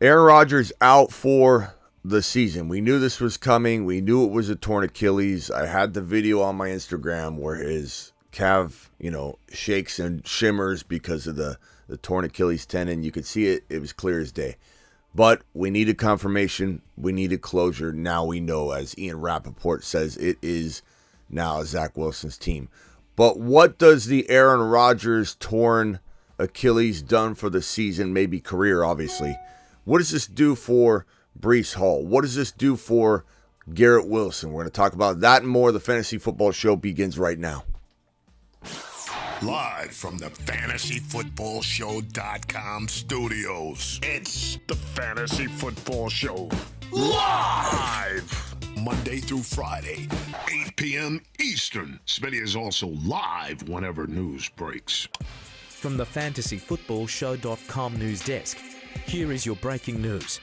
Aaron Rodgers out for the season. We knew this was coming. We knew it was a torn Achilles. I had the video on my Instagram where his calf, shakes and shimmers because of the torn Achilles tendon. You could see it. It was clear as day. But we needed confirmation. We needed closure. Now we know, as Ian Rappaport says, it is now Zach Wilson's team. But what does the Aaron Rodgers torn Achilles done for the season, maybe career, obviously? What does this do for Breece Hall? What does this do for Garrett Wilson? We're going to talk about that and more. The Fantasy Football Show begins right now. Live from the FantasyFootballShow.com studios. It's the Fantasy Football Show. Live! Monday through Friday, 8 p.m. Eastern. Smitty is also live whenever news breaks. From the FantasyFootballShow.com news desk, here is your breaking news.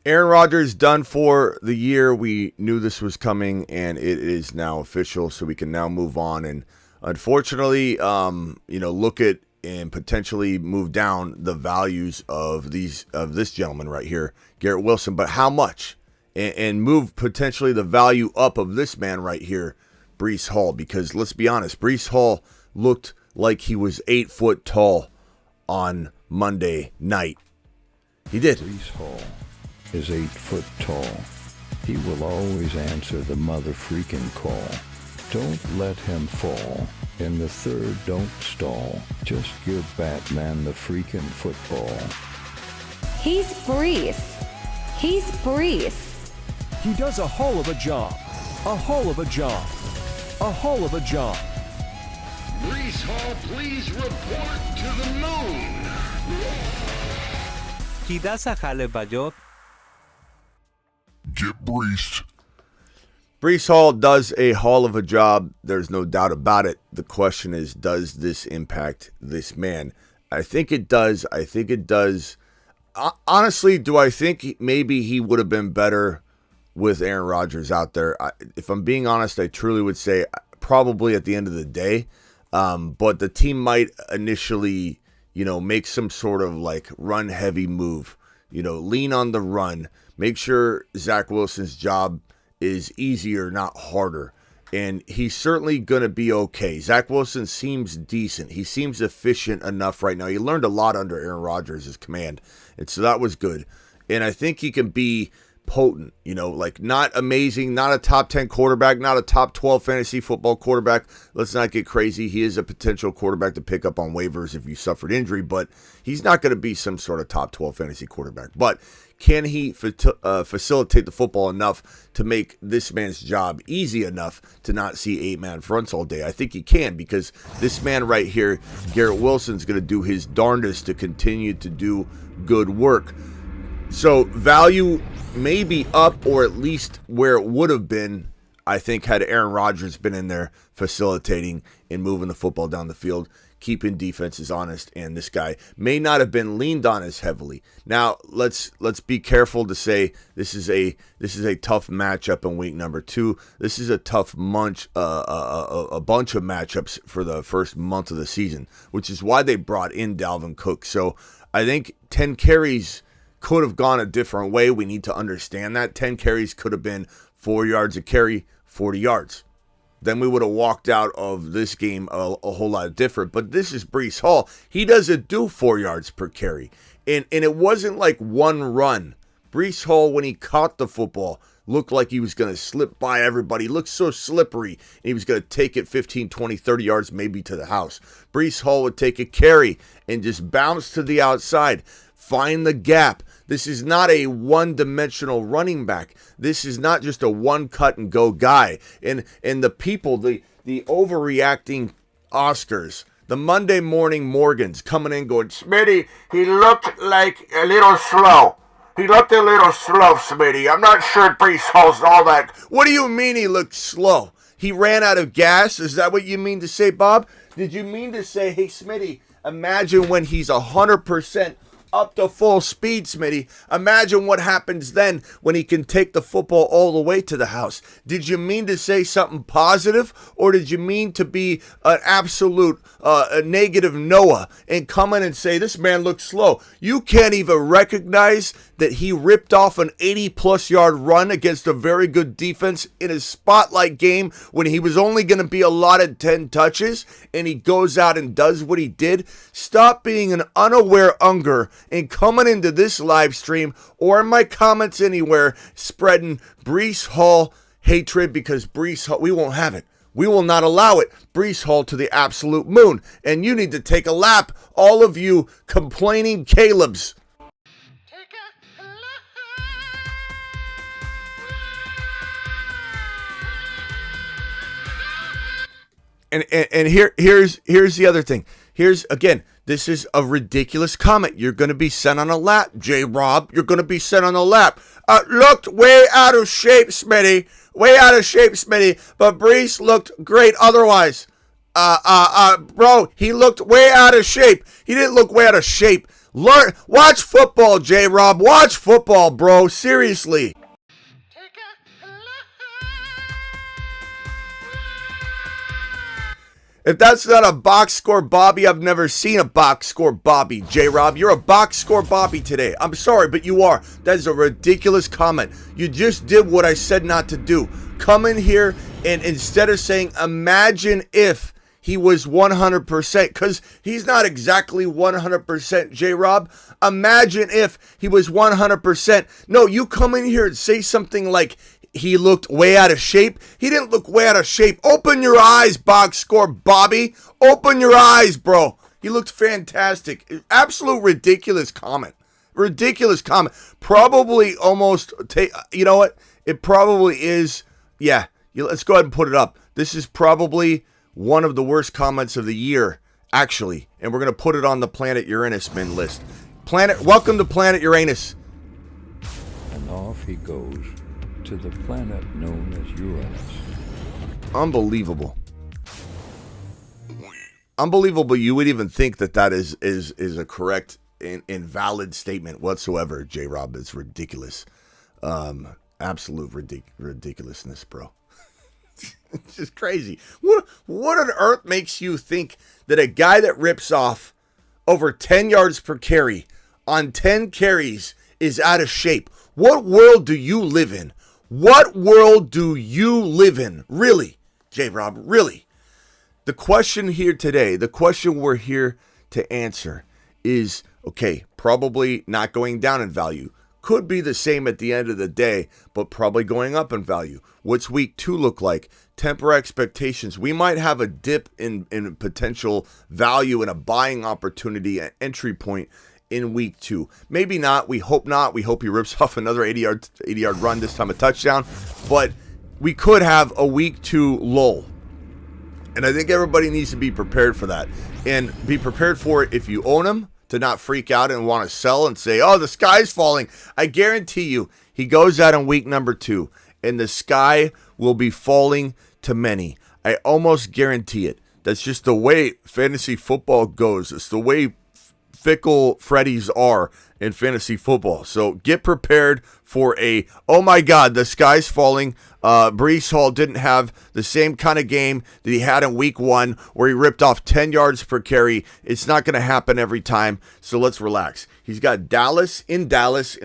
Aaron Rodgers done for the year. We knew this was coming, and it is now official, so we can now move on. And unfortunately, look at and potentially move down the values of this gentleman right here, Garrett Wilson. But how much? And move potentially the value up of this man right here, Breece Hall. Because let's be honest, Breece Hall looked like he was 8 foot tall on Monday night. He did. Breece Hall is 8 foot tall. He will always answer the mother freaking call. Don't let him fall. In the third, don't stall. Just give Batman the freaking football. He's Breece. He's Breece. He does a whole of a job. A whole of a job. A whole of a job. Breece Hall, please report to the moon. He does a hell of a job. Get Breece. Breece Hall does a hell of a job. There's no doubt about it. The question is, does this impact this man? I think it does. Honestly, do I think maybe he would have been better with Aaron Rodgers out there? If I'm being honest, I truly would say probably at the end of the day. But the team might initially, make some sort of like run heavy move, lean on the run, make sure Zach Wilson's job is easier, not harder. And he's certainly going to be okay. Zach Wilson seems decent. He seems efficient enough right now. He learned a lot under Aaron Rodgers' command. And so that was good. And I think he can be potent, not amazing, not a top 10 quarterback, not a top 12 fantasy football quarterback. Let's not get crazy. He is a potential quarterback to pick up on waivers if you suffered injury, but he's not going to be some sort of top 12 fantasy quarterback. But can he facilitate the football enough to make this man's job easy enough to not see 8-man fronts all day? I think he can, because this man right here, Garrett Wilson's going to do his darndest to continue to do good work. So value may be up, or at least where it would have been, I think, had Aaron Rodgers been in there facilitating and moving the football down the field, keeping defenses honest, and this guy may not have been leaned on as heavily. Now, let's be careful to say this is a tough matchup in week number 2. This is a tough bunch of matchups for the first month of the season, which is why they brought in Dalvin Cook. So I think 10 carries could have gone a different way. We need to understand that 10 carries could have been 4 yards a carry, 40 yards. Then we would have walked out of this game a whole lot different. But this is Breece Hall. He doesn't do 4 yards per carry. And it wasn't like one run. Breece Hall, when he caught the football, looked like he was going to slip by everybody. He looked so slippery. And he was going to take it 15, 20, 30 yards maybe to the house. Breece Hall would take a carry and just bounce to the outside, find the gap. This is not a one-dimensional running back. This is not just a one-cut-and-go guy. And the people, the overreacting Oscars, the Monday morning Morgans coming in going, Smitty, he looked like a little slow. He looked a little slow, Smitty. I'm not sure Breece Hall's all that. What do you mean he looked slow? He ran out of gas? Is that what you mean to say, Bob? Did you mean to say, hey, Smitty, imagine when he's 100% up to full speed, Smitty. Imagine what happens then when he can take the football all the way to the house. Did you mean to say something positive, or did you mean to be an absolute a negative Noah and come in and say, this man looks slow? You can't even recognize that he ripped off an 80-plus yard run against a very good defense in his spotlight game when he was only going to be allotted 10 touches, and he goes out and does what he did. Stop being an unaware Unger and coming into this live stream or in my comments anywhere spreading Breece Hall hatred, because Breece Hall, we won't have it. We will not allow it. Breece Hall to the absolute moon. And you need to take a lap, all of you complaining Calebs. And here's the other thing. Here's, again, this is a ridiculous comment. You're going to be sent on a lap, J-Rob. You're going to be sent on a lap. Looked way out of shape, Smitty. Way out of shape, Smitty. But Breece looked great otherwise. Bro, he looked way out of shape. He didn't look way out of shape. Watch football, J-Rob. Watch football, bro. Seriously. If that's not a box score Bobby, I've never seen a box score Bobby, J-Rob. You're a box score Bobby today. I'm sorry, but you are. That is a ridiculous comment. You just did what I said not to do. Come in here and instead of saying, imagine if he was 100%, because he's not exactly 100%, J-Rob. Imagine if he was 100%. No, you come in here and say something like, he looked way out of shape. He didn't look way out of shape. Open your eyes, box score Bobby. Open your eyes, bro. He looked fantastic. Absolute ridiculous comment. Ridiculous comment. Probably almost, you know what? It probably is, yeah. Let's go ahead and put it up. This is probably one of the worst comments of the year, actually. And we're going to put it on the Planet Uranus min list. Welcome to Planet Uranus. And off he goes to the planet known as Uranus. Unbelievable. Unbelievable. You would even think that is a correct and valid statement whatsoever, J-Rob. It's ridiculous. Absolute ridiculousness, bro. It's just crazy. What on earth makes you think that a guy that rips off over 10 yards per carry on 10 carries is out of shape? What world do you live in? What world do you live in? Really, J-Rob, really? The question here today, the question we're here to answer is, okay, probably not going down in value. Could be the same at the end of the day, but probably going up in value. What's week 2 look like? Temper expectations. We might have a dip in potential value and a buying opportunity at entry point in week 2. Maybe not. We hope not. We hope he rips off another 80-yard run, this time a touchdown. But we could have a week 2 lull. And I think everybody needs to be prepared for that. And be prepared for it if you own him, to not freak out and want to sell and say, oh, the sky's falling. I guarantee you, he goes out in week number 2, and the sky will be falling to many. I almost guarantee it. That's just the way fantasy football goes. It's the way fickle Freddies are in fantasy football. So get prepared for oh my God, the sky's falling. Breece Hall didn't have the same kind of game that he had in week 1 where he ripped off 10 yards per carry. It's not going to happen every time. So let's relax. He's got Dallas in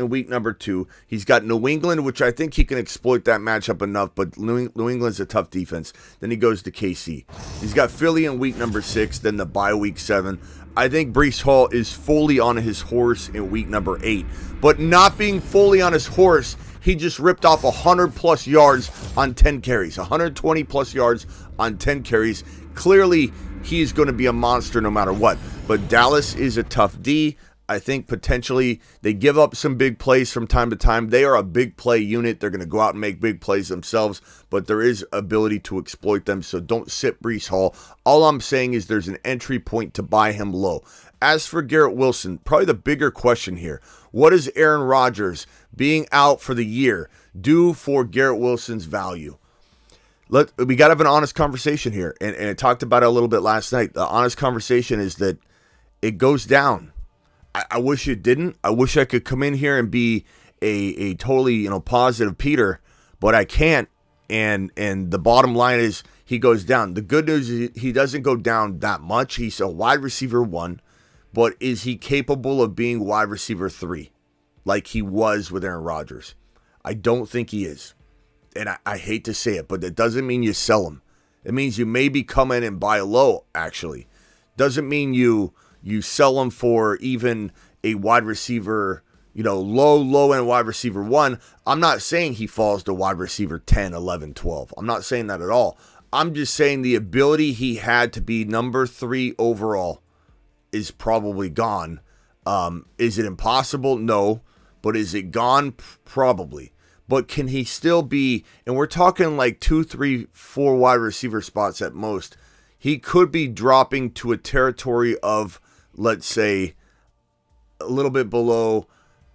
week number 2. He's got New England, which I think he can exploit that matchup enough, but New England's a tough defense. Then he goes to KC. He's got Philly in week number 6, then the bye week 7. I think Breece Hall is fully on his horse in week number 8. But not being fully on his horse, he just ripped off 100-plus yards on 10 carries. 120-plus yards on 10 carries. Clearly, he's going to be a monster no matter what. But Dallas is a tough D. I think potentially they give up some big plays from time to time. They are a big play unit. They're going to go out and make big plays themselves, but there is ability to exploit them, so don't sit Breece Hall. All I'm saying is there's an entry point to buy him low. As for Garrett Wilson, probably the bigger question here, what does Aaron Rodgers being out for the year do for Garrett Wilson's value? We got to have an honest conversation here, and I talked about it a little bit last night. The honest conversation is that it goes down. I wish it didn't. I wish I could come in here and be a totally, positive Peter, but I can't. And the bottom line is he goes down. The good news is he doesn't go down that much. He's a wide receiver 1, but is he capable of being wide receiver 3 like he was with Aaron Rodgers? I don't think he is. And I hate to say it, but that doesn't mean you sell him. It means you maybe come in and buy low, actually. Doesn't mean you sell him for even a wide receiver, low-end wide receiver 1. I'm not saying he falls to wide receiver 10, 11, 12. I'm not saying that at all. I'm just saying the ability he had to be number 3 overall is probably gone. Is it impossible? No. But is it gone? Probably. But can he still be, and we're talking like 2, 3, 4 wide receiver spots at most. He could be dropping to a territory of, let's say, a little bit below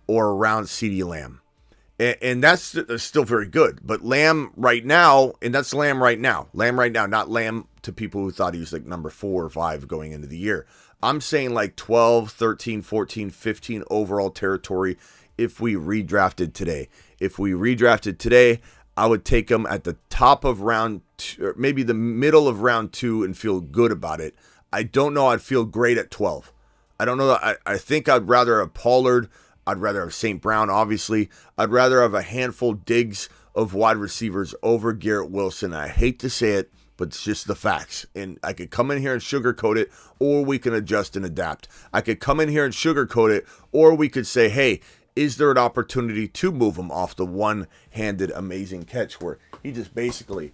or around CeeDee Lamb. And that's still very good. But Lamb right now, and that's Lamb right now. Lamb right now, not Lamb to people who thought he was like number 4 or 5 going into the year. I'm saying like 12, 13, 14, 15 overall territory if we redrafted today. If we redrafted today, I would take him at the top of round 2, or maybe the middle of round 2 and feel good about it. I don't know. I'd feel great at 12. I don't know. I think I'd rather have Pollard. I'd rather have St. Brown, obviously. I'd rather have a handful Diggs of wide receivers over Garrett Wilson. I hate to say it, but it's just the facts. And I could come in here and sugarcoat it, or we can adjust and adapt. I could come in here and sugarcoat it, or we could say, hey, is there an opportunity to move him off the one-handed amazing catch where he just basically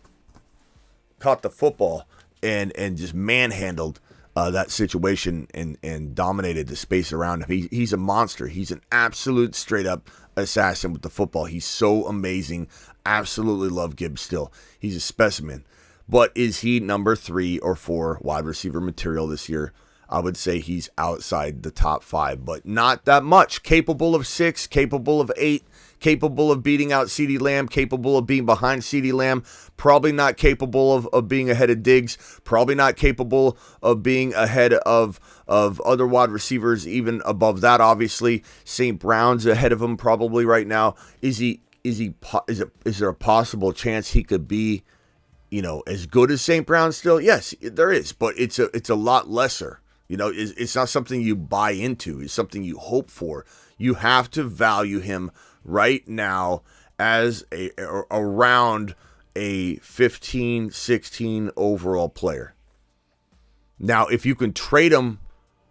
caught the football and just manhandled that situation and dominated the space around him. He's a monster. He's an absolute straight-up assassin with the football. He's so amazing. Absolutely love Gibbs still. He's a specimen. But is he number 3 or 4 wide receiver material this year? I would say he's outside the top 5, but not that much. Capable of 6, capable of 8, capable of beating out CeeDee Lamb, capable of being behind CeeDee Lamb, probably not capable of being ahead of Diggs, probably not capable of being ahead of other wide receivers, even above that, obviously. St. Brown's ahead of him probably right now. Is there a possible chance he could be, as good as St. Brown still? Yes, there is, but it's a lot lesser. It's not something you buy into. It's something you hope for. You have to value him right now as around a 15, 16 overall player. Now, if you can trade him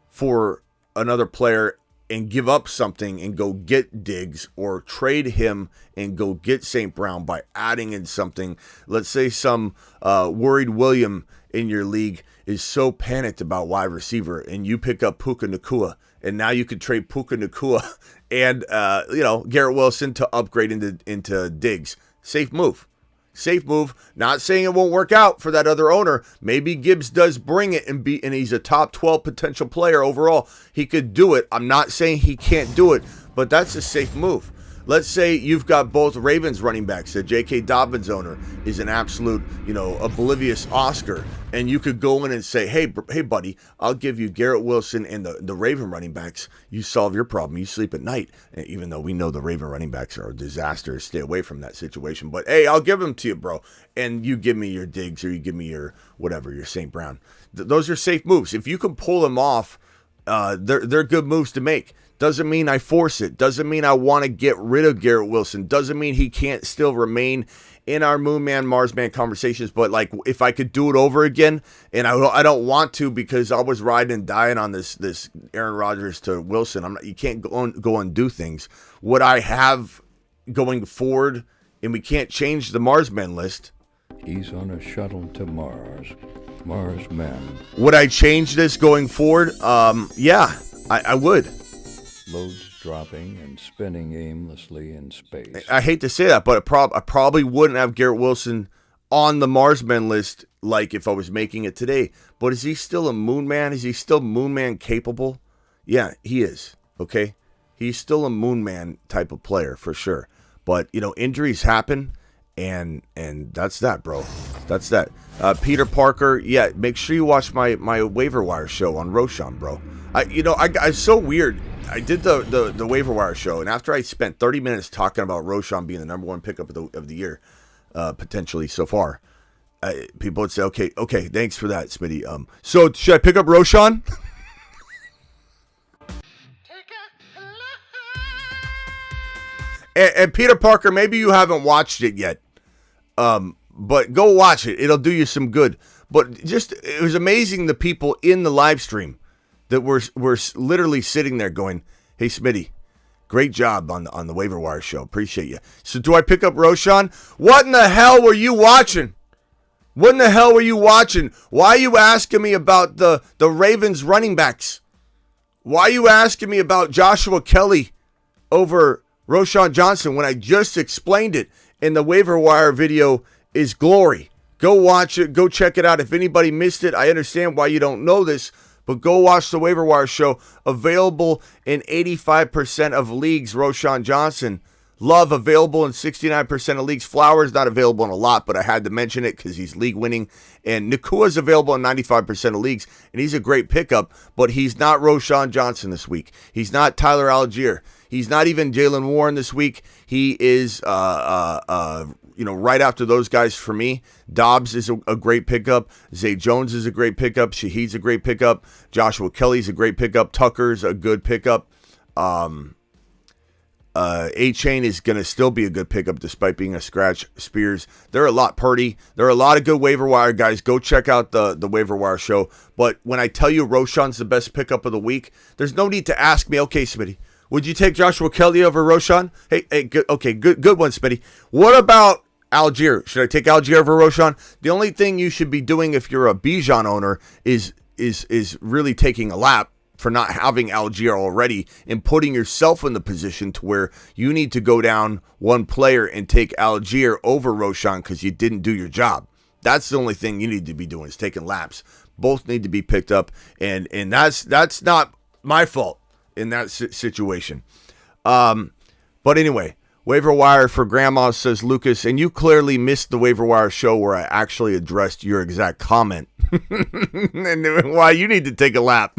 for another player and give up something and go get Diggs, or trade him and go get St. Brown by adding in something, let's say some worried William in your league is so panicked about wide receiver, and you pick up Puka Nacua, and now you could trade Puka Nacua and Garrett Wilson to upgrade into Diggs. Safe move. Not saying it won't work out for that other owner. Maybe Gibbs does bring it and he's a top 12 potential player overall. He could do it. I'm not saying he can't do it, but that's a safe move. Let's say you've got both Ravens running backs. The J.K. Dobbins owner is an absolute, oblivious Oscar. And you could go in and say, hey, buddy, I'll give you Garrett Wilson and the Raven running backs. You solve your problem. You sleep at night. And even though we know the Raven running backs are a disaster, stay away from that situation. But, hey, I'll give them to you, bro. And you give me your Diggs, or you give me your whatever, your St. Brown. Those are safe moves. If you can pull them off, they're good moves to make. Doesn't mean I force it. Doesn't mean I want to get rid of Garrett Wilson. Doesn't mean he can't still remain in our Moon Man, Mars Man conversations. But like, if I could do it over again, and I don't want to, because I was riding and dying on this Aaron Rodgers to Wilson. You can't go and do things. What I have going forward, and we can't change the Mars Man list. He's on a shuttle to Mars. Mars Man. Would I change this going forward? Yeah, I would. Loads dropping and spinning aimlessly in space. I hate to say that, but I probably wouldn't have Garrett Wilson on the Marsman list like if I was making it today. But is he still a Moon Man? Is he still Moon Man capable? Yeah, he is. Okay? He's still a Moon Man type of player for sure. But, injuries happen, and that's that, bro. That's that. Peter Parker, make sure you watch my waiver wire show on Roshan, bro. It's so weird. I did the waiver wire show, and after I spent 30 minutes talking about Roschon being the number one pickup of the year, potentially so far, people would say, okay, thanks for that, Smitty. So should I pick up Roschon? and Peter Parker, maybe you haven't watched it yet, but go watch it. It'll do you some good. But it was amazing the people in the live stream that were literally sitting there going, "Hey, Smitty, great job on the waiver wire show. Appreciate you. So do I pick up Roschon? What in the hell were you watching? What in the hell were you watching? Why are you asking me about the Ravens running backs? Why are you asking me about Joshua Kelly over Roschon Johnson when I just explained it in the waiver wire video is glory? Go watch it. Go check it out. If anybody missed it, I understand why you don't know this, but go watch the waiver wire show. Available in 85% of leagues, Roschon Johnson. Love available in 69% of leagues. Flowers not available in a lot, but I had to mention it because he's league winning. And Nakua's available in 95% of leagues, and he's a great pickup, but he's not Roschon Johnson this week. He's not Tyler Algier. He's not even Jalen Warren this week. He is right after those guys for me. Dobbs is a great pickup. Zay Jones is a great pickup. Shaheed's a great pickup. Joshua Kelly's a great pickup. Tucker's a good pickup. A-Chain is going to still be a good pickup despite being a scratch. Spears, there are a lot. Purdy, there are a lot of good waiver wire guys. Go check out the waiver wire show. But when I tell you Roschon's the best pickup of the week, there's no need to ask me, okay, Smitty, would you take Joshua Kelly over Roschon? Hey, good one, Smitty. What about Algier? Should I take Algier over Roschon? The only thing you should be doing if you're a Bijan owner is really taking a lap for not having Algier already and putting yourself in the position to where you need to go down one player and take Algier over Roschon because you didn't do your job. That's the only thing you need to be doing is taking laps. Both need to be picked up, and that's not my fault in that situation. But anyway, waiver wire for grandma, says Lucas, and you clearly missed the waiver wire show where I actually addressed your exact comment. And why you need to take a lap.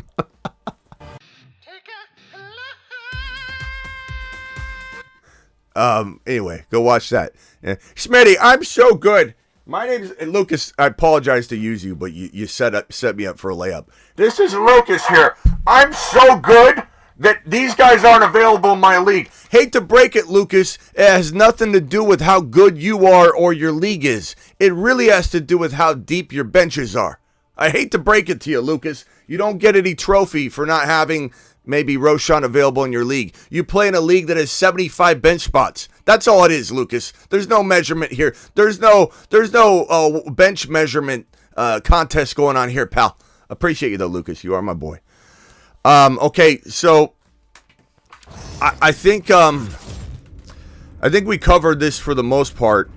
Anyway, go watch that. Smitty, I'm so good. My name's Lucas. I apologize to use you, but you set me up for a layup. This is Lucas here. I'm so good that these guys aren't available in my league. Hate to break it, Lucas. It has nothing to do with how good you are or your league is. It really has to do with how deep your benches are. I hate to break it to you, Lucas. You don't get any trophy for not having maybe Roschon available in your league. You play in a league that has 75 bench spots. That's all it is, Lucas. There's no measurement here. There's no bench measurement contest going on here, pal. Appreciate you though, Lucas. You are my boy. Okay, so I think we covered this for the most part,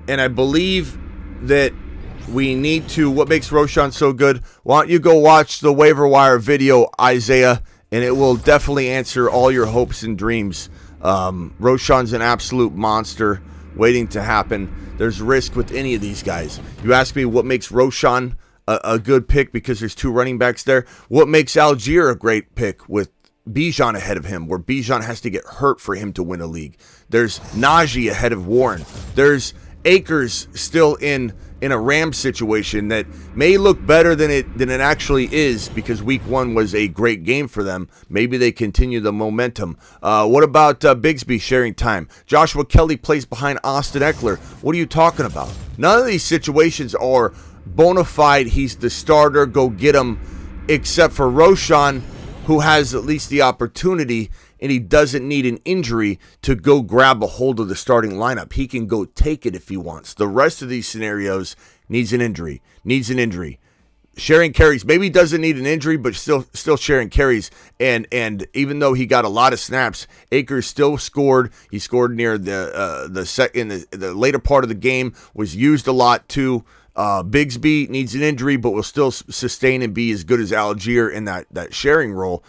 and I believe that we need to. What makes Roschon so good? Why don't you go watch the waiver wire video, Isaiah, and it will definitely answer all your hopes and dreams. Roschon's an absolute monster waiting to happen. There's risk with any of these guys. You ask me what makes Roschon a good pick because there's two running backs there. What makes Algier a great pick with Bijan ahead of him, where Bijan has to get hurt for him to win a league? There's Najee ahead of Warren. There's Akers still in a Rams situation that may look better than it actually is because week one was a great game for them. Maybe they continue the momentum. What about Bigsby sharing time? Joshua Kelly plays behind Austin Eckler. What are you talking about? None of these situations are bona fide, he's the starter, go get him, except for Roschon, who has at least the opportunity, and he doesn't need an injury to go grab a hold of the starting lineup. He can go take it if he wants. The rest of these scenarios needs an injury. Sharing carries, maybe doesn't need an injury, but still sharing carries. And even though he got a lot of snaps, Akers still scored. He scored near the later part of the game, was used a lot too. Bigsby needs an injury, but will still sustain and be as good as Algier in that sharing role.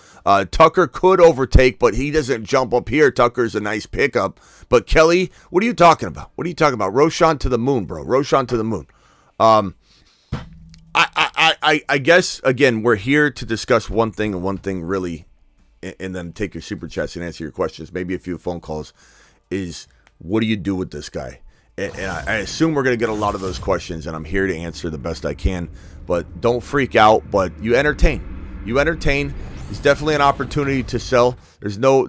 Tucker could overtake, but he doesn't jump up here. Tucker's a nice pickup. But Kelly, what are you talking about? Roschon to the moon, bro. Roschon to the moon. I guess, again, we're here to discuss one thing and one thing really and then take your super chats and answer your questions, maybe a few phone calls, is what do you do with this guy? And I assume we're going to get a lot of those questions, and I'm here to answer the best I can. But don't freak out, but you entertain. You entertain. It's definitely an opportunity to sell. There's no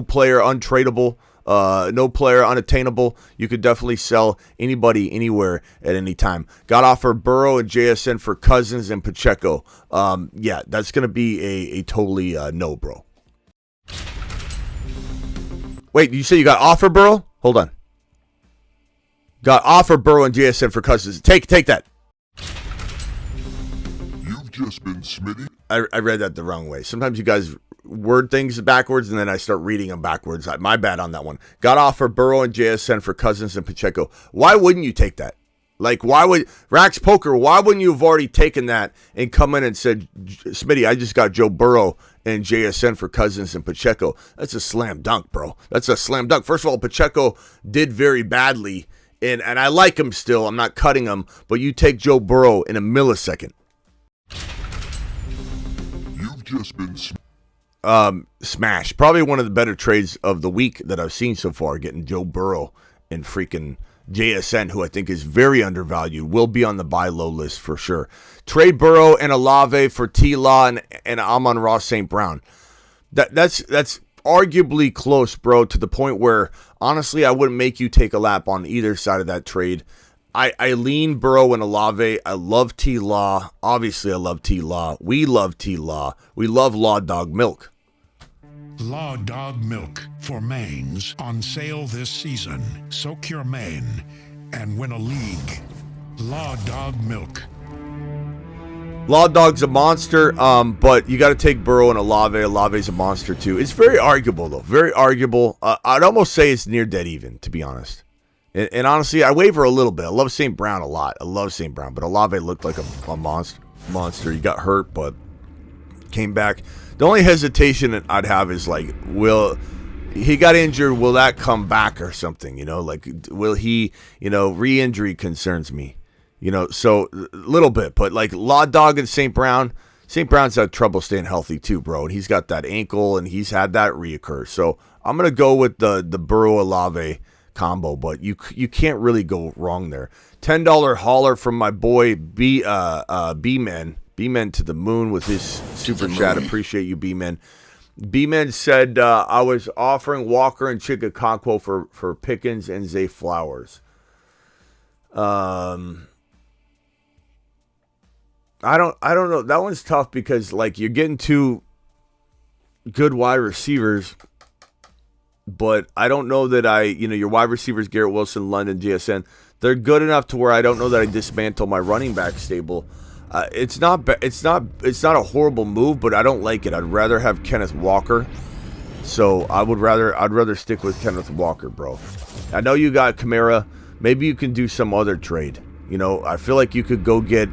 player untradeable. No player unattainable. You could definitely sell anybody, anywhere, at any time. Got offered Burrow and JSN for Cousins and Pacheco. Yeah, that's going to be a totally no, bro. Wait, you say you got offered Burrow? Hold on. Got offered Burrow and JSN for Cousins. Take that. You've just been Smitty. I read that the wrong way. Sometimes you guys word things backwards, and then I start reading them backwards. My bad on that one. Got offered Burrow and JSN for Cousins and Pacheco. Why wouldn't you take that? Like, why would Rax Poker? Why wouldn't you have already taken that and come in and said, Smitty, I just got Joe Burrow and JSN for Cousins and Pacheco? That's a slam dunk, bro. That's a slam dunk. First of all, Pacheco did very badly, and I like him still. I'm not cutting him, but you take Joe Burrow in a millisecond. You've just been smash. Probably one of the better trades of the week that I've seen so far, getting Joe Burrow and freaking JSN, who I think is very undervalued, will be on the buy low list for sure. Trade Burrow and Olave for T-Law and Amon-Ra St. Brown. That's arguably close, bro, to the point where, honestly, I wouldn't make you take a lap on either side of that trade. I lean Burrow and Olave. I love T-Law. Obviously, I love T-Law. We love T-Law. We love Law Dog Milk. Law Dog Milk for mains on sale this season. Soak your mane and win a league. Law Dog Milk. Law Dog's a monster, but you got to take Burrow and Olave. Olave's a monster too. It's very arguable, though. Very arguable. I'd almost say it's near dead even, to be honest. And honestly, I waver a little bit. I love St. Brown a lot. I love St. Brown, but Olave looked like a monster. He got hurt, but came back. The only hesitation that I'd have is, like, will he got injured? Will that come back or something? You know, like, will he? You know, re-injury concerns me. You know, so a little bit, but like Law Dog and St. Brown's had trouble staying healthy too, bro, and he's got that ankle and he's had that reoccur. So I'm gonna go with the Burrow Olave combo, but you can't really go wrong there. $10 hauler from my boy B-Men to the moon with his super chat. Appreciate you, B-Men. B-Men said I was offering Walker and Chicago for Pickens and Zay Flowers. I don't know. That one's tough because, like, you're getting two good wide receivers, but I don't know that your wide receivers, Garrett Wilson, London, GSN, they're good enough to where I don't know that I dismantle my running back stable. It's not a horrible move, but I don't like it. I'd rather have Kenneth Walker. So I'd rather stick with Kenneth Walker, bro. I know you got Kamara. Maybe you can do some other trade. You know, I feel like you could go get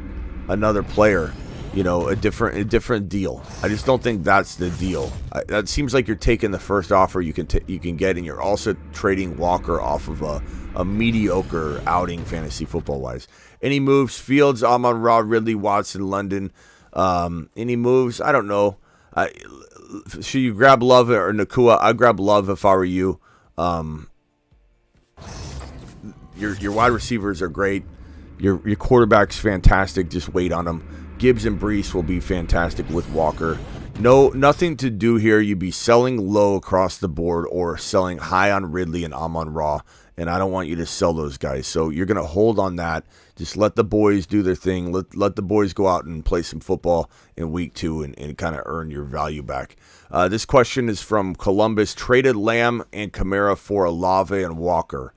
another player, you know, a different deal. I just don't think that's the deal. That seems like you're taking the first offer you can get, and you're also trading Walker off of a mediocre outing fantasy football wise. Any moves? Fields, Amon-Ra, Ridley, Watson, London. Any moves? I don't know. Should you grab Love or Nakua? I'd grab Love if I were you. Your wide receivers are great. Your quarterback's fantastic. Just wait on him. Gibbs and Breece will be fantastic with Walker. Nothing to do here. You'd be selling low across the board or selling high on Ridley and Amon-Ra, and I don't want you to sell those guys. So you're going to hold on that. Just let the boys do their thing. Let the boys go out and play some football in week 2 and kind of earn your value back. This question is from Columbus. Traded Lamb and Kamara for Olave and Walker.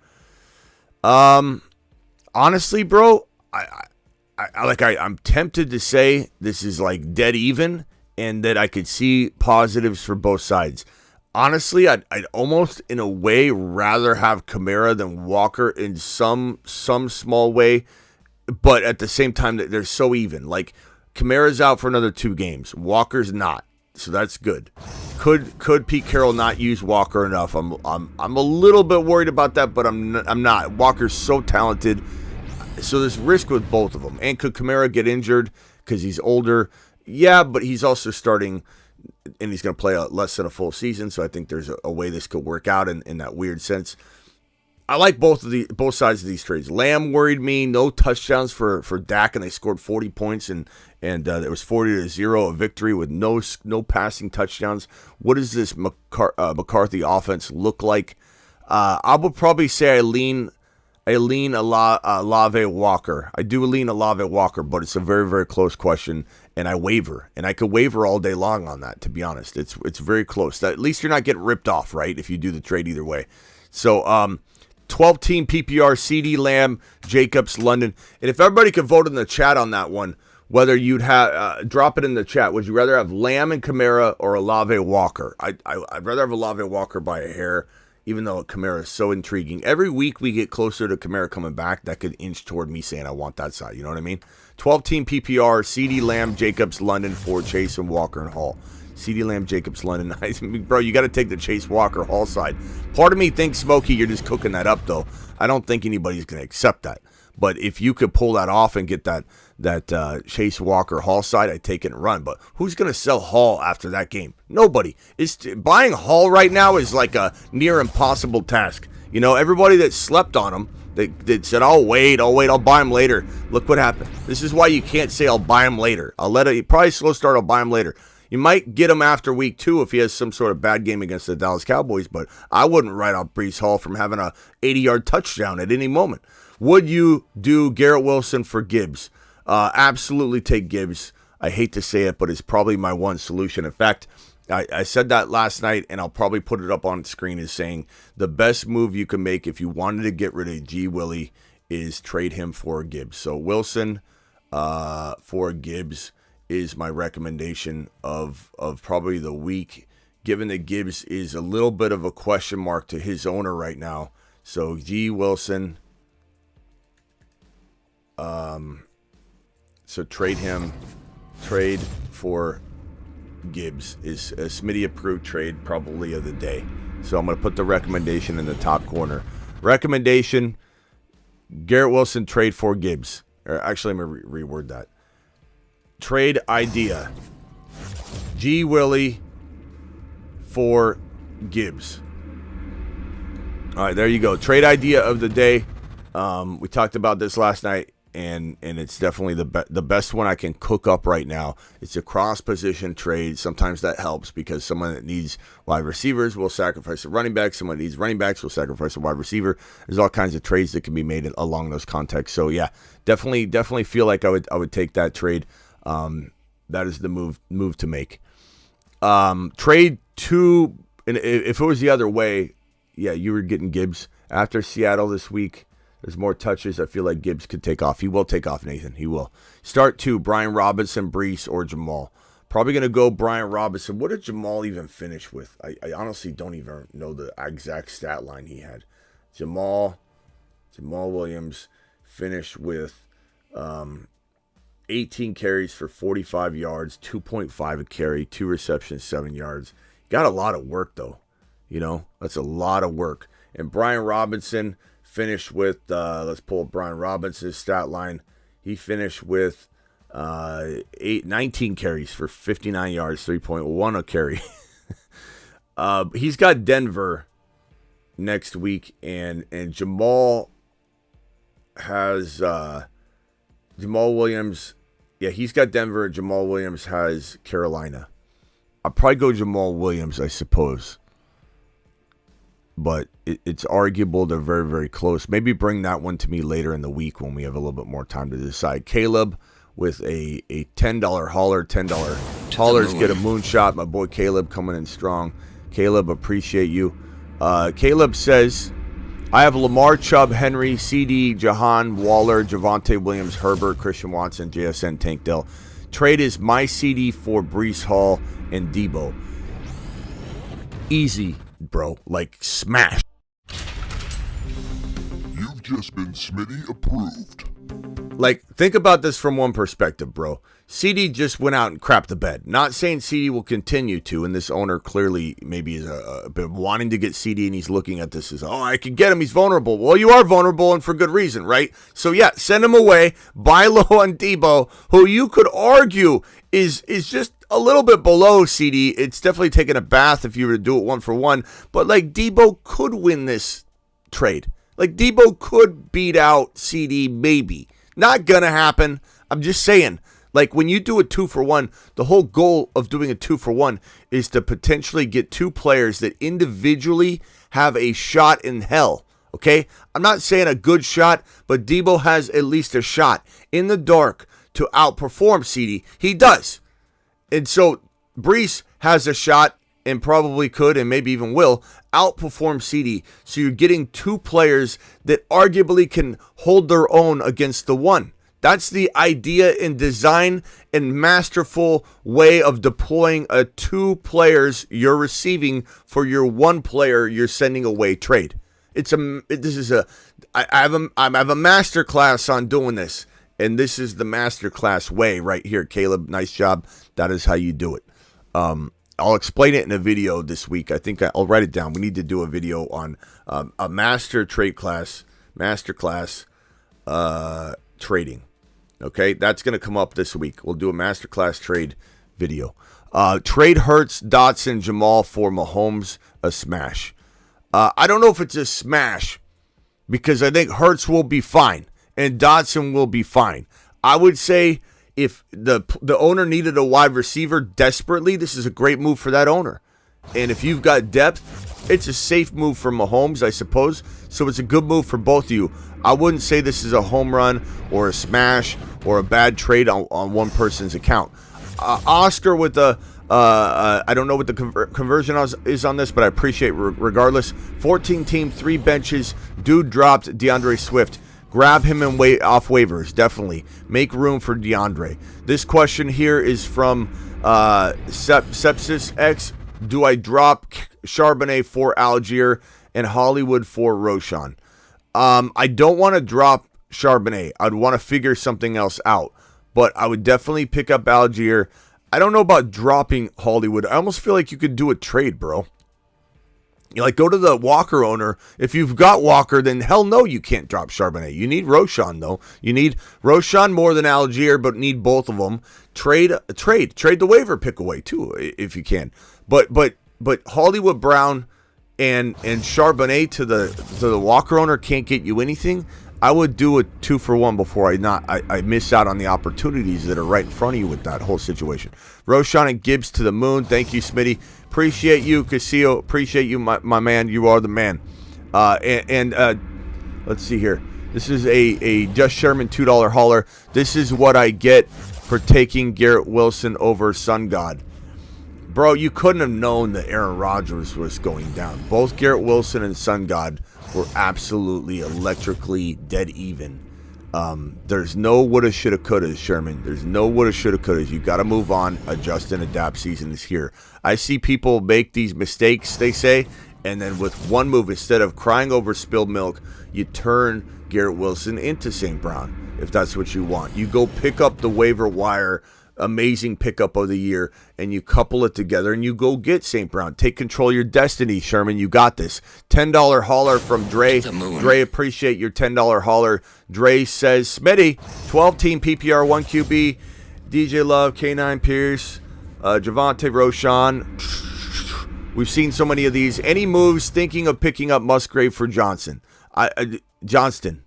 Honestly, bro, I'm tempted to say this is like dead even and that I could see positives for both sides. Honestly, I'd almost in a way rather have Kamara than Walker in some small way, but at the same time that they're so even. Like, Kamara's out for another 2 games. Walker's not. So that's good. Could Pete Carroll not use Walker enough? I'm a little bit worried about that, but I'm not. Walker's so talented. So there's risk with both of them. And could Kamara get injured because he's older? Yeah, but he's also starting and he's going to play less than a full season, so I think there's a way this could work out in that weird sense. I like both sides of these trades. Lamb worried me. No touchdowns for Dak, and they scored 40 points, and it was 40-0, a victory with no passing touchdowns. What does this McCarthy offense look like? I would probably say I lean Olave Walker. I do lean Olave Walker, but it's a very, very close question, and I waiver. And I could waiver all day long on that, to be honest. It's very close. At least you're not getting ripped off, right, if you do the trade either way. So, 12-team PPR, CD Lamb, Jacobs, London. And if everybody could vote in the chat on that one, whether you'd have drop it in the chat. Would you rather have Lamb and Kamara or Olave Walker? I'd rather have Olave Walker by a hair, even though Kamara is so intriguing. Every week we get closer to Kamara coming back. That could inch toward me saying I want that side. You know what I mean? 12-team PPR, CD Lamb, Jacobs, London for Chase and Walker and Hall. CD Lamb, Jacobs, London. I mean, bro, you got to take the Chase Walker Hall side. Part of me thinks, Smokey, you're just cooking that up, though. I don't think anybody's going to accept that. But if you could pull that off and get that Chase Walker Hall side, I'd take it and run. But who's going to sell Hall after that game? Nobody. Buying Hall right now is like a near impossible task. You know, everybody that slept on him, that said, I'll wait, I'll buy him later. Look what happened. This is why you can't say I'll buy him later. Probably slow start, I'll buy him later. You might get him after week 2 if he has some sort of bad game against the Dallas Cowboys, but I wouldn't write out Breece Hall from having a 80-yard touchdown at any moment. Would you do Garrett Wilson for Gibbs? Absolutely take Gibbs. I hate to say it, but it's probably my one solution. In fact, I said that last night, and I'll probably put it up on the screen as saying the best move you can make if you wanted to get rid of G. Willie is trade him for Gibbs. So Wilson for Gibbs is my recommendation of probably the week, given that Gibbs is a little bit of a question mark to his owner right now. So G. Wilson, so trade for Gibbs is a Smitty approved trade probably of the day. So I'm going to put the recommendation in the top corner. Recommendation, Garrett Wilson trade for Gibbs. Or actually, let me reword that. Trade idea, G. Willie for Gibbs. All right, there you go. Trade idea of the day. We talked about this last night, and it's definitely the best one I can cook up right now. It's a cross-position trade. Sometimes that helps because someone that needs wide receivers will sacrifice a running back. Someone that needs running backs will sacrifice a wide receiver. There's all kinds of trades that can be made along those contexts. So, yeah, definitely feel like I would take that trade. That is the move to make. Trade 2, and if it was the other way, yeah, you were getting Gibbs. After Seattle this week, there's more touches. I feel like Gibbs could take off. He will take off, Nathan. He will. Start 2, Brian Robinson, Breece, or Jamal. Probably going to go Brian Robinson. What did Jamal even finish with? I honestly don't even know the exact stat line he had. Jamal Williams finished with 18 carries for 45 yards, 2.5 a carry, 2 receptions, 7 yards. Got a lot of work, though. You know, that's a lot of work. And Brian Robinson finished with, let's pull up Brian Robinson's stat line. He finished with 19 carries for 59 yards, 3.1 a carry. He's got Denver next week, and Jamal has Jamal Williams. Yeah, he's got Denver. Jamal Williams has Carolina. I'll probably go Jamal Williams, I suppose. But it's arguable they're very, very close. Maybe bring that one to me later in the week when we have a little bit more time to decide. Caleb with a $10 hauler. $10 haulers get a moonshot. My boy Caleb coming in strong. Caleb, appreciate you. Caleb says, I have Lamar, Chubb, Henry, CD, Jahan, Waller, Javonte Williams, Herbert, Christian Watson, JSN, Tank Dell. Trade is my CD for Breece Hall and Debo. Easy, bro. Like, smash. You've just been Smitty approved. Like, think about this from one perspective, bro. CD just went out and crapped the bed. Not saying CD will continue to, and this owner clearly maybe is been wanting to get CD, and he's looking at this as, oh, I can get him. He's vulnerable. Well, you are vulnerable, and for good reason, right? So, yeah, send him away. Buy low on Debo, who you could argue is just a little bit below CD. It's definitely taking a bath if you were to do it 1-for-1. But, like, Debo could win this trade. Like, Debo could beat out CD, maybe. Not gonna happen. I'm just saying. Like, when you do a 2-for-1, the whole goal of doing a 2-for-1 is to potentially get two players that individually have a shot in hell, okay? I'm not saying a good shot, but Debo has at least a shot in the dark to outperform CD. He does. And so Breece has a shot and probably could and maybe even will outperform CD. So you're getting two players that arguably can hold their own against the one. That's the idea and design and masterful way of deploying a two players you're receiving for your one player you're sending away trade. I have a master class on doing this, and this is the master class way right here. Caleb, nice job. That is how you do it. I'll explain it in a video this week. I think I'll write it down. We need to do a video on a master class trading. Okay, that's going to come up this week. We'll do a masterclass trade video. Trade Hurts, Dotson, Jamal for Mahomes, a smash. I don't know if it's a smash because I think Hurts will be fine and Dotson will be fine. I would say if the owner needed a wide receiver desperately, this is a great move for that owner. And if you've got depth, it's a safe move for Mahomes, I suppose. So it's a good move for both of you. I wouldn't say this is a home run or a smash or a bad trade on one person's account. Oscar with the, I don't know what the conversion is on this, but I appreciate regardless. 14-team, 3 benches. Dude dropped DeAndre Swift. Grab him and wait off waivers, definitely. Make room for DeAndre. This question here is from Sepsis X. Do I drop Charbonnet for Algier and Hollywood for Roshan? I don't want to drop Charbonnet. I'd want to figure something else out. But I would definitely pick up Algier. I don't know about dropping Hollywood. I almost feel like you could do a trade, bro. You like go to the Walker owner. If you've got Walker, then hell no, you can't drop Charbonnet. You need Roshan, though. You need Roshan more than Algier, but need both of them. Trade the waiver pick away too, if you can. But Hollywood Brown and Charbonnet to the Walker owner can't get you anything. I would do a 2-for-1 before I miss out on the opportunities that are right in front of you with that whole situation. Roshan and Gibbs to the moon. Thank you, Smitty. Appreciate you, Castillo. Appreciate you, my man. You are the man. Let's see here. This is a Just Sherman $2 hauler. This is what I get for taking Garrett Wilson over Sun God. Bro, you couldn't have known that Aaron Rodgers was going down. Both Garrett Wilson and Sun God were absolutely electrically dead even. There's no woulda, shoulda, coulda, Sherman. There's no woulda, shoulda, coulda. You got to move on, adjust, and adapt. Season is here. I see people make these mistakes, they say, and then with one move, instead of crying over spilled milk, you turn Garrett Wilson into St. Brown, if that's what you want. You go pick up the waiver wire amazing pickup of the year, and you couple it together, and you go get St. Brown. Take control of your destiny, Sherman. You got this. $10 hauler from Dre. Dre, appreciate your $10 hauler. Dre says, Smitty, 12-team PPR, 1 QB, DJ Love, K9 Pierce, Javante Roshan. We've seen so many of these. Any moves thinking of picking up Musgrave for Quentin Johnston.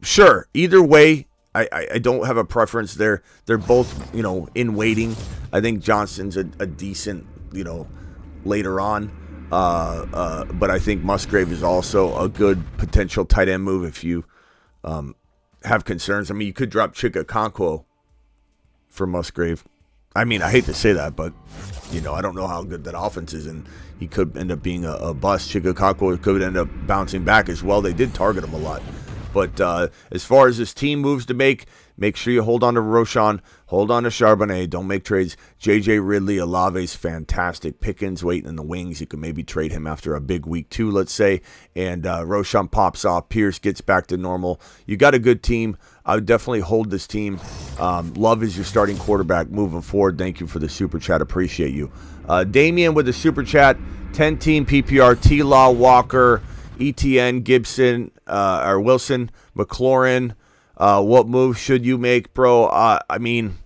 Sure. Either way, I don't have a preference there. They're both, in waiting. I think Johnston's a decent, later on. But I think Musgrave is also a good potential tight end move if you have concerns. I mean, you could drop Chika Okonkwo for Musgrave. I mean, I hate to say that, but, I don't know how good that offense is, and he could end up being a bust. Chika Okonkwo could end up bouncing back as well. They did target him a lot. But as far as his team moves to make sure you hold on to Roshan, Hold on to Charbonnet. Don't make trades. J.J. Ridley, Olave's fantastic. Pickens waiting in the wings. You can maybe trade him after a big week 2, let's say. And Roshan pops off. Pierce gets back to normal. You got a good team. I would definitely hold this team. Love is your starting quarterback moving forward. Thank you for the super chat. Appreciate you. Damian with the super chat. 10-team PPR. T-Law, Walker, ETN, Gibson, or Wilson, McLaurin. What move should you make, bro? I mean,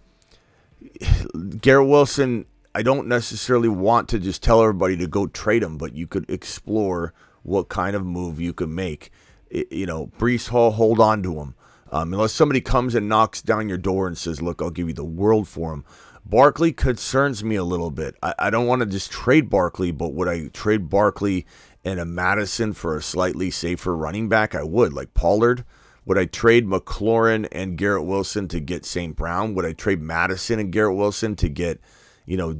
Garrett Wilson, I don't necessarily want to just tell everybody to go trade him, but you could explore what kind of move you could make. Breece Hall, hold on to him. Unless somebody comes and knocks down your door and says, look, I'll give you the world for him. Barkley concerns me a little bit. I don't want to just trade Barkley, but would I trade Barkley and a Madison for a slightly safer running back? I would, like Pollard. Would I trade McLaurin and Garrett Wilson to get St. Brown? Would I trade Madison and Garrett Wilson to get,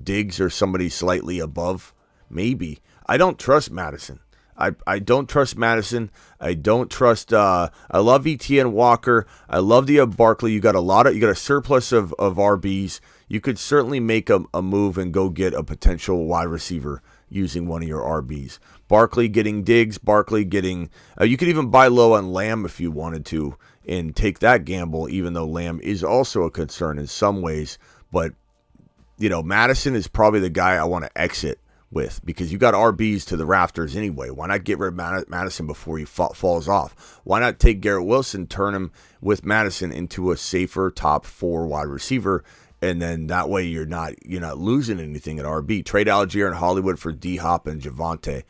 Diggs or somebody slightly above? Maybe. I don't trust Madison. I don't trust Madison. I don't trust. I love ETN Walker. I love the Barkley. You got a surplus of RBs. You could certainly make a move and go get a potential wide receiver using one of your RBs. Barkley getting Diggs. Barkley getting. You could even buy low on Lamb if you wanted to and take that gamble. Even though Lamb is also a concern in some ways, but Madison is probably the guy I want to exit with, because you got RBs to the rafters anyway. Why not get rid of Madison before he falls off? Why not take Garrett Wilson, turn him with Madison into a safer top 4 wide receiver, and then that way you're not losing anything at RB. Trade Algier and Hollywood for D-Hop and Javonte.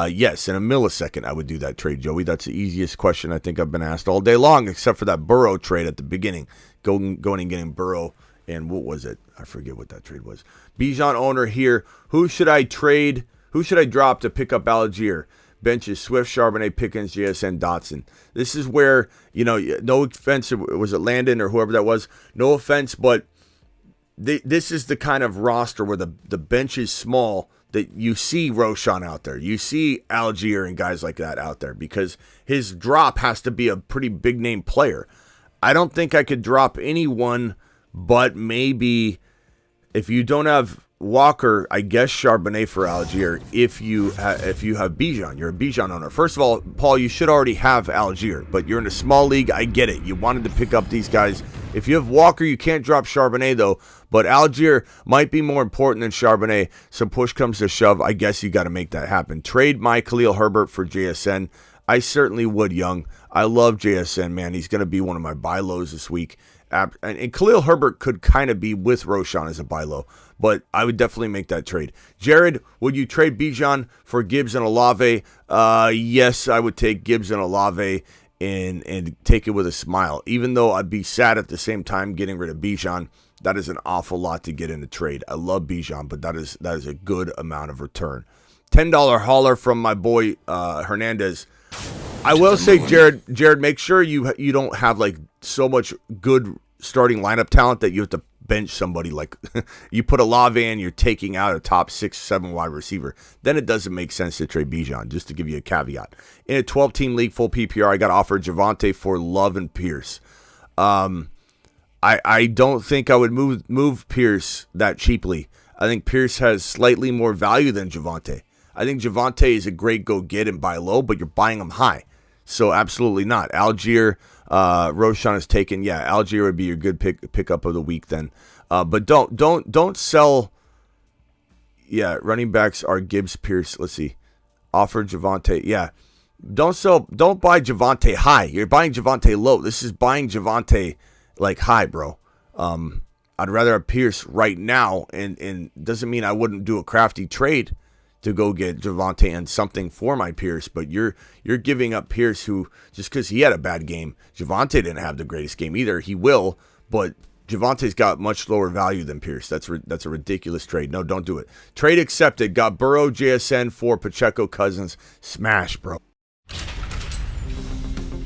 Yes, in a millisecond I would do that trade, Joey. That's the easiest question I think I've been asked all day long, except for that Burrow trade at the beginning. Going and getting Burrow. And what was it? I forget what that trade was. Bijan owner here. Who should I trade? Who should I drop to pick up Algier? Benches Swift, Charbonnet, Pickens, JSN, Dotson. This is where, no offense, was it Landon or whoever that was? No offense, but this is the kind of roster where the bench is small that you see Roshan out there. You see Algier and guys like that out there because his drop has to be a pretty big name player. I don't think I could drop anyone. But maybe if you don't have Walker, I guess Charbonnet for Algier. If you have Bijan, you're a Bijan owner. First of all, Paul, you should already have Algier, but you're in a small league. I get it. You wanted to pick up these guys. If you have Walker, you can't drop Charbonnet though. But Algier might be more important than Charbonnet. So push comes to shove, I guess you got to make that happen. Trade my Khalil Herbert for JSN. I certainly would, Young. I love JSN, man. He's going to be one of my buy lows this week. And Khalil Herbert could kind of be with Roshan as a buy low, but I would definitely make that trade. Jared, would you trade Bijan for Gibbs and Olave? Yes, I would take Gibbs and Olave and take it with a smile. Even though I'd be sad at the same time getting rid of Bijan, that is an awful lot to get in a trade. I love Bijan, but that is a good amount of return. $10 hauler from my boy Hernandez. I will say, Jared, make sure you don't have like so much good starting lineup talent that you have to bench somebody. Like you put Olave in, you're taking out a top 6-7 wide receiver. Then it doesn't make sense to trade Bijan, just to give you a caveat. In a 12-team league, full PPR, I got offered Javonte for Love and Pierce. I don't think I would move Pierce that cheaply. I think Pierce has slightly more value than Javonte. I think Javonte is a great go get and buy low, but you're buying him high. So absolutely not. Algier, Roshan is taken. Yeah, Algier would be your good pickup of the week then. But don't sell. Yeah, running backs are Gibbs, Pierce. Let's see. Offer Javonte. Yeah. Don't buy Javonte high. You're buying Javonte low. This is buying Javonte like high, bro. I'd rather have Pierce right now, and doesn't mean I wouldn't do a crafty trade to go get Javonte and something for my Pierce, but you're giving up Pierce, who just because he had a bad game. Javonte didn't have the greatest game either. He will, but Javante's got much lower value than Pierce. That's a ridiculous trade. No, don't do it. Trade accepted. Got Burrow, JSN for Pacheco, Cousins. Smash, bro.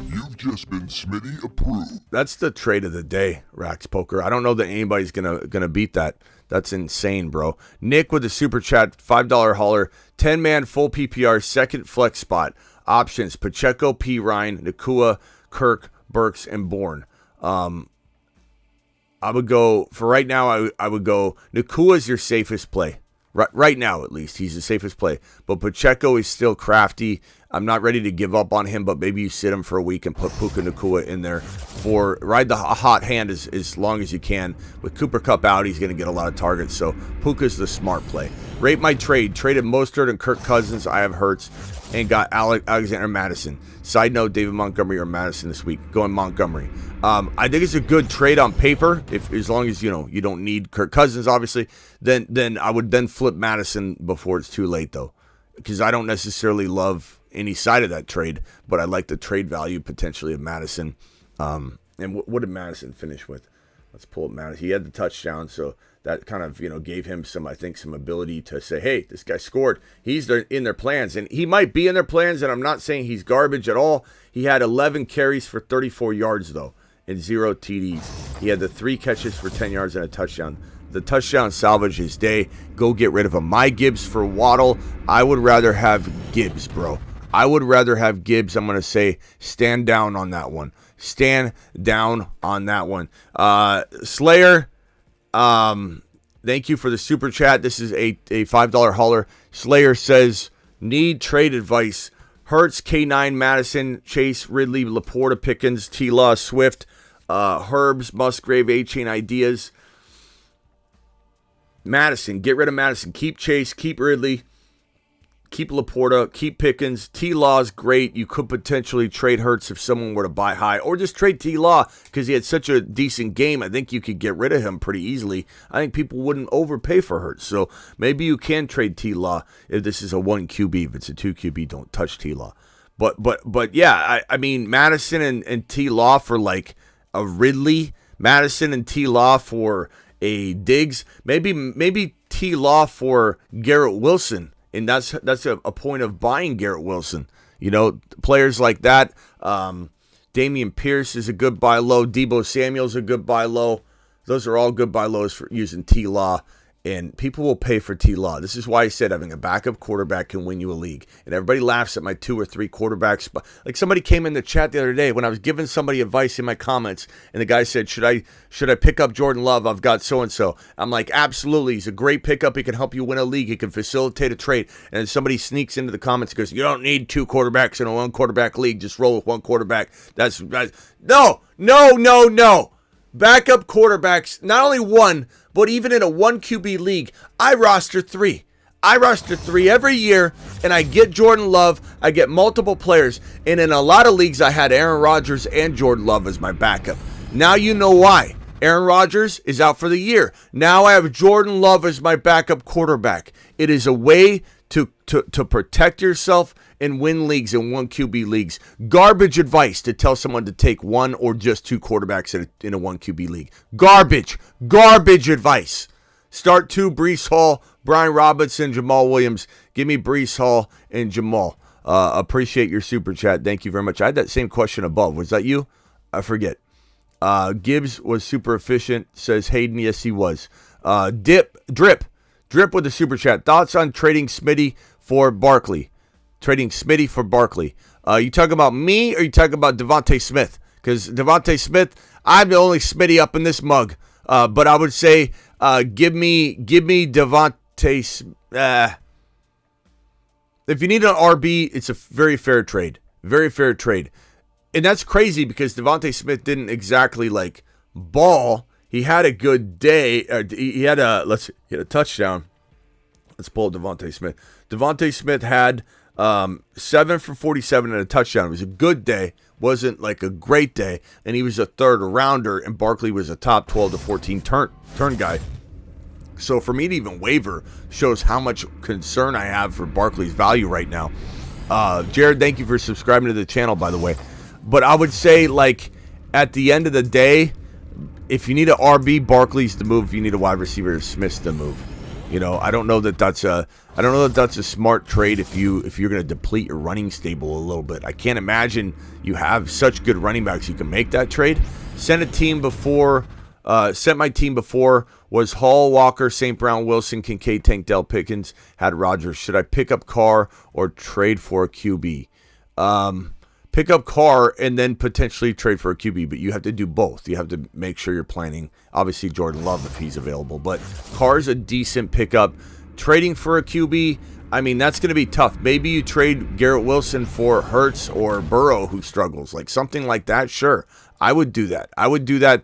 You've just been Smitty approved. That's the trade of the day, Rax Poker. I don't know that anybody's gonna beat that. That's insane, bro. Nick with the super chat, $5 hauler, 10-man full PPR, second flex spot. Options: Pacheco, P. Ryan, Nakua, Kirk, Burks, and Bourne. I would go, for right now, I would go, Nakua is your safest play. Right now, at least, he's the safest play. But Pacheco is still crafty. I'm not ready to give up on him, but maybe you sit him for a week and put Puka Nakua in there for ride the hot hand as long as you can. With Cooper Kupp out, he's going to get a lot of targets, so Puka's the smart play. Rate my trade. Traded Mostert and Kirk Cousins. I have Hurts and got Alexander Madison. Side note, David Montgomery or Madison this week. Going Montgomery. I think it's a good trade on paper, as long as you don't need Kirk Cousins, obviously. Then I would then flip Madison before it's too late, though, because I don't necessarily love any side of that trade, but I like the trade value potentially of Madison. And what did Madison finish with? Let's pull up Madison. He had the touchdown, so that kind of gave him some ability to say, hey, this guy scored. He's in their plans, and he might be in their plans. And I'm not saying he's garbage at all. He had 11 carries for 34 yards though, and 0 TDs. He had the 3 catches for 10 yards and a touchdown. The touchdown salvaged his day. Go get rid of him. My Gibbs for Waddle. I would rather have Gibbs, bro. I would rather have Gibbs. I'm going to say stand down on that one. Stand down on that one. Slayer, thank you for the super chat. This is a $5 hauler. Slayer says, need trade advice. Hurts, K9, Madison, Chase, Ridley, Laporta, Pickens, T-Law, Swift, Herbs, Musgrave, A-Chain ideas. Madison, get rid of Madison. Keep Chase, keep Ridley. Keep Laporta, keep Pickens. T-Law's great. You could potentially trade Hurts if someone were to buy high, or just trade T-Law because he had such a decent game. I think you could get rid of him pretty easily. I think people wouldn't overpay for Hurts, so maybe you can trade T-Law if this is a 1 QB. If it's a 2 QB, don't touch T-Law. But yeah, I mean Madison and T-Law for like a Ridley, Madison and T-Law for a Diggs, maybe T-Law for Garrett Wilson. And that's a point of buying Garrett Wilson. Players like that. Dameon Pierce is a good buy low. Deebo Samuel's a good buy low. Those are all good buy lows for using T-Law. And people will pay for T-Law. This is why I said having a backup quarterback can win you a league. And everybody laughs at my 2 or 3 quarterbacks. Like somebody came in the chat the other day when I was giving somebody advice in my comments, and the guy said, should I pick up Jordan Love? I've got so-and-so. I'm like, absolutely. He's a great pickup. He can help you win a league. He can facilitate a trade. And then somebody sneaks into the comments and goes, you don't need 2 quarterbacks in a 1 quarterback league. Just roll with 1 quarterback. No. Backup quarterbacks, not only 1, but even in a 1 QB league, I roster 3. I roster 3 every year, and I get Jordan Love. I get multiple players. And in a lot of leagues, I had Aaron Rodgers and Jordan Love as my backup. Now you know why. Aaron Rodgers is out for the year. Now I have Jordan Love as my backup quarterback. It is a way to protect yourself and win leagues in 1 QB leagues. Garbage advice to tell someone to take 1 or just 2 quarterbacks in a 1 QB league. Garbage advice. Start 2, Breece Hall, Brian Robinson, Jamal Williams. Give me Breece Hall and Jamal. Appreciate your super chat. Thank you very much. I had that same question above. Was that you? I forget. Gibbs was super efficient, says Hayden. Yes, he was. Drip with the super chat. Thoughts on trading Smitty for Barkley? Trading Smitty for Barkley. You talking about me or you talking about Davante Smith? Because Davante Smith, I'm the only Smitty up in this mug. But I would say give me Davante. If you need an RB, it's a very fair trade. Very fair trade. And that's crazy because Davante Smith didn't exactly ball. He had a good day. He had a touchdown. Let's pull up Davante Smith. Davante Smith had 7 for 47 and a touchdown. It was a good day. Wasn't like a great day. And he was a third rounder, and Barkley was a top 12 to 14 turn guy. So for me to even waiver shows how much concern I have for Barkley's value right now. Jared, thank you for subscribing to the channel, by the way. But I would say, at the end of the day, if you need an RB, Barkley's the move. If you need a wide receiver, Smith's the move. I don't know that that's a smart trade if you're going to deplete your running stable a little bit. I can't imagine you have such good running backs you can make that trade. Sent my team before was Hall, Walker, St. Brown, Wilson, Kincaid, Tank, Dell, Pickens, had Rodgers. Should I pick up Carr or trade for a QB? pick up Carr and then potentially trade for a QB, but you have to do both. You have to make sure you're planning. Obviously, Jordan Love if he's available, but Carr's a decent pickup. Trading for a QB, I mean, that's going to be tough. Maybe you trade Garrett Wilson for Hurts or Burrow, who struggles, like something like that. Sure, I would do that.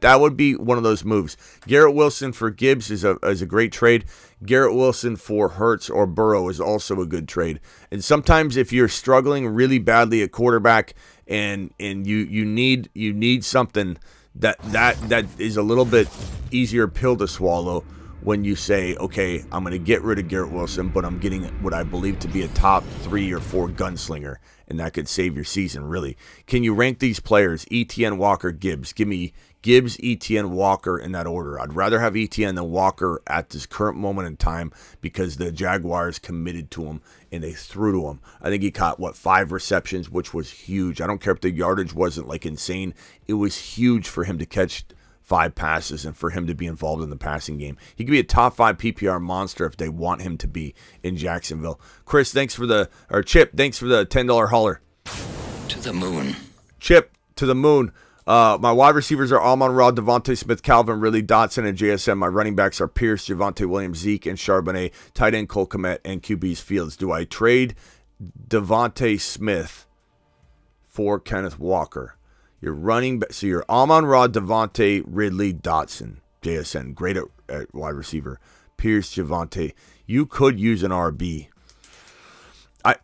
That would be one of those moves. Garrett Wilson for Gibbs is a great trade. Garrett Wilson for Hurts or Burrow is also a good trade. And sometimes if you're struggling really badly at quarterback and you need something that is a little bit easier pill to swallow when you say, okay, I'm going to get rid of Garrett Wilson, but I'm getting what I believe to be a top 3 or 4 gunslinger, and that could save your season, really. Can you rank these players? ETN, Walker, Gibbs. Give me Gibbs, ETN, Walker in that order. I'd rather have ETN than Walker at this current moment in time because the Jaguars committed to him and they threw to him. I think he caught, 5 receptions, which was huge. I don't care if the yardage wasn't like insane. It was huge for him to catch 5 passes and for him to be involved in the passing game. He could be a top 5 PPR monster if they want him to be in Jacksonville. Chris, Chip, thanks for the $10 hauler. To the moon. Chip, to the moon. My wide receivers are Amon-Ra, Davante Smith, Calvin Ridley, Dotson, and JSN. My running backs are Pierce, Javonte Williams, Zeke, and Charbonnet. Tight end Cole Kmet, and QB's Fields. Do I trade Davante Smith for Kenneth Walker? You're running back, so you're Amon-Ra, Davante, Ridley, Dotson, JSN. Great at wide receiver. Pierce, Javonte. You could use an RB.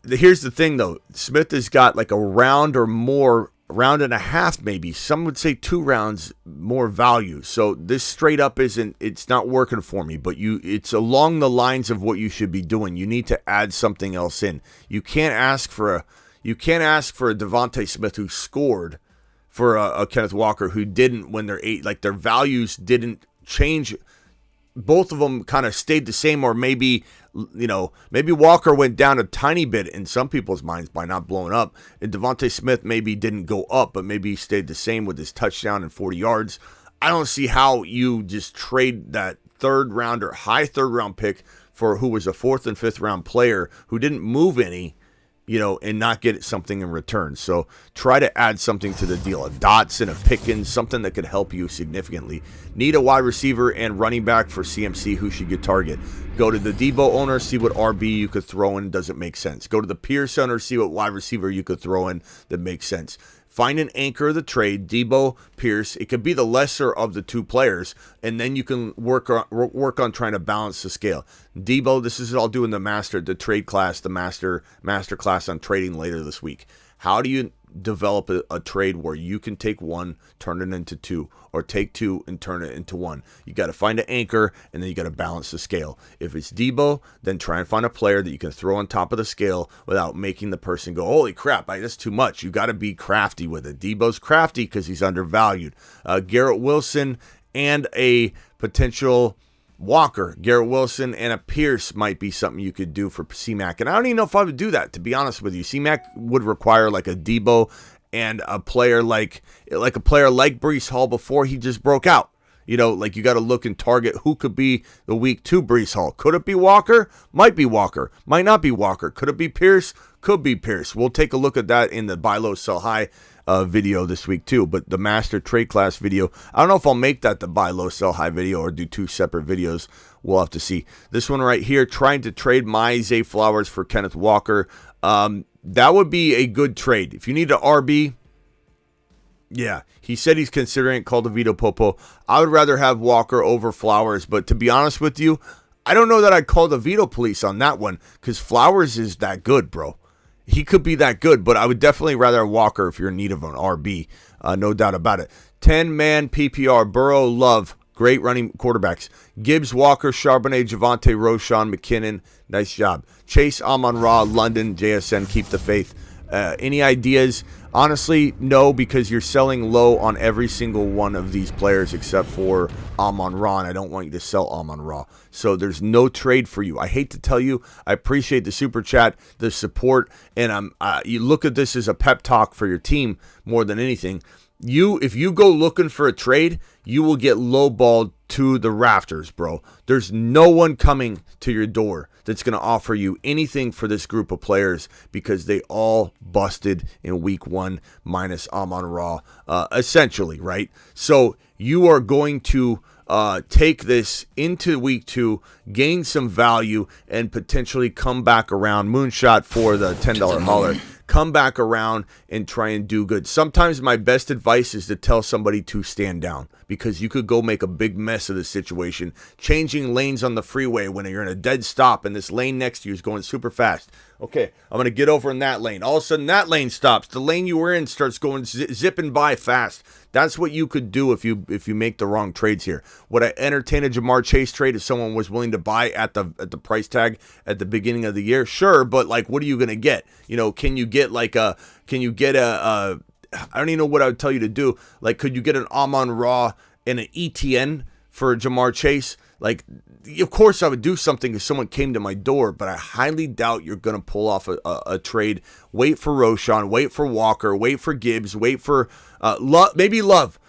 Here's the thing, though. Smith has got like a round or more, round and a half maybe. Some would say 2 rounds more value. So this straight up it's not working for me, but it's along the lines of what you should be doing. You need to add something else in. You can't ask for a Davante Smith who scored for a Kenneth Walker who didn't when they're 8, like their values didn't change. Both of them kind of stayed the same, or maybe Walker went down a tiny bit in some people's minds by not blowing up. And Davante Smith maybe didn't go up, but maybe he stayed the same with his touchdown and 40 yards. I don't see how you just trade that high third round pick for who was a 4th and 5th round player who didn't move any, and not get something in return. So try to add something to the deal. A Dotson, a Pickens, something that could help you significantly. Need a wide receiver and running back for CMC. Who should you target? Go to the Debo owner, see what RB you could throw in. Does it make sense? Go to the Pierce owner, see what wide receiver you could throw in that makes sense. Find an anchor of the trade, Debo, Pierce. It could be the lesser of the 2 players, and then you can work on trying to balance the scale. Debo, this is all doing the trade class, the master class on trading later this week. How do you develop a trade where you can take 1, turn it into 2, or take 2 and turn it into 1? You got to find an anchor, and then you got to balance the scale. If it's Debo, then try and find a player that you can throw on top of the scale without making the person go, holy crap, that's too much. You got to be crafty with it. Debo's crafty because he's undervalued. Garrett Wilson and a potential Walker, Garrett Wilson, and a Pierce might be something you could do for C-Mac. And I don't even know if I would do that, to be honest with you. C-Mac would require like a Debo and a player like Breece Hall before he just broke out. You got to look and target who could be the week 2 Breece Hall. Could it be Walker? Might be Walker. Might not be Walker. Could it be Pierce? Could be Pierce. We'll take a look at that in the buy low, sell high video this week too. But the master trade class video, I don't know if I'll make that the buy low, sell high video or do 2 separate videos. We'll have to see. This one right here, trying to trade my Zay Flowers for Kenneth Walker. That would be a good trade. If you need an RB, yeah, he said he's considering it, called Vito Popo. I would rather have Walker over Flowers, but to be honest with you, I don't know that I'd call the veto police on that one because Flowers is that good, bro. He could be that good, but I would definitely rather have Walker if you're in need of an RB. No doubt about it. 10-man PPR, Burrow, Love, great running quarterbacks. Gibbs, Walker, Charbonnet, Javonte, Roshan, McKinnon, nice job. Chase, Amon-Ra, London, JSN, keep the faith. Any ideas? Honestly, no, because you're selling low on every single one of these players except for Amon-Ra, and I don't want you to sell Amon-Ra. So there's no trade for you. I hate to tell you, I appreciate the super chat, the support, and you look at this as a pep talk for your team more than anything. If you go looking for a trade, you will get lowballed to the rafters, bro. There's no one coming to your door that's going to offer you anything for this group of players because they all busted in week 1 minus Amon-Ra, essentially, right? So you are going to take this into week 2, gain some value, and potentially come back around. Moonshot for the $10 hauler. Come back around and try and do good. Sometimes my best advice is to tell somebody to stand down because you could go make a big mess of the situation. Changing lanes on the freeway when you're in a dead stop and this lane next to you is going super fast. Okay, I'm going to get over in that lane. All of a sudden that lane stops. The lane you were in starts going zipping by fast. That's what you could do if you make the wrong trades here. Would I entertain a Jamar Chase trade if someone was willing to buy at the price tag at the beginning of the year? Sure, but like, what are you going to get? Can you get a I don't even know what I would tell you to do. Like, could you get an Amon-Ra and an ETN for Jamar Chase? Like, of course I would do something if someone came to my door, but I highly doubt you're going to pull off a trade. Wait for Roschon, wait for Walker, wait for Gibbs, wait for maybe Love,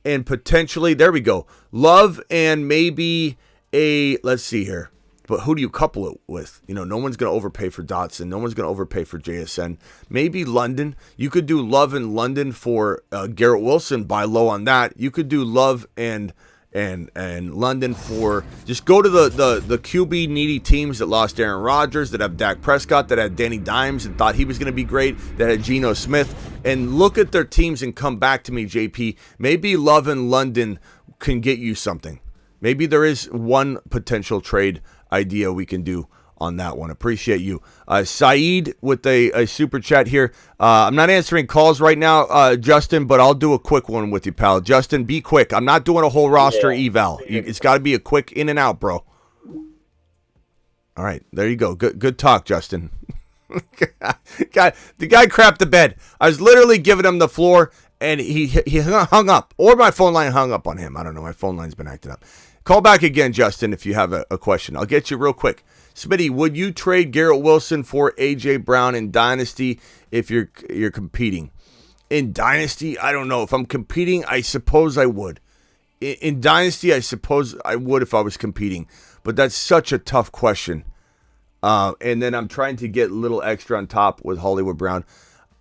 and potentially, there we go, Love and maybe let's see here. But who do you couple it with? No one's going to overpay for Dotson. No one's going to overpay for JSN. Maybe London. You could do Love and London for Garrett Wilson. Buy low on that. You could do Love and London for, just go to the QB needy teams that lost Aaron Rodgers, that have Dak Prescott, that had Danny Dimes and thought he was going to be great, that had Geno Smith, and look at their teams and come back to me, JP. Maybe Love and London can get you something. Maybe there is one potential trade idea we can do on that one. Appreciate you. Saeed with a super chat here. I'm not answering calls right now, Justin, but I'll do a quick one with you, pal. Justin, be quick. I'm not doing a whole roster eval. It's got to be a quick in and out, bro. All right, there you go. Good talk, Justin. The guy crapped the bed. I was literally giving him the floor, and he hung up. Or my phone line hung up on him. I don't know. My phone line's been acting up. Call back again, Justin, if you have a question. I'll get you real quick. Smitty, would you trade Garrett Wilson for A.J. Brown in Dynasty if you're competing? In Dynasty, I don't know. If I'm competing, I suppose I would. In Dynasty, I suppose I would if I was competing. But that's such a tough question. And then I'm trying to get a little extra on top with Hollywood Brown.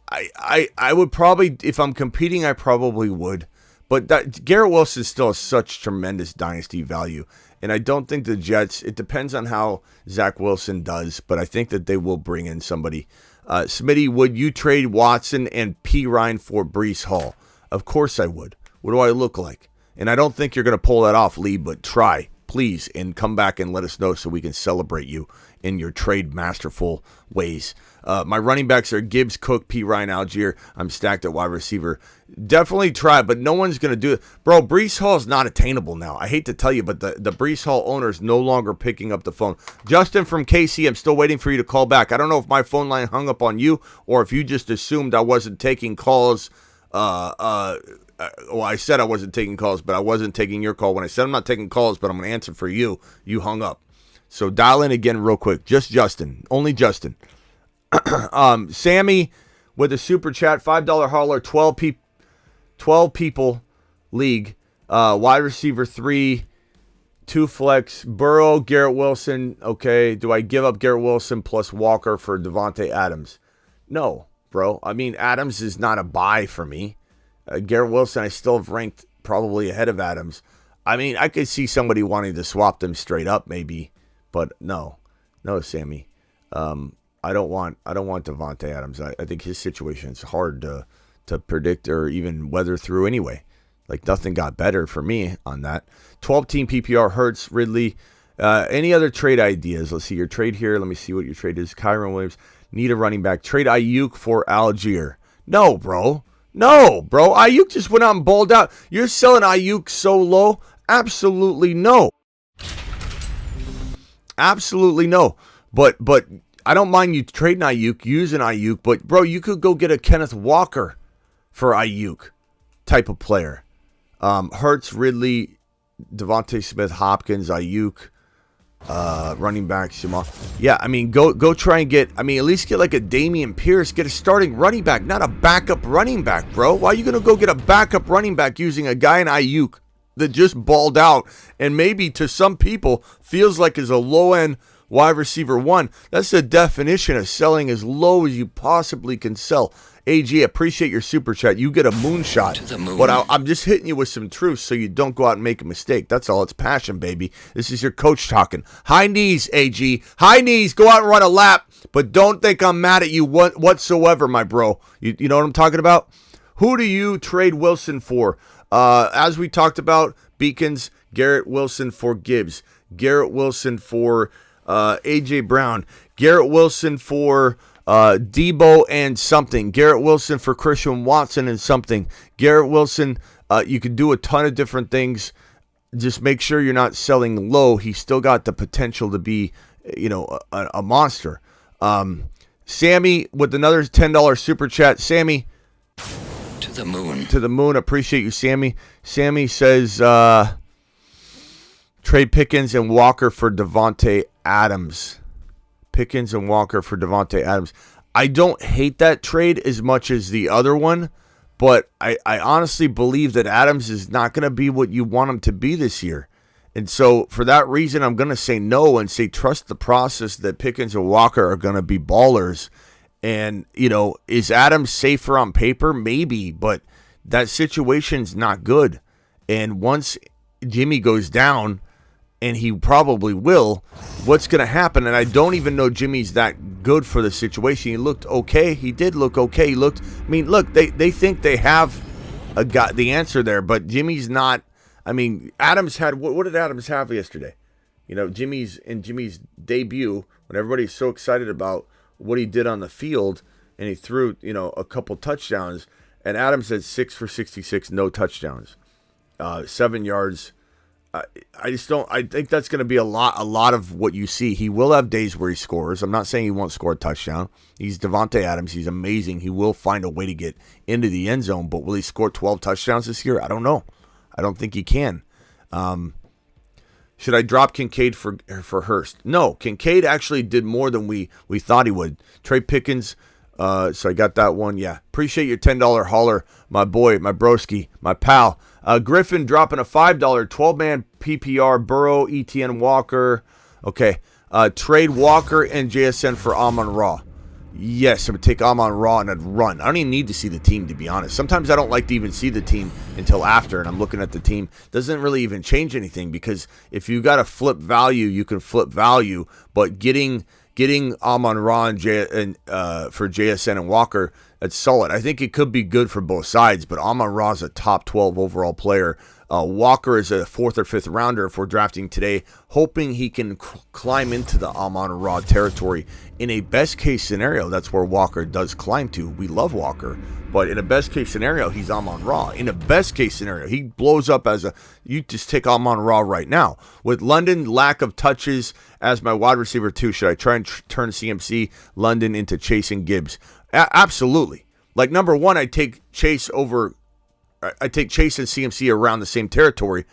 I would probably, if I'm competing, I probably would. But Garrett Wilson still has such tremendous dynasty value. And I don't think the Jets, it depends on how Zach Wilson does, but I think that they will bring in somebody. Smitty, would you trade Watson and P. Ryan for Breece Hall? Of course I would. What do I look like? And I don't think you're going to pull that off, Lee, but try, please, and come back and let us know so we can celebrate you in your trade masterful ways. My running backs are Gibbs, Cook, P. Ryan, Algier. I'm stacked at wide receiver. Definitely try, but no one's going to do it. Bro, Breece Hall is not attainable now. I hate to tell you, but the Breece Hall owner is no longer picking up the phone. Justin from KC, I'm still waiting for you to call back. I don't know if my phone line hung up on you or if you just assumed I wasn't taking calls. Well, I said I wasn't taking calls, but I wasn't taking your call. When I said I'm not taking calls, but I'm going to answer for you, you hung up. So dial in again real quick. Just Justin. Only Justin. Sammy with a super chat, $5 hauler, 12 people league, wide receiver 3, 2 flex, Burrow, Garrett Wilson. Okay, do I give up Garrett Wilson plus Walker for Davante Adams? No, bro. I mean, Adams is not a buy for me. Garrett Wilson, I still have ranked probably ahead of Adams. I mean, I could see somebody wanting to swap them straight up, maybe, but no, Sammy. I don't want Davante Adams. I think his situation is hard to predict or even weather through anyway. Like, nothing got better for me on that. 12-team PPR, Hurts, Ridley. Any other trade ideas? Let's see your trade here. Let me see what your trade is. Kyron Williams, need a running back. Trade Ayuk for Algier. No, bro. Ayuk just went out and balled out. You're selling Ayuk so low? Absolutely no. Absolutely no. But I don't mind you trading Ayuk, using Ayuk, but, bro, you could go get a Kenneth Walker for Ayuk type of player. Hurts, Ridley, Devontae Smith, Hopkins, Ayuk. running back, Jamal. Yeah, I mean, go try and get, at least get like a Damian Pierce, get a starting running back, not a backup running back, bro. Why are you going to go get a backup running back using a guy in Ayuk that just balled out and maybe to some people feels like is a low-end wide receiver 1? That's the definition of selling as low as you possibly can sell. AG, appreciate your super chat. You get a moonshot. To the moon. But I'm just hitting you with some truth so you don't go out and make a mistake. That's all. It's passion, baby. This is your coach talking. High knees, AG. High knees. Go out and run a lap. But don't think I'm mad at you whatsoever, my bro. You know what I'm talking about? Who do you trade Wilson for? As we talked about, Beacons, Garrett Wilson for Gibbs. Garrett Wilson for A.J. Brown. Garrett Wilson for Debo and something. Garrett Wilson for Christian Watson and something. Garrett Wilson, you can do a ton of different things. Just make sure you're not selling low. He's still got the potential to be, a monster. Sammy with another $10 super chat. Sammy. To the moon. To the moon. Appreciate you, Sammy. Sammy says trade Pickens and Walker for Davante Adams. Pickens and Walker for Davante Adams. I don't hate that trade as much as the other one, but I honestly believe that Adams is not going to be what you want him to be this year. And so for that reason, I'm going to say no and say trust the process that Pickens and Walker are going to be ballers. And, is Adams safer on paper? Maybe, but that situation's not good. And once Jimmy goes down, and he probably will, what's going to happen? And I don't even know Jimmy's that good for the situation. He looked okay. He did look okay. Look, they think they have the answer there, but Jimmy's not. Adams had, what did Adams have yesterday? Jimmy's debut, when everybody's so excited about what he did on the field, and he threw, a couple touchdowns, and Adams had 6 for 66, no touchdowns, 7 yards. I think that's going to be a lot of what you see. He will have days where he scores. I'm not saying he won't score a touchdown. He's Davante Adams. He's amazing. He will find a way to get into the end zone, but will he score 12 touchdowns this year? I don't know. I don't think he can. Should I drop Kincaid for Hurst? No, Kincaid actually did more than we thought he would. Trey Pickens, so I got that one. Yeah, appreciate your $10 hauler, my boy, my broski, my pal. Griffin dropping a $5 12-man PPR, Burrow, ETN, Walker. Okay, trade Walker and JSN for Amon-Ra. Yes, I would take Amon-Ra and I'd run. I don't even need to see the team, to be honest. Sometimes I don't like to even see the team until after, and I'm looking at the team. Doesn't really even change anything, because if you got to flip value, you can flip value. But getting Amon-Ra and for JSN and Walker, that's solid. I think it could be good for both sides, but Amon-Ra is a top 12 overall player. Walker is a 4th or 5th rounder if we're drafting today, hoping he can climb into the Amon-Ra territory. In a best-case scenario, that's where Walker does climb to. We love Walker, but in a best-case scenario, he's Amon-Ra. In a best-case scenario, he blows up you just take Amon-Ra right now. With London, lack of touches as my wide receiver 2, should I try and turn CMC London into Chase and Gibbs? Absolutely. Like, number one, I take Chase and CMC around the same territory.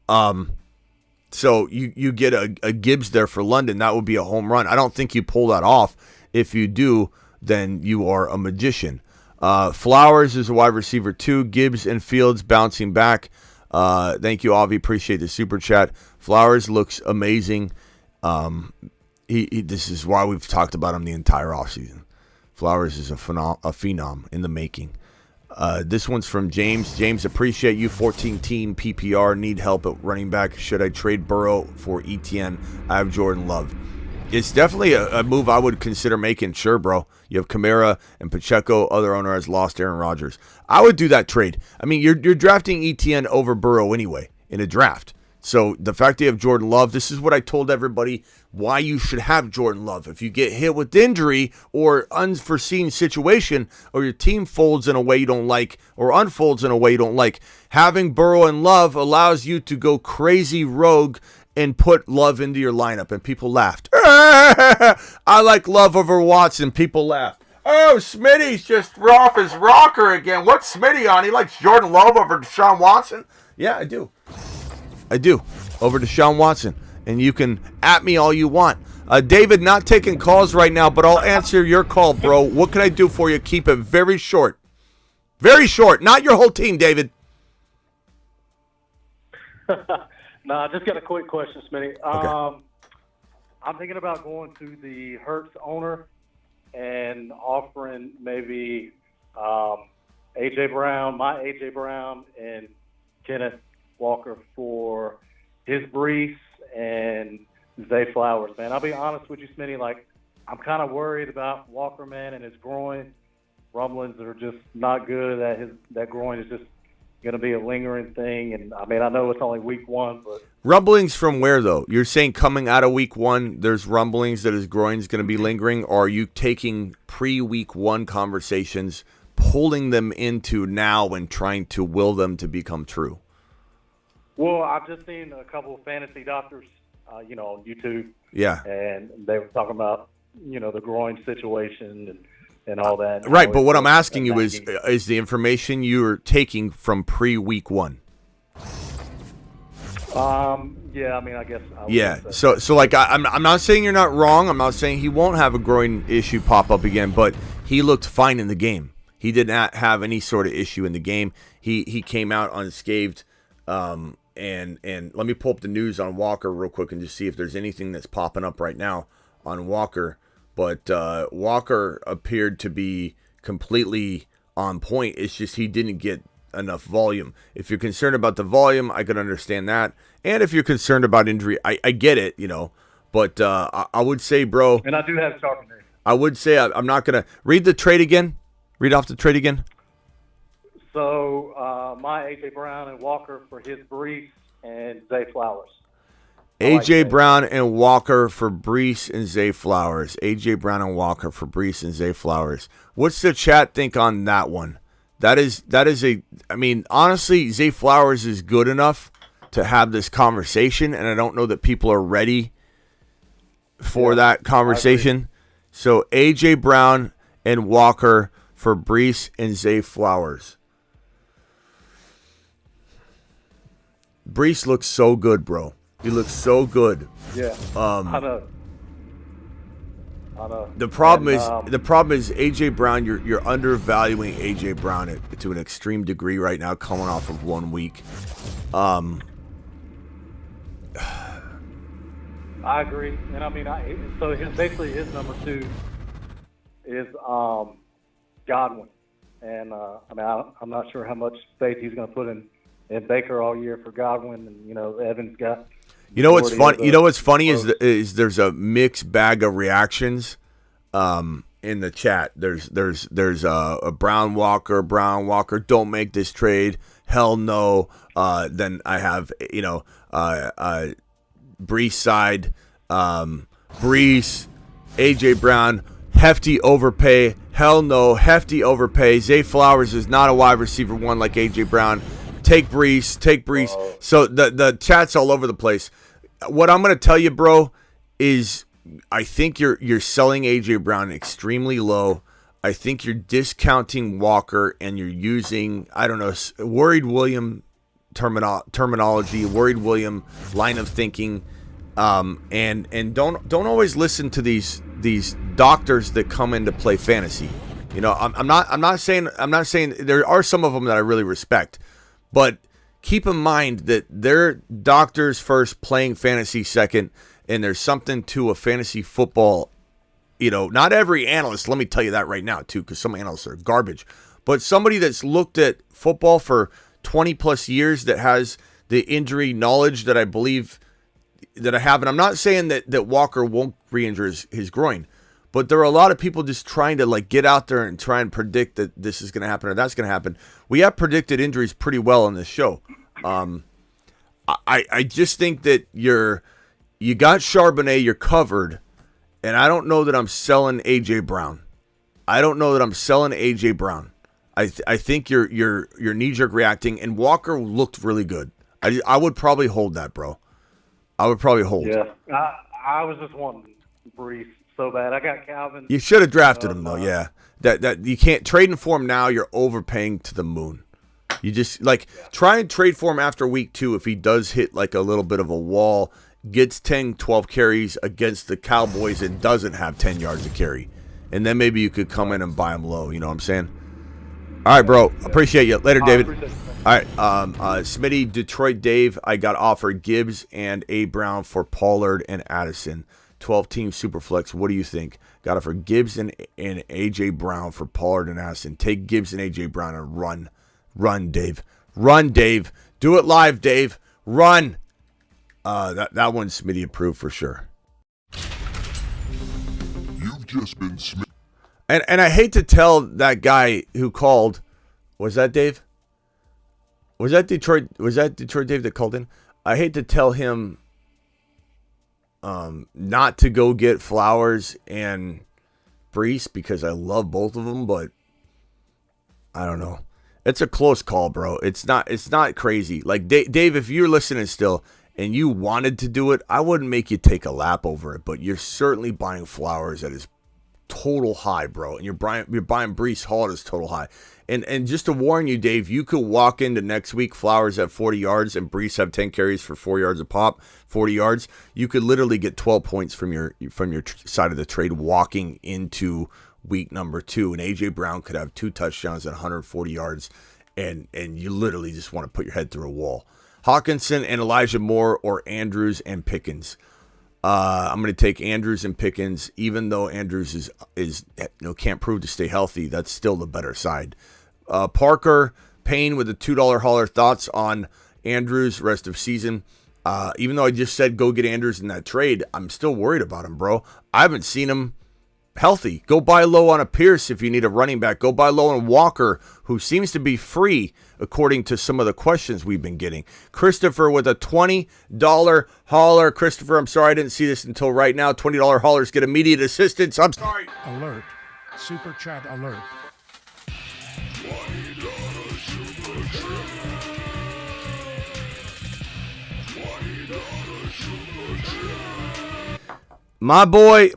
So you get a Gibbs there for London. That would be a home run. I don't think you pull that off. If you do, then you are a magician. Flowers is a wide receiver 2. Gibbs and Fields bouncing back. Thank you, Avi. Appreciate the super chat. Flowers looks amazing. This is why we've talked about him the entire offseason. Flowers is a phenom in the making. This one's from James. James, appreciate you. 14-team PPR. Need help at running back. Should I trade Burrow for ETN? I have Jordan Love. It's definitely a move I would consider making. Sure, bro. You have Kamara and Pacheco. Other owner has lost Aaron Rodgers. I would do that trade. I mean, you're drafting ETN over Burrow anyway in a draft. So the fact that you have Jordan Love, this is what I told everybody why you should have Jordan Love. If you get hit with injury or unforeseen situation, or your team folds in a way you don't like or unfolds in a way you don't like, having Burrow and Love allows you to go crazy rogue and put Love into your lineup. And people laughed. I like Love over Watson. People laughed. Oh, Smitty's just off his rocker again. What's Smitty on? He likes Jordan Love over Deshaun Watson? Yeah, I do. Over Deshaun Watson. and you can at me all you want. David, not taking calls right now, but I'll answer your call, bro. What can I do for you? Keep it very short. Very short. Not your whole team, David. No, I just got a quick question, Smitty. Okay. I'm thinking about going to the Hurts owner and offering maybe A.J. Brown, my A.J. Brown, and Kenneth Walker for his Breece and Zay Flowers, man. I'll be honest with you, Smitty. Like, I'm kind of worried about Walker, man, and his groin. Rumblings are just not good. That groin is just going to be a lingering thing. And, I mean, I know it's only week one, but Rumblings from where, though? You're saying coming out of week one, there's rumblings that his groin's going to be lingering, or are you taking pre-week one conversations, pulling them into now and trying to will them to become true? Well, I've just seen a couple of fantasy doctors, on YouTube. Yeah. And they were talking about, the groin situation and all that. Right, but what I'm asking you is the information you're taking from pre-week one? Yeah, I mean, I guess. Yeah, so like I'm not saying you're not wrong. I'm not saying he won't have a groin issue pop up again, but he looked fine in the game. He did not have any sort of issue in the game. He came out unscathed. And let me pull up the news on Walker real quick and just see if there's anything that's popping up right now on Walker. But Walker appeared to be completely on point. It's just he didn't get enough volume. If you're concerned about the volume, I could understand that. And if you're concerned about injury, I get it, But I would say, bro. And I do have Charbonnet. I would say I'm not going to read the trade again. Read off the trade again. So my A.J. Brown and Walker for his Breece and Zay Flowers. A.J. Brown and Walker for Breece and Zay Flowers. A.J. Brown and Walker for Breece and Zay Flowers. What's the chat think on that one? That is I mean, honestly, Zay Flowers is good enough to have this conversation, and I don't know that people are ready for that conversation. So A.J. Brown and Walker for Breece and Zay Flowers. Breece looks so good, bro. He looks so good. Yeah. I know. The problem is A.J. Brown. You're undervaluing A.J. Brown to an extreme degree right now, coming off of 1 week. I agree, and I mean, basically his number 2 is Godwin, and I'm not sure how much faith he's going to put in Baker all year for Godwin, and Evans got. What's funny is there's a mixed bag of reactions in the chat. There's a Brown Walker, don't make this trade. Hell no. Then I have Breece side, Breece, A.J. Brown, hefty overpay. Hell no, hefty overpay. Zay Flowers is not a wide receiver one like A.J. Brown. Take Breece. So the chat's all over the place. What I'm going to tell you, bro, is I think you're selling A.J. Brown extremely low. I think you're discounting Walker, and you're using, worried William terminology, worried William line of thinking, and don't always listen to these doctors that come in to play fantasy. I'm not saying there are some of them that I really respect, but keep in mind that they're doctors first, playing fantasy second, and there's something to a fantasy football. Not every analyst, let me tell you that right now, too, because some analysts are garbage. But somebody that's looked at football for 20-plus years that has the injury knowledge that I believe that I have. And I'm not saying that Walker won't re-injure his groin, but there are a lot of people just trying to get out there and try and predict that this is going to happen or that's going to happen. We have predicted injuries pretty well on this show. I just think that you got Charbonnet, you're covered. And I don't know that I'm selling A.J. Brown. I think you're knee-jerk reacting, and Walker looked really good. I would probably hold that, bro. I would probably hold. Yeah, I was just wanting Breece so bad. I got Calvin. You should have drafted him, though, yeah. That you can't trade for him now. You're overpaying to the moon. You just, try and trade for him after week 2 if he does hit, a little bit of a wall gets 10, 12 carries against the Cowboys and doesn't have 10 yards of carry. And then maybe you could come in and buy him low. You know what I'm saying? All right, bro. Appreciate you. Later, David. All right, Smitty, Detroit Dave, I got offered Gibbs and A. Brown for Pollard and Addison. 12-team Superflex. What do you think? Got offered Gibbs and A.J. Brown for Pollard and Addison. Take Gibbs and A.J. Brown and run. Run, Dave. Run, Dave. Do it live, Dave. Run. That one's Smitty approved for sure. You've just been And I hate to tell that guy who called, was that Dave? Was that Detroit Dave that called in? I hate to tell him not to go get Flowers and Breece because I love both of them, but I don't know. It's a close call, bro. It's not crazy. Like Dave, if you're listening still and you wanted to do it, I wouldn't make you take a lap over it, but you're certainly buying Flowers at his total high, bro, and you're buying Breece Hall at his total high. And just to warn you, Dave, you could walk into next week, Flowers have 40 yards and Breece have 10 carries for 4 yards a pop, 40 yards. You could literally get 12 points from your side of the trade walking into week number 2, and A.J. Brown could have 2 touchdowns and 140 yards, and you literally just want to put your head through a wall. Hawkinson and Elijah Moore or Andrews and Pickens. I'm going to take Andrews and Pickens, even though Andrews is can't prove to stay healthy. That's still the better side. Parker Payne with a $2 hauler. Thoughts on Andrews rest of season? Even though I just said go get Andrews in that trade, I'm still worried about him, bro. I haven't seen him healthy. Go buy low on a Pierce if you need a running back. Go buy low on Walker, who seems to be free, according to some of the questions we've been getting. Christopher with a $20 hauler. Christopher, I'm sorry I didn't see this until right now. $20 haulers get immediate assistance. I'm sorry. Alert. Super chat alert. My boy,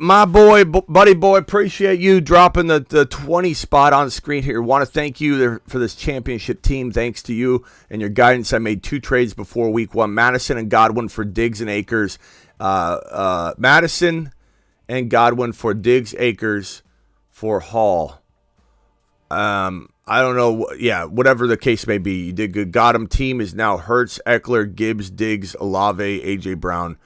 buddy boy, appreciate you dropping the 20 spot on screen here. Want to thank you for this championship team. Thanks to you and your guidance, I made 2 trades before week 1. Madison and Godwin for Diggs and Akers. Madison and Godwin for Diggs, Akers for Hall. I don't know. Yeah, whatever the case may be. You did good. Got him. Team is now Hurts, Eckler, Gibbs, Diggs, Olave, A.J. Brown,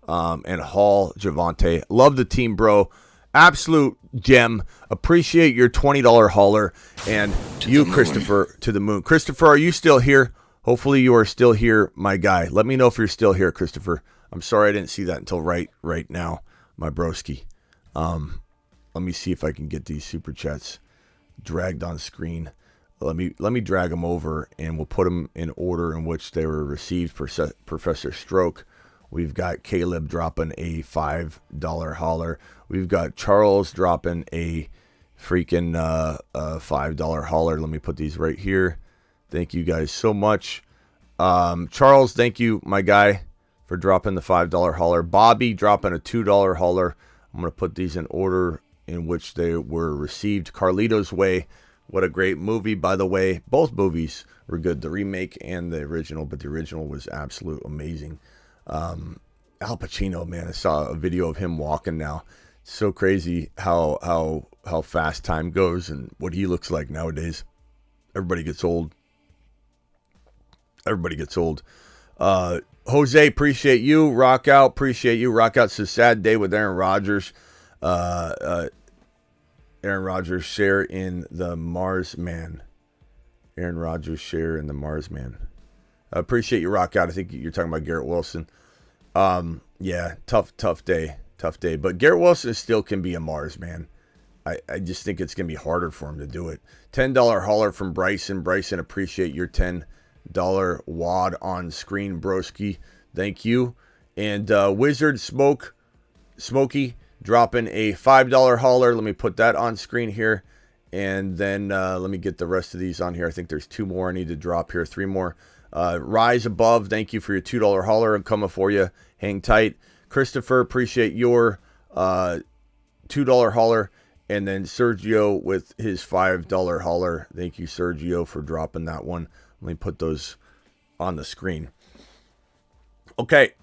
and Hall, Javante. Love the team, bro. Absolute gem. Appreciate your $20 hauler. And you, Christopher, to the moon. Christopher, are you still here? Hopefully you are still here, my guy. Let me know if you're still here, Christopher. I'm sorry I didn't see that until right now, my broski. Let me see if I can get these super chats dragged on screen. Let me drag them over, and we'll put them in order in which they were received. Professor Stroke. We've got Caleb dropping a $5 hauler. We've got Charles dropping a freaking $5 hauler. Let me put these right here. Thank you guys so much. Charles, thank you, my guy, for dropping the $5 hauler. Bobby dropping a $2 hauler. I'm going to put these in order in which they were received. Carlito's Way. What a great movie, by the way. Both movies were good, the remake and the original, but the original was absolute amazing. Al Pacino, man, I saw a video of him walking now. It's so crazy how fast time goes and what he looks like nowadays. Everybody gets old. Jose, appreciate you. Rock out, appreciate you. Rock out's a sad day with Aaron Rodgers. Aaron Rodgers share in the Mars Man. Appreciate you, Rock out. I think you're talking about Garrett Wilson. Yeah, tough day. But Garrett Wilson still can be a Mars man. I just think it's going to be harder for him to do it. $10 hauler from Bryson. Bryson, appreciate your $10 wad on screen, broski. Thank you. And Wizard Smokey dropping a $5 hauler. Let me put that on screen here. And then let me get the rest of these on here. I think there's 2 more I need to drop here. 3 more. Rise Above, thank you for your $2 hauler. I'm coming for you. Hang tight. Christopher, appreciate your $2 hauler. And then Sergio with his $5 hauler. Thank you, Sergio, for dropping that one. Let me put those on the screen. Okay,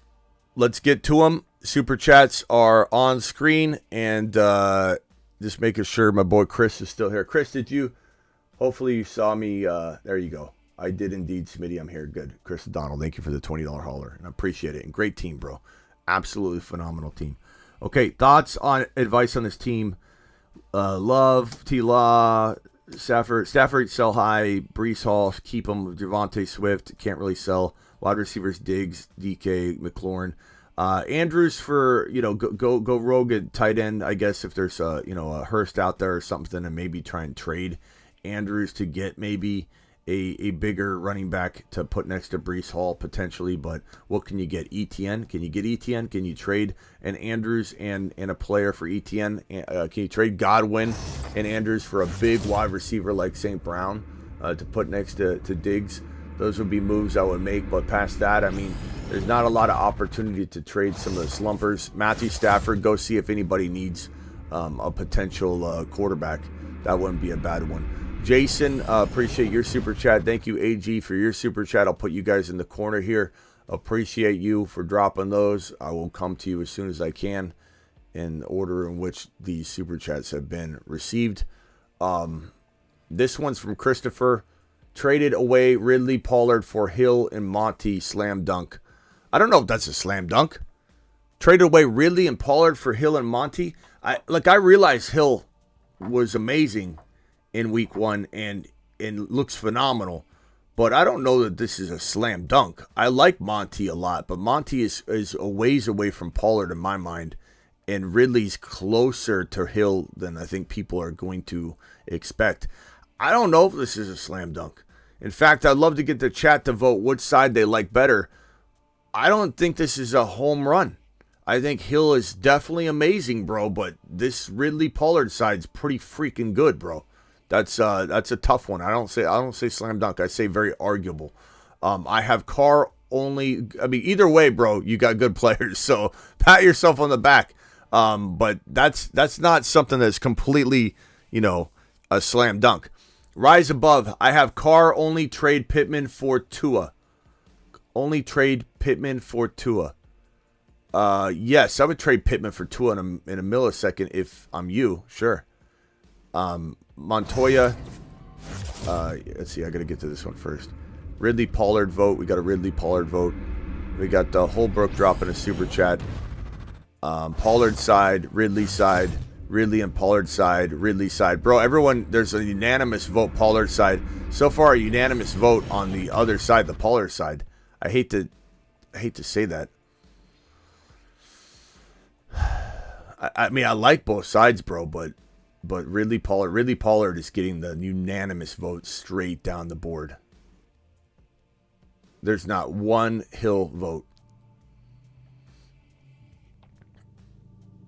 let's get to them. Super chats are on screen, and just making sure my boy Chris is still here. Chris, hopefully you saw me. There you go. I did indeed, Smitty. I'm here. Good. Chris Donald, thank you for the $20 hauler, and I appreciate it. And great team, bro. Absolutely phenomenal team. Okay, thoughts on advice on this team. Love, T-Law, Stafford, sell high. Breece Hall, keep him. Davante Swift, can't really sell. Wide receivers, Diggs, DK, McLaurin. Andrews for, go rogue at tight end, I guess, if there's a Hurst out there or something, and maybe try and trade Andrews to get maybe a bigger running back to put next to Breece Hall potentially. But what can you get? ETN? Can you get ETN? Can you trade an Andrews and a player for ETN? Can you trade Godwin and Andrews for a big wide receiver like St. Brown to put next to Diggs? Those would be moves I would make. But past that, I mean, there's not a lot of opportunity to trade some of the slumpers. Matthew Stafford, go see if anybody needs a potential quarterback. That wouldn't be a bad one. Jason, appreciate your super chat. Thank you, AG, for your super chat. I'll put you guys in the corner here. Appreciate you for dropping those. I will come to you as soon as I can in the order in which these super chats have been received. This one's from Christopher. Traded away Ridley, Pollard for Hill and Monty. Slam dunk. I don't know if that's a slam dunk. Traded away Ridley and Pollard for Hill and Monty. I realize Hill was amazing in week 1 and looks phenomenal, but I don't know that this is a slam dunk. I like Monty a lot, but Monty is a ways away from Pollard in my mind, and Ridley's closer to Hill than I think people are going to expect. I don't know if this is a slam dunk. In fact, I'd love to get the chat to vote which side they like better. I don't think this is a home run. I think Hill is definitely amazing, bro, but this Ridley Pollard side's pretty freaking good, bro. That's a tough one. I don't say slam dunk. I say very arguable. I have Carr only. I mean, either way, bro, you got good players, so pat yourself on the back. But that's not something that's completely, a slam dunk. Rise above. I have Carr only trade Pittman for Tua. Only trade Pittman for Tua. Yes, I would trade Pittman for Tua in a millisecond if I'm you. Sure. Montoya. Let's see. I got to get to this one first. Ridley Pollard vote. We got a Ridley Pollard vote. We got Holbrook dropping a super chat. Pollard side, Ridley side, Ridley and Pollard side, Ridley side. Bro, everyone, there's a unanimous vote Pollard side. So far, a unanimous vote on the other side, the Pollard side. I hate to say that. I mean, I like both sides, bro, but Ridley Pollard is getting the unanimous vote straight down the board. There's not one Hill vote.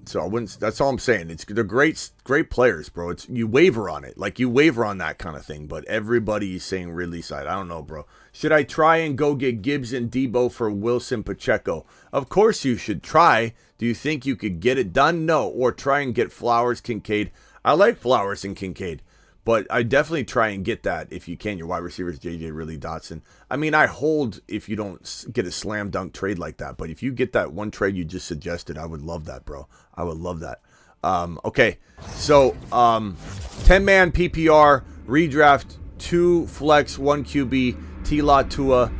So I wouldn't. That's all I'm saying. They're great players, bro. You waiver on it, like you waiver on that kind of thing. But everybody's saying Ridley side. I don't know, bro. Should I try and go get Gibbs and Debo for Wilson Pacheco? Of course you should try. Do you think you could get it done? No. Or try and get Flowers, Kincaid. I like Flowers and Kincaid, but I definitely try and get that if you can. Your wide receivers, JJ, Ridley, Dotson. I mean, I hold if you don't get a slam dunk trade like that. But if you get that one trade you just suggested, I would love that, bro. I would love that. Okay, so 10-man PPR, redraft, 2 flex, 1 QB, T-Law Tua.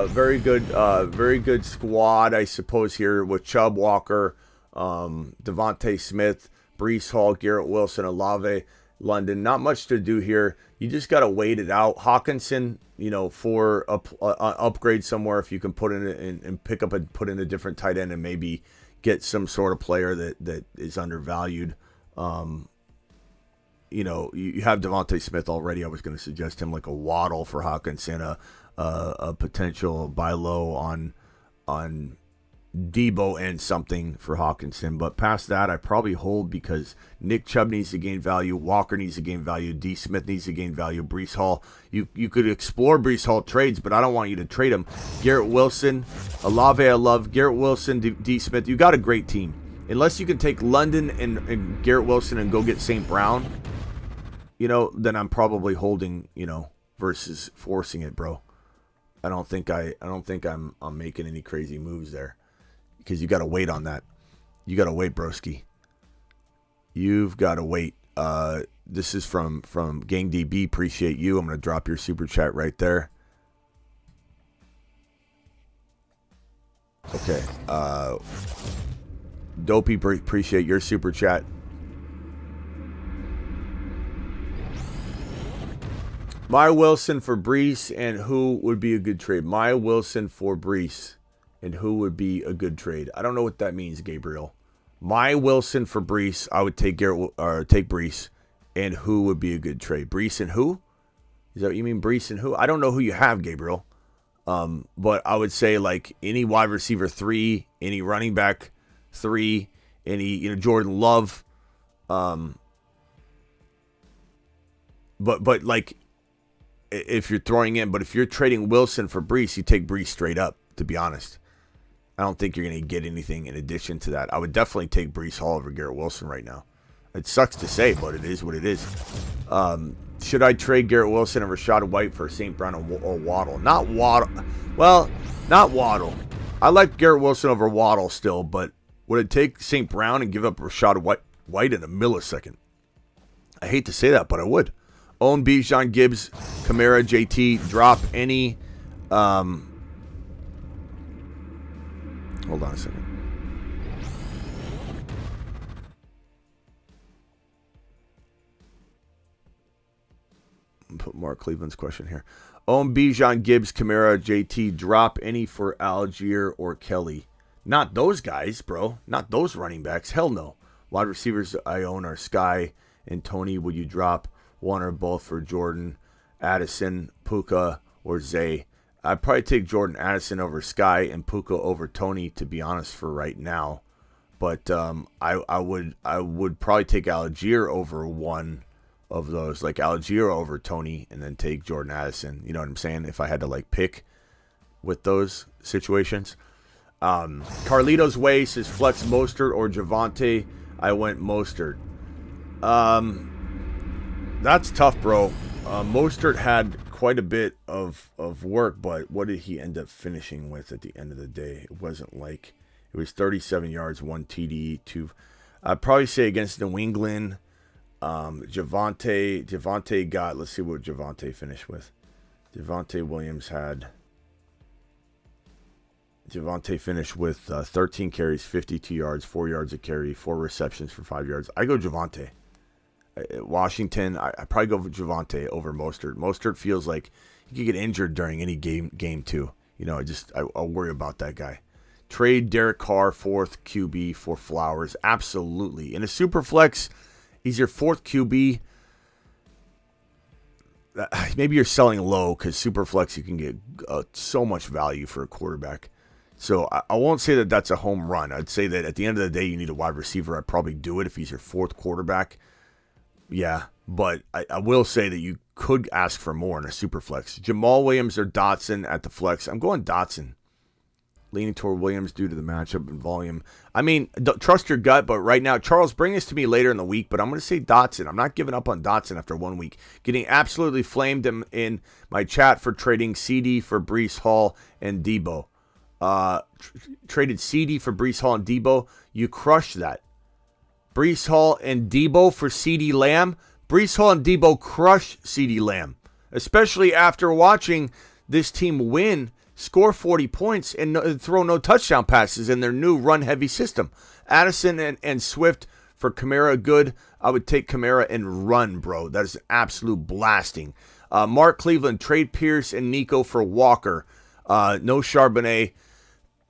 Very good squad, I suppose, here with Chubb, Walker, Davante Smith, Breece Hall, Garrett Wilson, Olave, London. Not much to do here. You just got to wait it out. Hawkinson, for a upgrade somewhere, if you can put in and pick up and put in a different tight end and maybe get some sort of player that is undervalued. You have Davante Smith already. I was going to suggest him like a Waddle for Hawkinson, a potential buy low on Debo and something for Hawkinson. But past that, I probably hold because Nick Chubb needs to gain value. Walker needs to gain value. D. Smith needs to gain value. Breece Hall. You could explore Breece Hall trades, but I don't want you to trade him. Garrett Wilson. Olave, I love. Garrett Wilson, D. Smith. You got a great team. Unless you can take London and Garrett Wilson and go get St. Brown, then I'm probably holding, versus forcing it, bro. I don't think I'm making any crazy moves there. because you got to wait on that. You got to wait, broski. You've got to wait. This is from Gang DB. Appreciate you. I'm going to drop your super chat right there. Okay. Dopey, appreciate your super chat. Maya Wilson for Breece, and who would be a good trade? Maya Wilson for Breece, and who would be a good trade? I don't know what that means, Gabriel. Maya Wilson for Breece, I would take take Breece, and who would be a good trade? Breece and who? Is that what you mean, Breece and who? I don't know who you have, Gabriel. But I would say like any wide receiver 3, any running back 3, any Jordan Love. But like, if you're throwing in, but if you're trading Wilson for Breece, you take Breece straight up, to be honest. I don't think you're going to get anything in addition to that. I would definitely take Breece Hall over Garrett Wilson right now. It sucks to say, but it is what it is. Should I trade Garrett Wilson and Rashad White for St. Brown or Waddle? Not Waddle. Well, not Waddle. I like Garrett Wilson over Waddle still, but would it take St. Brown and give up Rashad White in a millisecond? I hate to say that, but I would. Own Bijan, Gibbs, Kamara, JT, drop any. Hold on a second. Put Mark Cleveland's question here. Own Bijan, Gibbs, Kamara, JT, drop any for Algier or Kelly. Not those guys, bro. Not those running backs. Hell no. Wide receivers I own are Sky and Tony. Would you drop one or both for Jordan, Addison, Puka, or Zay? I'd probably take Jordan Addison over Sky and Puka over Tony, to be honest, for right now. But I would probably take Algier over one of those, like Algier over Tony, and then take Jordan Addison. You know what I'm saying? If I had to like pick with those situations. Carlitos Way says flex Mostert or Javonte. I went Mostert. That's tough, bro. Mostert had quite a bit of work, but what did he end up finishing with at the end of the day? It wasn't like, it was 37 yards, 1 TD, 2. I'd probably say against New England, Javonte got, let's see what Javonte finished with. Javonte finished with 13 carries, 52 yards, 4 yards a carry, 4 receptions for 5 yards. I go Javonte. Washington, I probably go for Javonte over Mostert. Mostert feels like he could get injured during any game too. You know, I'll worry about that guy. Trade Derek Carr, 4th QB for Flowers. Absolutely. In a super flex, he's your 4th QB. Maybe you're selling low because super flex you can get so much value for a quarterback. So I won't say that that's a home run. I'd say that at the end of the day, you need a wide receiver. I'd probably do it if he's your 4th quarterback. Yeah, but I will say that you could ask for more in a super flex. Jamal Williams or Dotson at the flex. I'm going Dotson. Leaning toward Williams due to the matchup and volume. I mean, trust your gut, but right now, Charles, bring this to me later in the week, but I'm going to say Dotson. I'm not giving up on Dotson after 1 week. Getting absolutely flamed in my chat for trading CD for Breece Hall and Debo. Traded CD for Breece Hall and Debo. You crushed that. Breece Hall and Debo for CeeDee Lamb. Breece Hall and Debo crush CeeDee Lamb, especially after watching this team score 40 points, and throw no touchdown passes in their new run-heavy system. Addison and Swift for Kamara, good. I would take Kamara and run, bro. That is absolute blasting. Mark Cleveland, trade Pierce and Nico for Walker. No Charbonnet.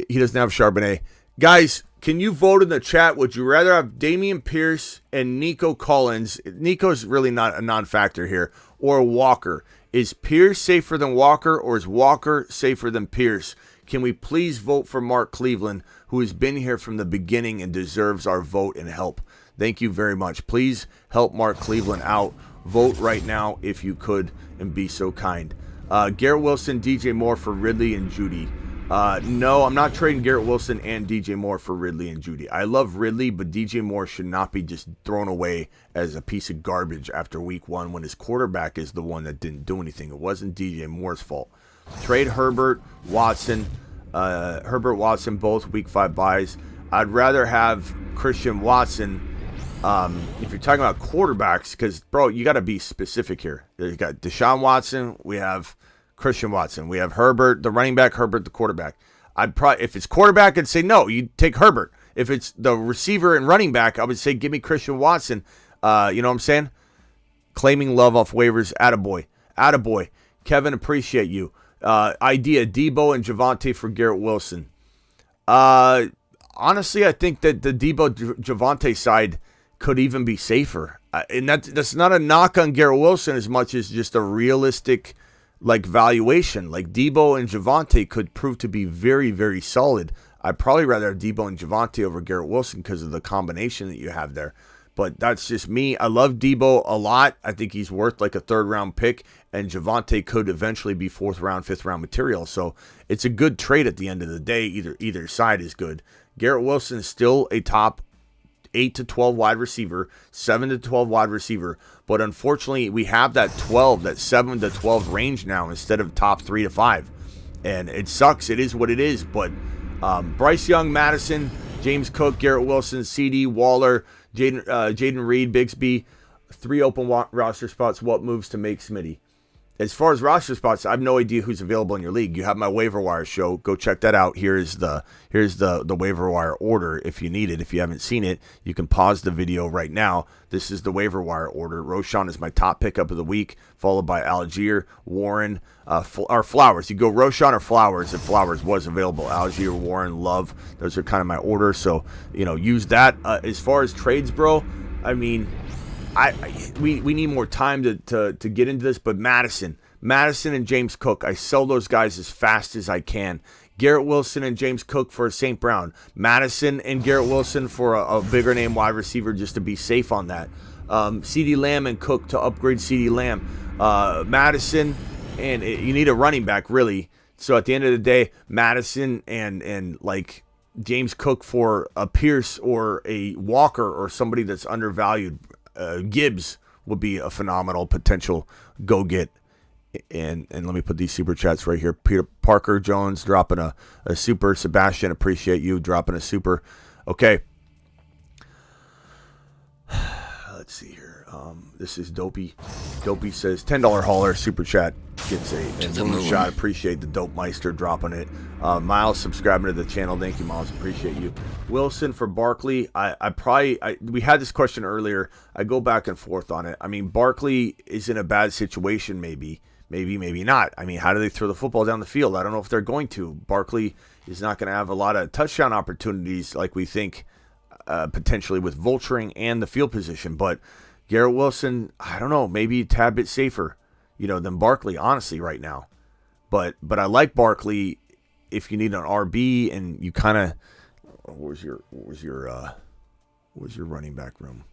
He doesn't have Charbonnet. Guys, can you vote in the chat? Would you rather have Dameon Pierce and Nico Collins? Nico's really not a non-factor here. Or Walker. Is Pierce safer than Walker, or is Walker safer than Pierce? Can we please vote for Mark Cleveland, who has been here from the beginning and deserves our vote and help? Thank you very much. Please help Mark Cleveland out. Vote right now if you could, and be so kind. Garrett Wilson, DJ Moore for Ridley and Judy. No, I'm not trading Garrett Wilson and DJ Moore for Ridley and Judy. I love Ridley, but DJ Moore should not be just thrown away as a piece of garbage after week 1 when his quarterback is the one that didn't do anything. It wasn't DJ Moore's fault. Trade Herbert, Watson, Herbert, Watson, both Week 5 buys. I'd rather have Christian Watson if you're talking about quarterbacks, because, bro, you got to be specific here. You got Deshaun Watson. We have Christian Watson. We have Herbert, the running back, Herbert, the quarterback. If it's quarterback, I'd say no, you take Herbert. If it's the receiver and running back, I would say give me Christian Watson. You know what I'm saying? Claiming love off waivers. Attaboy. Kevin, appreciate you. Idea, Debo and Javonte for Garrett Wilson. Honestly, I think that the Debo-Javonte side could even be safer. And that's not a knock on Garrett Wilson as much as just a realistic valuation. Like Debo and Javonte could prove to be very, very solid. I'd probably rather have Debo and Javonte over Garrett Wilson because of the combination that you have there. But that's just me. I love Debo a lot. I think he's worth like a 3rd-round pick, and Javonte could eventually be 4th-round, 5th-round material. So it's a good trade at the end of the day. Either side is good. Garrett Wilson is still a top 8 to 12 wide receiver, 7 to 12 wide receiver. But unfortunately, we have that 7 to 12 range now instead of top 3 to 5. And it sucks. It is what it is. But Bryce Young, Madison, James Cook, Garrett Wilson, CD, Waller, Jaden Reed, Bigsby, 3 open roster spots. What moves to make Smitty? As far as roster spots, I have no idea who's available in your league. You have my waiver wire show. Go check that out. Here's the waiver wire order if you need it. If you haven't seen it, you can pause the video right now. This is the waiver wire order. Roshan is my top pickup of the week, followed by Algier, Warren, or Flowers. You go Roshan or Flowers if Flowers was available. Algier, Warren, Love. Those are kind of my order. So, use that. As far as trades, bro, I mean, we need more time to get into this, but Madison and James Cook, I sell those guys as fast as I can. Garrett Wilson and James Cook for St. Brown. Madison and Garrett Wilson for a bigger name wide receiver just to be safe on that. CeeDee Lamb and Cook to upgrade CeeDee Lamb. Madison, and you need a running back, really. So at the end of the day, Madison and James Cook for a Pierce or a Walker or somebody that's undervalued. Gibbs would be a phenomenal potential go get. And let me put these super chats right here. Peter Parker Jones dropping a super. Sebastian, appreciate you dropping a super. Okay. Let's see here. This is Dopey. Dopey says $10 hauler super chat gets a shot. Appreciate the Dope Meister dropping it. Miles subscribing to the channel. Thank you, Miles. Appreciate you. Wilson for Barkley. We had this question earlier. I go back and forth on it. I mean, Barkley is in a bad situation. Maybe not. I mean, how do they throw the football down the field? I don't know if they're going to. Barkley is not going to have a lot of touchdown opportunities like we think potentially with vulturing and the field position. But Garrett Wilson, I don't know, maybe a tad bit safer, than Barkley, honestly, right now. But I like Barkley if you need an RB and you kind of, where's your running back room?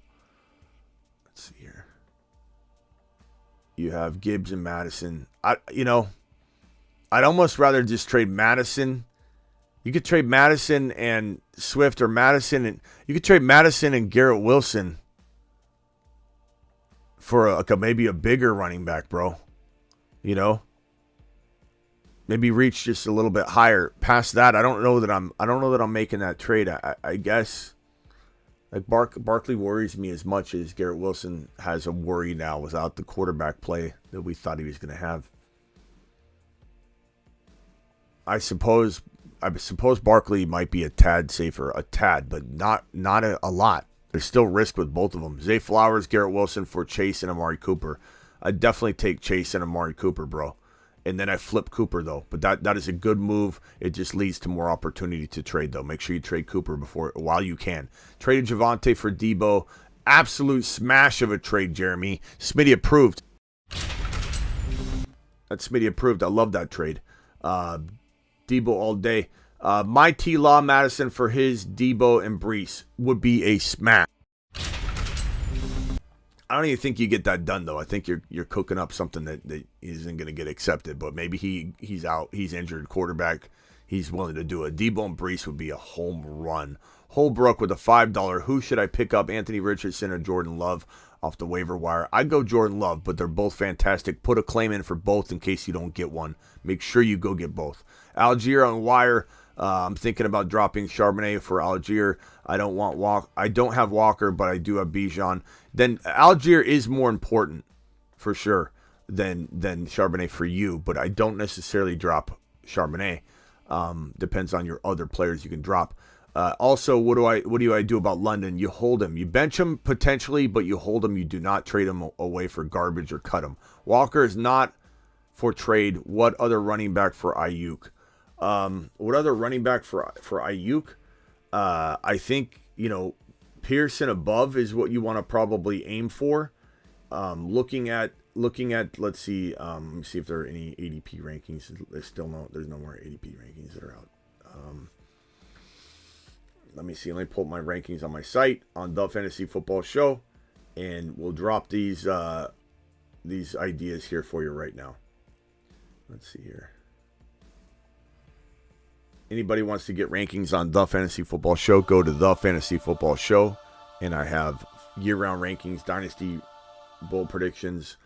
Let's see here. You have Gibbs and Madison. I'd almost rather just trade Madison. You could trade Madison and Swift, or you could trade Madison and Garrett Wilson for maybe a bigger running back, bro. Maybe reach just a little bit higher. Past that, I don't know that I'm making that trade. I guess Barkley worries me as much as Garrett Wilson has a worry now without the quarterback play that we thought he was going to have. I suppose Barkley might be a tad safer, but not a lot. There's still risk with both of them. Zay Flowers, Garrett Wilson for Chase and Amari Cooper. I'd definitely take Chase and Amari Cooper, bro. And then I flip Cooper, though. But that is a good move. It just leads to more opportunity to trade, though. Make sure you trade Cooper while you can. Traded Javonte for Debo. Absolute smash of a trade, Jeremy. Smitty approved. That's Smitty approved. I love that trade. Debo all day. My T-Law Madison for his Debo and Breece would be a smash. I don't even think you get that done, though. I think you're cooking up something that isn't going to get accepted. But maybe he's out. He's injured. Quarterback. He's willing to do it. Debo and Breece would be a home run. Holbrook with a $5. Who should I pick up, Anthony Richardson or Jordan Love off the waiver wire? I'd go Jordan Love, but they're both fantastic. Put a claim in for both in case you don't get one. Make sure you go get both. Algier on wire. I'm thinking about dropping Charbonnet for Algier. I don't have Walker, but I do have Bijan. Then Algier is more important for sure than Charbonnet for you, but I don't necessarily drop Charbonnet. Depends on your other players you can drop. Also, what do I do about London? You hold him. You bench him potentially, but you hold him. You do not trade him away for garbage or cut him. Walker is not for trade. What other running back for Ayuk? What other running back for Ayuk? I think, Pearson above is what you want to probably aim for. Looking at, let's see, let me see if there are any ADP rankings. There's no more ADP rankings that are out. Let me see. Let me pull up my rankings on my site on The Fantasy Football Show, and we'll drop these ideas here for you right now. Let's see here. Anybody wants to get rankings on The Fantasy Football Show, go to The Fantasy Football Show, and I have year-round rankings, dynasty, bowl predictions,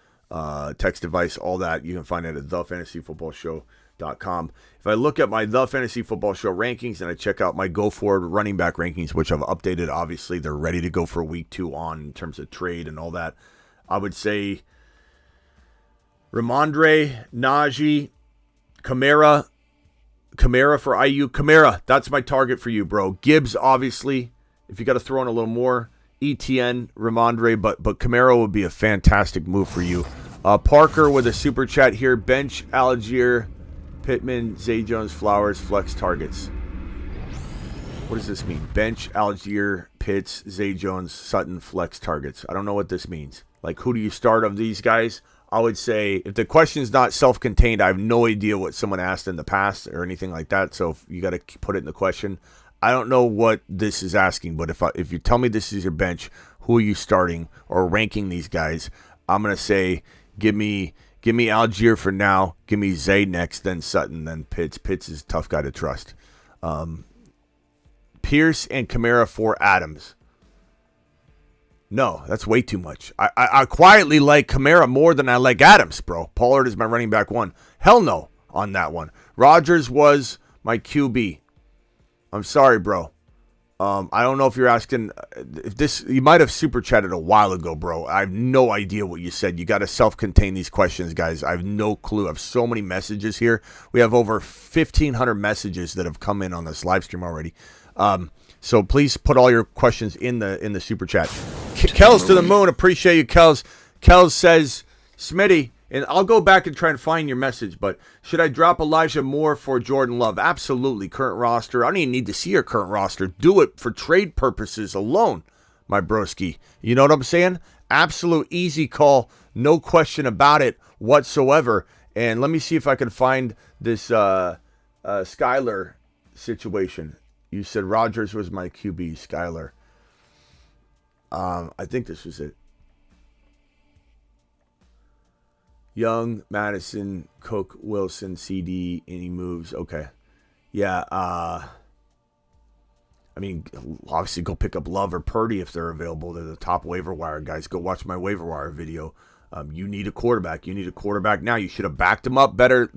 text device, all that. You can find it at thefantasyfootballshow.com. If I look at my The Fantasy Football Show rankings and I check out my go-forward running back rankings, which I've updated, obviously, they're ready to go for week 2 on in terms of trade and all that. I would say Ramondre, Najee, Kamara for IU. Kamara, that's my target for you, bro. Gibbs, obviously, if you got to throw in a little more. ETN, Ramondre, but Kamara would be a fantastic move for you. Parker with a super chat here. Bench, Algier, Pittman, Zay Jones, Flowers, flex targets. What does this mean? Bench, Algier, Pitts, Zay Jones, Sutton, flex targets. I don't know what this means. Like, who do you start of these guys? I would say, if the question is not self-contained, I have no idea what someone asked in the past or anything like that. So if you got to put it in the question. I don't know what this is asking, but if you tell me this is your bench, who are you starting or ranking these guys? I'm gonna say, give me Algier for now. Give me Zay next, then Sutton, then Pitts. Pitts is a tough guy to trust. Pierce and Kamara for Adams. No, that's way too much. I quietly like Kamara more than I like Adams, bro. Pollard is my running back 1. Hell no on that one. Rodgers was my QB. I'm sorry, bro. I don't know if you're asking if this. You might have super chatted a while ago, bro. I have no idea what you said. You got to self-contain these questions, guys. I have no clue. I have so many messages here. We have over 1,500 messages that have come in on this live stream already. So please put all your questions in the super chat. Kells to the moon. Appreciate you, Kells. Kells says, Smitty. And I'll go back and try and find your message, but should I drop Elijah Moore for Jordan Love? Absolutely. Current roster. I don't even need to see your current roster. Do it for trade purposes alone, my broski. You know what I'm saying? Absolute easy call. No question about it whatsoever. And let me see if I can find this Skyler situation. You said Rodgers was my QB, Skyler. I think this was it. Young, Madison, Cook, Wilson, CD, any moves? Okay. Yeah. I mean, obviously go pick up Love or Purdy if they're available. They're the top waiver wire guys. Go watch my waiver wire video. You need a quarterback. You need a quarterback now. You should have backed him up better.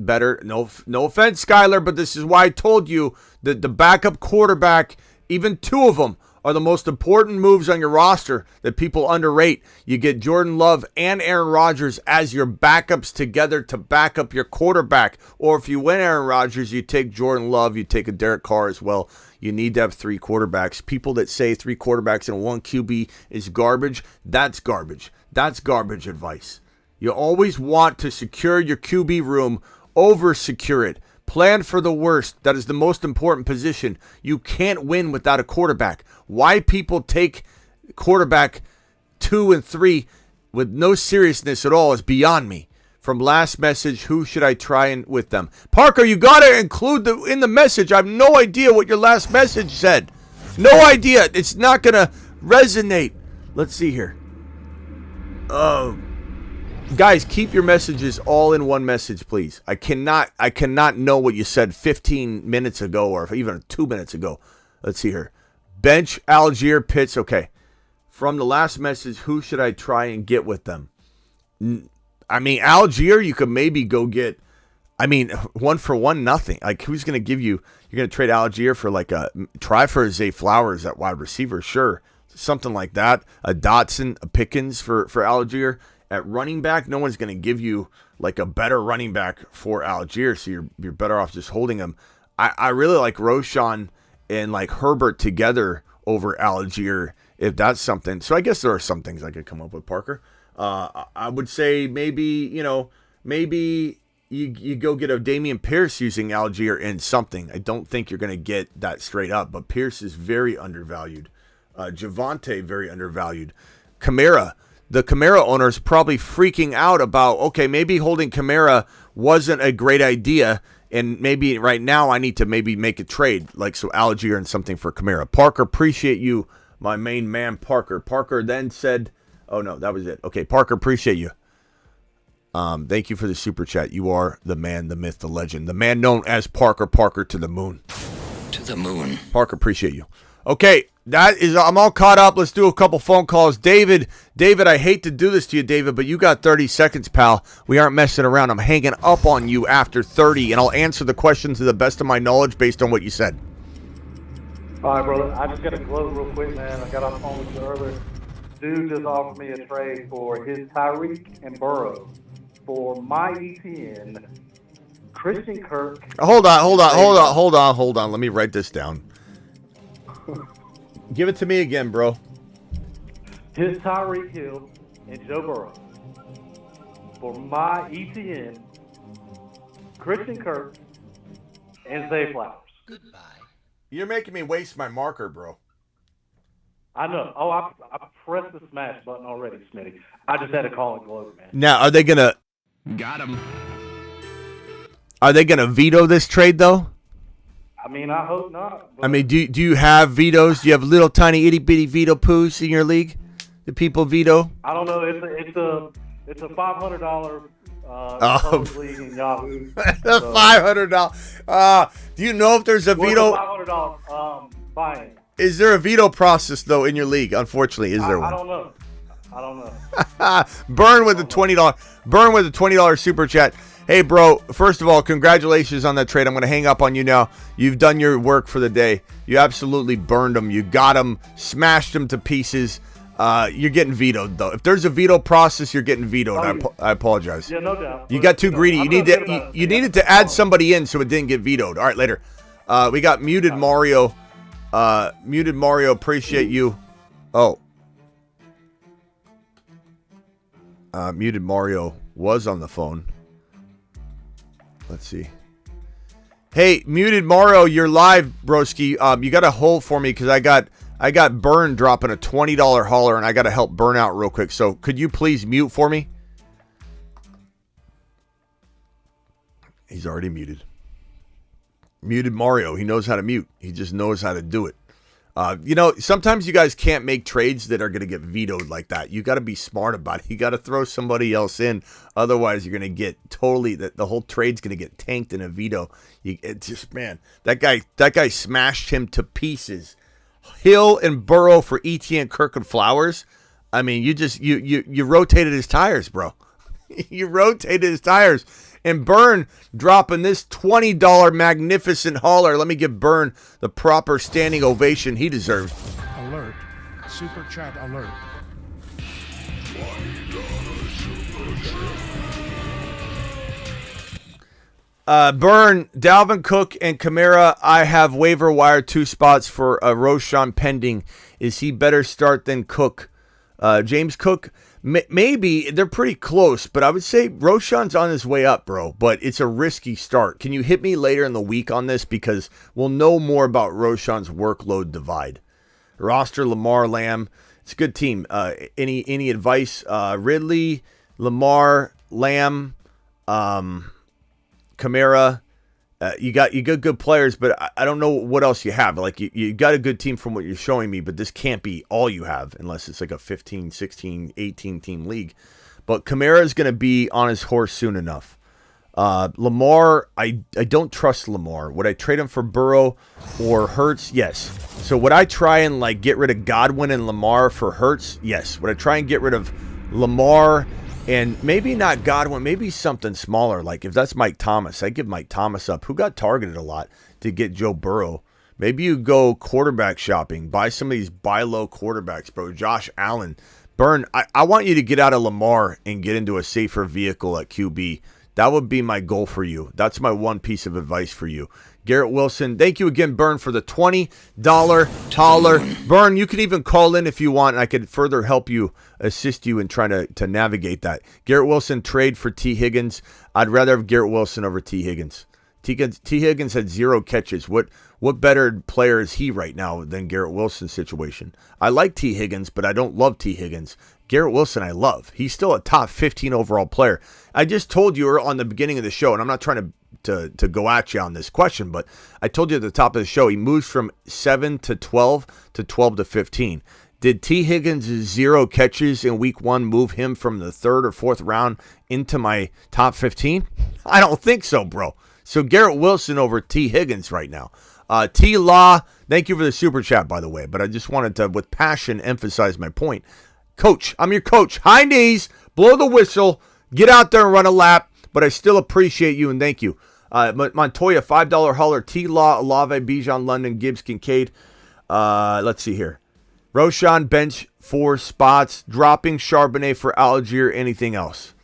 No offense, Skyler, but this is why I told you that the backup quarterback, even 2 of them, are the most important moves on your roster that people underrate. You get Jordan Love and Aaron Rodgers as your backups together to back up your quarterback. Or if you win Aaron Rodgers, you take Jordan Love, you take a Derek Carr as well. You need to have 3 quarterbacks. People that say 3 quarterbacks and 1 QB is garbage, that's garbage. That's garbage advice. You always want to secure your QB room, over-secure it. Plan for the worst. That is the most important position. You can't win without a quarterback. Why people take quarterback 2 and 3 with no seriousness at all is beyond me. From last message, who should I try and with them? Parker, you got to include in the message. I have no idea what your last message said. No idea. It's not going to resonate. Let's see here. Guys, keep your messages all in one message, please. I cannot know what you said 15 minutes ago or even 2 minutes ago. Let's see here. Bench Algier, Pitts. Okay. From the last message, who should I try and get with them? I mean, Algier, you could maybe go get, 1-for-1, nothing. Like, who's going to give you, you're going to trade Algier for try for Zay Flowers at wide receiver, sure. Something like that. A Dotson, a Pickens for Algier. At running back, no one's going to give you like a better running back for Algier, so you're better off just holding him. I really like Roshan and like Herbert together over Algier, if that's something. So I guess there are some things I could come up with, Parker. I would say maybe you go get a Damian Pierce using Algier in something. I don't think you're going to get that straight up, but Pierce is very undervalued. Javonte, very undervalued. Kamara, the Kamara owner is probably freaking out about, okay, maybe holding Kamara wasn't a great idea, and maybe right now I need to maybe make a trade, like so Algier and something for Kamara. Parker, appreciate you, my main man, Parker. Parker then said, oh no, that was it. Okay, Parker, appreciate you. Thank you for the super chat. You are the man, the myth, the legend, the man known as Parker to the moon. To the moon. Parker, appreciate you. Okay, I'm all caught up. Let's do a couple phone calls. David, I hate to do this to you, David, but you got 30 seconds, pal. We aren't messing around. I'm hanging up on you after 30, and I'll answer the questions to the best of my knowledge based on what you said. All right, brother. I just got to gloat real quick, man. I got off the phone with you earlier. Dude just offered me a trade for his Tyreek and Burrow for my ETN, Christian Kirk. Hold on. Let me write this down. Give it to me again, bro. His Tyreek Hill and Joe Burrow for my ETN, Christian Kirk, and Zay Flowers. Goodbye. You're making me waste my marker, bro. I know. Oh, I pressed the smash button already, Smitty. I just had to call it gloat, man. Now, are they gonna? Got him. Are they gonna veto this trade though? I mean, I hope not. I mean, do you have vetoes? Do you have little tiny itty bitty veto poos in your league? Do people veto? I don't know. It's a $500 league in Yahoo. The $500. Do you know if there's a veto? $500 buy-in. Is there a veto process though in your league? Unfortunately, is there one? I don't know. Burn with the $20 super chat. Hey, bro, first of all, congratulations on that trade. I'm going to hang up on you now. You've done your work for the day. You absolutely burned them. You got them, smashed them to pieces. You're getting vetoed, though. If there's a veto process, you're getting vetoed. I apologize. Yeah, no doubt. You got too greedy. You needed to add somebody in so it didn't get vetoed. All right, later. We got Muted Mario. Muted Mario, appreciate you. Oh. Muted Mario was on the phone. Let's see. Hey, Muted Mario, you're live, broski. You got to hold for me because I got Burn dropping a $20 hauler, and I got to help Burn out real quick. So could you please mute for me? He's already muted. Muted Mario. He knows how to mute. He just knows how to do it. Sometimes you guys can't make trades that are going to get vetoed like that. You got to be smart about it. You got to throw somebody else in. Otherwise, you're going to get totally, the whole trade's going to get tanked in a veto. That guy smashed him to pieces. Hill and Burrow for ETN, Kirk and Flowers. I mean, you rotated his tires, bro. You rotated his tires. And Burn dropping this $20 magnificent hauler. Let me give Burn the proper standing ovation he deserves. Alert. Super chat alert. Burn, Dalvin Cook, and Kamara. I have waiver wire 2 spots for Roshan pending. Is he better start than Cook? James Cook? Maybe. They're pretty close, but I would say Roshan's on his way up, bro. But it's a risky start. Can you hit me later in the week on this? Because we'll know more about Roshan's workload divide. Roster, Lamar, Lamb. It's a good team. Any advice? Ridley, Lamar, Lamb, Kamara. You got good players, but I don't know what else you have. Like you got a good team from what you're showing me, but this can't be all you have unless it's like a 15, 16, 18 team league. But Kamara is going to be on his horse soon enough. Lamar, I don't trust Lamar. Would I trade him for Burrow or Hurts? Yes. So would I try and like get rid of Godwin and Lamar for Hurts? Yes. Would I try and get rid of Lamar and maybe not Godwin, maybe something smaller? Like if that's Mike Thomas, I'd give Mike Thomas up, who got targeted a lot, to get Joe Burrow. Maybe you go quarterback shopping, buy some of these buy low quarterbacks, bro. Josh Allen. Burn, I want you to get out of Lamar and get into a safer vehicle at QB. That would be my goal for you. That's my one piece of advice for you. Garrett Wilson, thank you again, Burn, for the $20 taller. Burn, you can even call in if you want, and I could further help you, assist you in trying to navigate that. Garrett Wilson, trade for T. Higgins. I'd rather have Garrett Wilson over T. Higgins. T. Higgins had 0 catches. What better player is he right now than Garrett Wilson's situation? I like T. Higgins, but I don't love T. Higgins. Garrett Wilson, I love. He's still a top 15 overall player. I just told you on the beginning of the show, and I'm not trying to go at you on this question, but I told you at the top of the show, he moves from 7 to 12 to 12 to 15. Did T. Higgins' 0 catches in week 1 move him from the 3rd or 4th round into my top 15? I don't think so, bro. So Garrett Wilson over T. Higgins right now. T. Law, thank you for the super chat, by the way, but I just wanted to, with passion, emphasize my point. Coach, I'm your coach. High knees, blow the whistle, get out there and run a lap, but I still appreciate you and thank you. Montoya, $5 hauler, T. Law, Olave, Bijan, London, Gibbs, Kincaid. Let's see here. Roshan, bench 4 spots, dropping Charbonnet for Algier, anything else?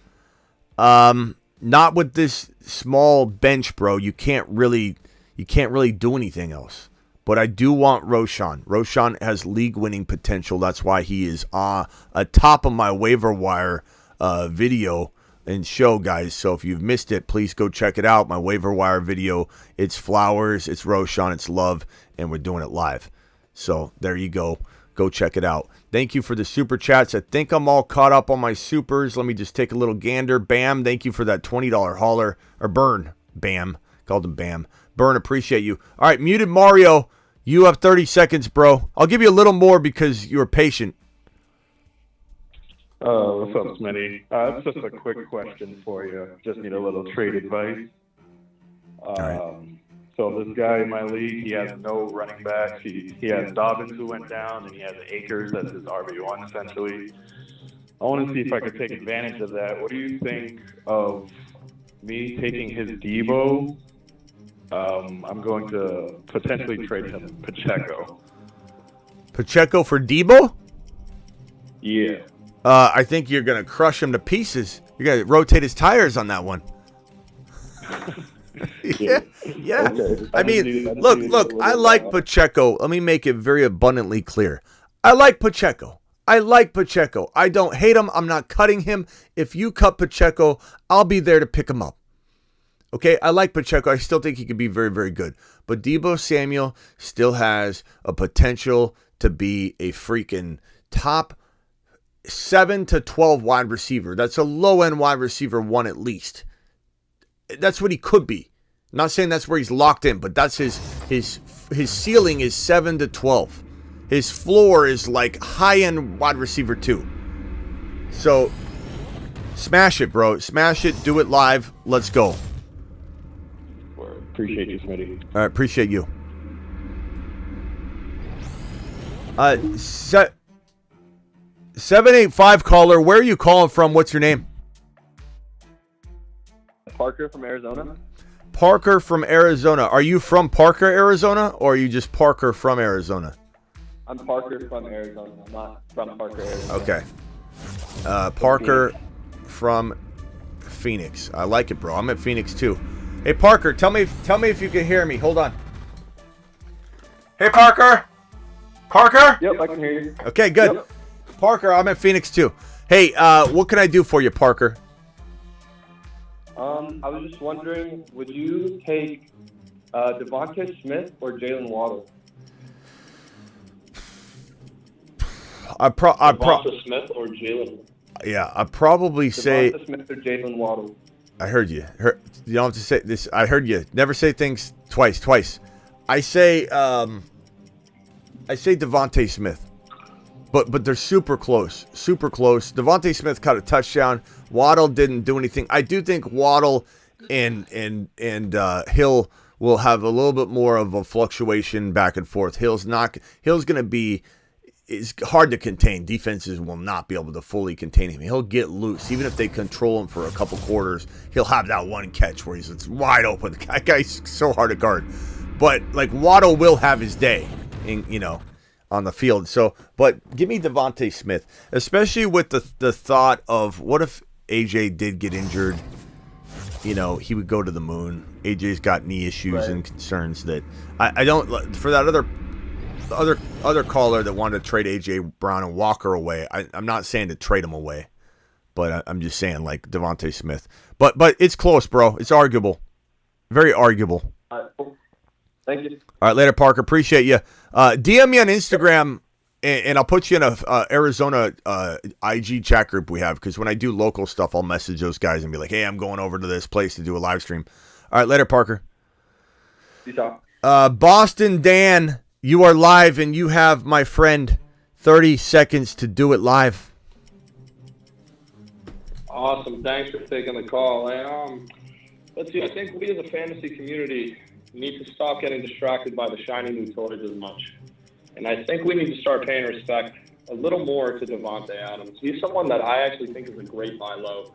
Not with this small bench, bro. You can't really do anything else. But I do want Roshan. Roshan has league-winning potential. That's why he is atop of my waiver wire video and show, guys. So if you've missed it, please go check it out. My waiver wire video. It's Flowers, it's Roshan, it's Love, and we're doing it live. So there you go. Go check it out. Thank you for the super chats. I think I'm all caught up on my supers. Let me just take a little gander. Bam, thank you for that $20 hauler. Or Burn. Bam. Called him Bam. Burn, appreciate you. All right, Muted Mario, you have 30 seconds, bro. I'll give you a little more because you were patient. What's up, Smitty? It's just a quick question for you. Just need a little trade advice. So this guy in my league, he has no running backs. He has Dobbins who went down, and he has Akers as his RB1 essentially. I want to see if I could take advantage of that. What do you think of me taking his Debo? I'm going to potentially trade him Pacheco. Pacheco for Debo? Yeah. I think you're going to crush him to pieces. You're going to rotate his tires on that one. Yeah. Okay. I mean, look, I like Pacheco. Let me make it very abundantly clear. I like Pacheco. I don't hate him. I'm not cutting him. If you cut Pacheco, I'll be there to pick him up. Okay, I like Pacheco. I still think he could be very, very good. But Deebo Samuel still has a potential to be a freaking top 7 to 12 wide receiver. That's a low-end wide receiver 1 at least. That's what he could be. I'm not saying that's where he's locked in, but that's his ceiling is 7 to 12. His floor is like high-end wide receiver 2. So, smash it, bro. Smash it. Do it live. Let's go. Appreciate you, Smitty. All right, appreciate you. 785 caller, where are you calling from? What's your name? Parker from Arizona. Parker from Arizona. Are you from Parker, Arizona, or are you just Parker from Arizona? I'm Parker from Arizona. I'm not from Parker, Arizona. Okay. Parker from Phoenix. I like it, bro. I'm at Phoenix too. Hey, Parker, tell me if you can hear me. Hold on. Hey, Parker. Parker? Yep, I can hear you. Okay, good. Yep. Parker, I'm at Phoenix too. Hey, what can I do for you, Parker? I was just wondering, would you take Davante Smith or Jalen Waddle? Davante Smith or Jalen? Yeah, I'd probably say Davante Smith or Jalen Waddle. I heard you. You don't have to say this. I heard you. Never say things twice. I say Davante Smith. But they're super close. Davante Smith caught a touchdown. Waddle didn't do anything. I do think Waddle and Hill will have a little bit more of a fluctuation back and forth. Hill's going to be is hard to contain. Defenses will not be able to fully contain him. He'll get loose. Even if they control him for a couple quarters, he'll have that one catch where it's wide open. That guy's so hard to guard. But, like, Waddle will have his day, on the field. So, but give me Davante Smith, especially with the thought of what if AJ did get injured? He would go to the moon. AJ's got knee issues and concerns that I don't, for that other caller that wanted to trade AJ Brown and Walker away. I'm not saying to trade him away, but I'm just saying like Davante Smith. But it's close, bro. It's arguable, very arguable. Thank you. All right, later, Parker. Appreciate you. DM me on Instagram, and I'll put you in a Arizona IG chat group we have, because when I do local stuff, I'll message those guys and be like, hey, I'm going over to this place to do a live stream. All right, later, Parker. Peace out. Boston Dan, you are live, and you have, my friend, 30 seconds to do it live. Awesome. Thanks for taking the call. Let's see. I think we as a fantasy community need to stop getting distracted by the shiny new toys as much. And I think we need to start paying respect a little more to Davante Adams. He's someone that I actually think is a great buy low.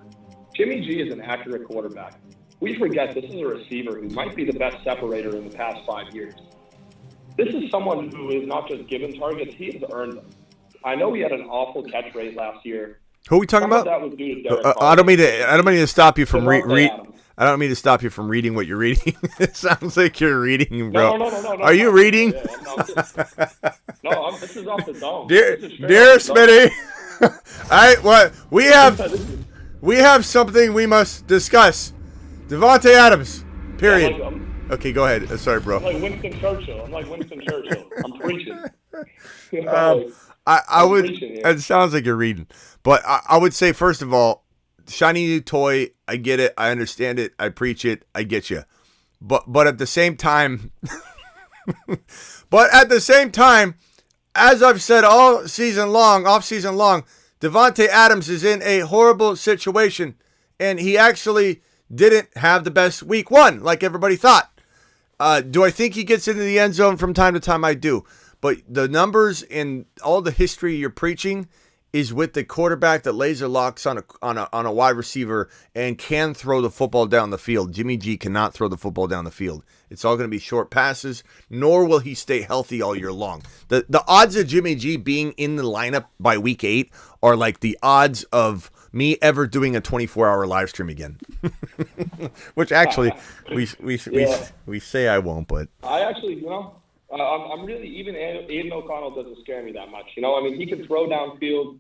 Jimmy G is an accurate quarterback. We forget this is a receiver who might be the best separator in the past 5 years. This is someone who is not just given targets, he has earned them. I know he had an awful catch rate last year. Who are we talking about? That was due to Derek I don't mean to stop you from I don't mean to stop you from reading what you're reading. It sounds like you're reading, bro. No. Are you reading? Yeah, this is off the dome. Dear Smitty, we have something we must discuss. Davante Adams. Period. Okay, go ahead. Sorry, bro. I'm like Winston Churchill. I'm preaching. I would. It sounds like you're reading, but I would say first of all, shiny new toy. I get it. I understand it. I preach it. I get you. But at the same time, as I've said all season long, off season long, Davante Adams is in a horrible situation, and he actually didn't have the best week one like everybody thought. Do I think he gets into the end zone from time to time? I do. But the numbers and all the history you're preaching is with the quarterback that laser locks on a wide receiver and can throw the football down the field. Jimmy G cannot throw the football down the field. It's all going to be short passes, nor will he stay healthy all year long. The odds of Jimmy G being in the lineup by week 8 are like the odds of me ever doing a 24-hour live stream again. Which actually, we say I won't, but I actually, I'm really, even Aiden O'Connell doesn't scare me that much. He can throw downfield.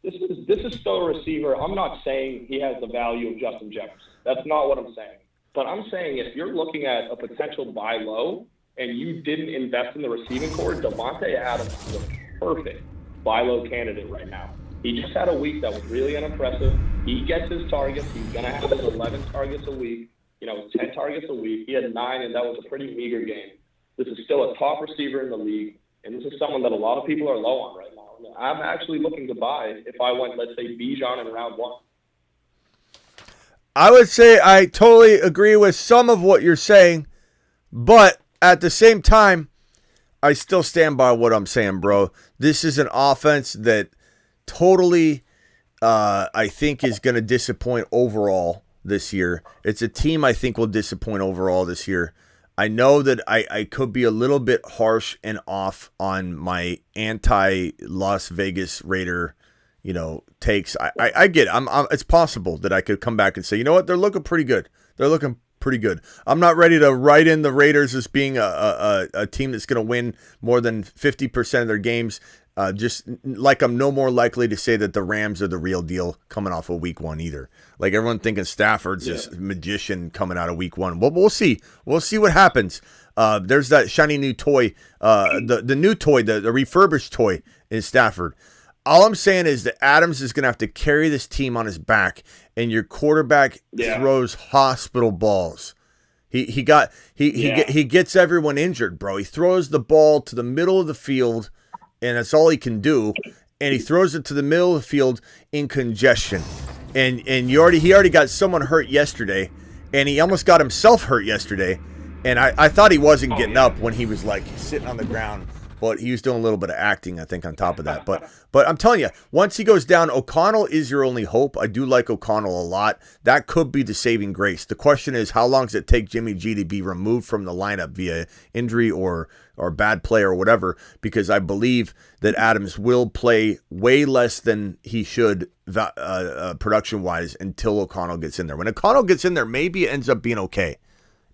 This is still a receiver. I'm not saying he has the value of Justin Jefferson. That's not what I'm saying. But I'm saying if you're looking at a potential buy low and you didn't invest in the receiving core, Davante Adams is a perfect buy low candidate right now. He just had a week that was really unimpressive. He gets his targets. He's going to have his 11 targets a week, 10 targets a week. He had 9, and that was a pretty meager game. This is still a top receiver in the league, and this is someone that a lot of people are low on right now. I'm actually looking to buy if I went, let's say, Bijan in round 1. I would say I totally agree with some of what you're saying, but at the same time, I still stand by what I'm saying, bro. This is an offense that totally, I think, is going to disappoint overall this year. It's a team I think will disappoint overall this year. I know that I could be a little bit harsh and off on my anti-Las Vegas Raider, takes. I get it. It's possible that I could come back and say, you know what, they're looking pretty good. They're looking pretty good. I'm not ready to write in the Raiders as being a team that's going to win more than 50% of their games. Just like I'm no more likely to say that the Rams are the real deal coming off of week 1 either. Like everyone thinking Stafford's this magician coming out of week 1. Well, we'll see. We'll see what happens. There's that shiny new toy, the new toy, the refurbished toy in Stafford. All I'm saying is that Adams is going to have to carry this team on his back, and your quarterback throws hospital balls. He gets everyone injured, bro. He throws the ball to the middle of the field, and that's all he can do. And he throws it to the middle of the field in congestion. And he already got someone hurt yesterday, and he almost got himself hurt yesterday. And I thought he wasn't getting up when he was like sitting on the ground, but he was doing a little bit of acting, I think, on top of that. But I'm telling you, once he goes down, O'Connell is your only hope. I do like O'Connell a lot. That could be the saving grace. The question is, how long does it take Jimmy G to be removed from the lineup via injury or bad play or whatever? Because I believe that Adams will play way less than he should production-wise until O'Connell gets in there. When O'Connell gets in there, maybe it ends up being okay.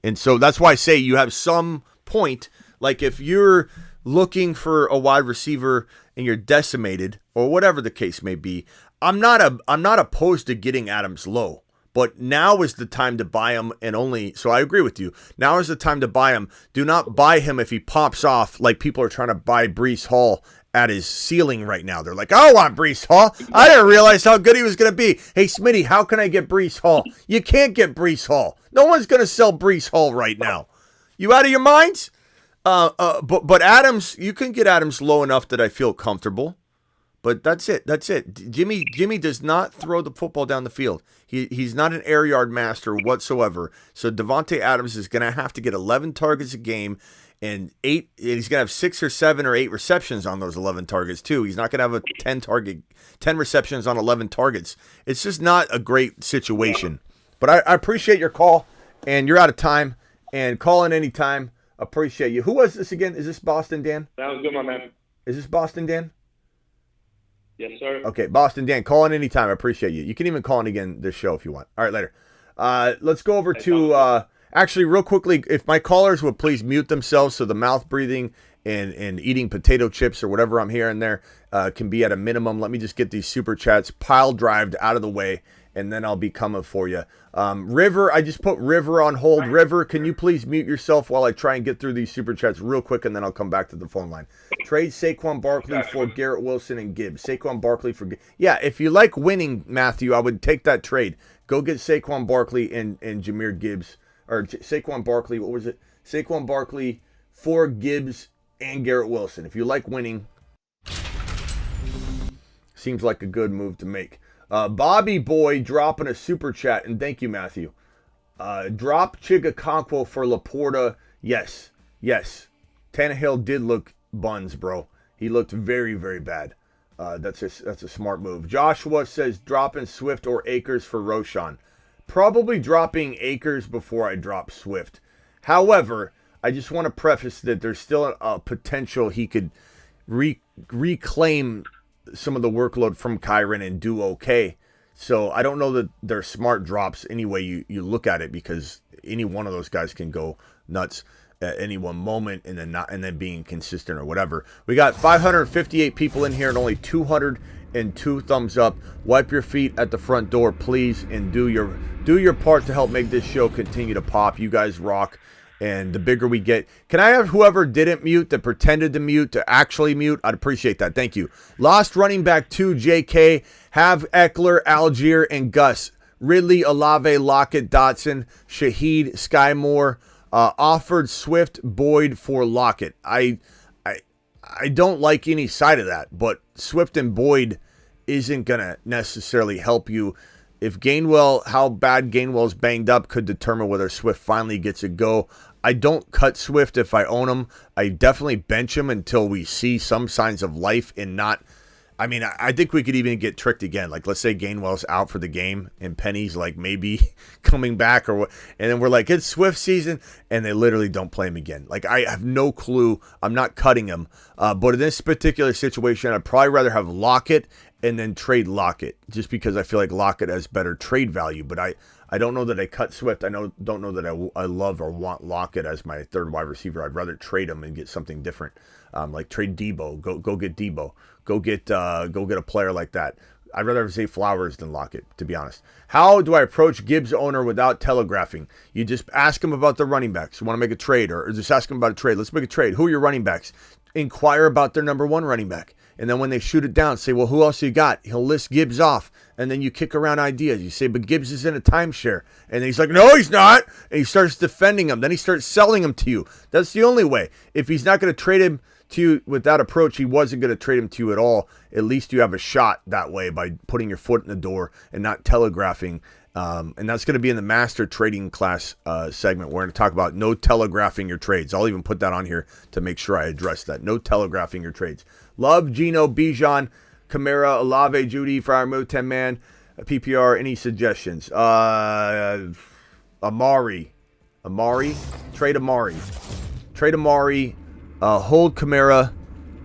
And so that's why I say you have some point. Like if you're looking for a wide receiver and you're decimated or whatever the case may be, I'm not opposed to getting Adams low. But now is the time to buy him, and only so I agree with you. Now is the time to buy him. Do not buy him if he pops off like people are trying to buy Breece Hall at his ceiling right now. They're like, I want Breece Hall. I didn't realize how good he was going to be. Hey, Smitty, how can I get Breece Hall? You can't get Breece Hall. No one's going to sell Breece Hall right now. You out of your minds? But Adams, you can get Adams low enough that I feel comfortable. But that's it. That's it. Jimmy does not throw the football down the field. He's not an air yard master whatsoever. So Davante Adams is going to have to get 11 targets a game. And he's going to have 6 or 7 or 8 receptions on those 11 targets too. He's not going to have a 10 receptions on 11 targets. It's just not a great situation. But I appreciate your call, and you're out of time. And call in anytime. Appreciate you. Who was this again? Is this Boston Dan? Sounds good, my man. Is this Boston Dan? Yes, sir. Okay, Boston Dan, call in anytime. I appreciate you. You can even call in again this show if you want. All right, later. Let's go over to... Actually, real quickly, if my callers would please mute themselves so the mouth breathing and eating potato chips or whatever I'm hearing there can be at a minimum. Let me just get these super chats pile drived out of the way, and then I'll be coming for you. River, I just put River on hold. River, can you please mute yourself while I try and get through these super chats real quick, and then I'll come back to the phone line. Trade Saquon Barkley for Garrett Wilson and Gibbs. Saquon Barkley for yeah, if you like winning, Matthew, I would take that trade. Go get Saquon Barkley and Jahmyr Gibbs. Or Saquon Barkley, what was it? Saquon Barkley for Gibbs and Garrett Wilson. If you like winning, seems like a good move to make. Bobby Boy dropping a super chat, and thank you, Matthew. Drop Chigakonkwo for Laporta. Yes. Tannehill did look buns, bro. He looked very, very bad. That's a smart move. Joshua says dropping Swift or Akers for Roshan. Probably dropping Akers before I drop Swift. However, I just want to preface that there's still a potential he could reclaim some of the workload from Kyron and do okay. So I don't know that they're smart drops any way you look at it, because any one of those guys can go nuts at any one moment and then being consistent or whatever. We got 558 people in here and only 202 thumbs up. Wipe your feet at the front door, please, and do your part to help make this show continue to pop. You guys rock, and the bigger we get. Can I have whoever didn't mute, that pretended to mute, to actually mute? I'd appreciate that. Thank you. Lost running back 2, JK. Have Eckler, Algier, and Gus. Ridley, Olave, Lockett, Dotson, Shaheed, Sky Moore. Offered Swift, Boyd for Lockett. I don't like any side of that, but Swift and Boyd isn't going to necessarily help you. If how bad Gainwell's banged up could determine whether Swift finally gets a go. I don't cut Swift if I own him. I definitely bench him until we see some signs of life and not... I mean, I think we could even get tricked again. Like, let's say Gainwell's out for the game and Penny's like maybe coming back or what, and then we're like, it's Swift season, and they literally don't play him again. Like, I have no clue. I'm not cutting him. But in this particular situation, I'd probably rather have Lockett and then trade Lockett, just because I feel like Lockett has better trade value. But I don't know that I cut Swift. Don't know that I love or want Lockett as my third wide receiver. I'd rather trade him and get something different. Like trade Debo. Go get Debo. Go get a player like that. I'd rather have Zay Flowers than Lockett, to be honest. How do I approach Gibbs owner without telegraphing? You just ask him about the running backs. You want to make a trade, or just ask him about a trade. Let's make a trade. Who are your running backs? Inquire about their number one running back. And then when they shoot it down, say, well, who else you got? He'll list Gibbs off. And then you kick around ideas. You say, but Gibbs is in a timeshare. And he's like, no, he's not. And he starts defending him. Then he starts selling him to you. That's the only way. If he's not going to trade him to you with that approach, he wasn't going to trade him to you at all. At least you have a shot that way by putting your foot in the door and not telegraphing. And that's going to be in the master trading class segment. We're going to talk about no telegraphing your trades. I'll even put that on here to make sure I address that. No telegraphing your trades. Love, Gino, Bijan, Kamara, Olave, Judy, Fryer, Mo, 10-man, PPR. Any suggestions? Amari. Trade Amari. Hold Kamara.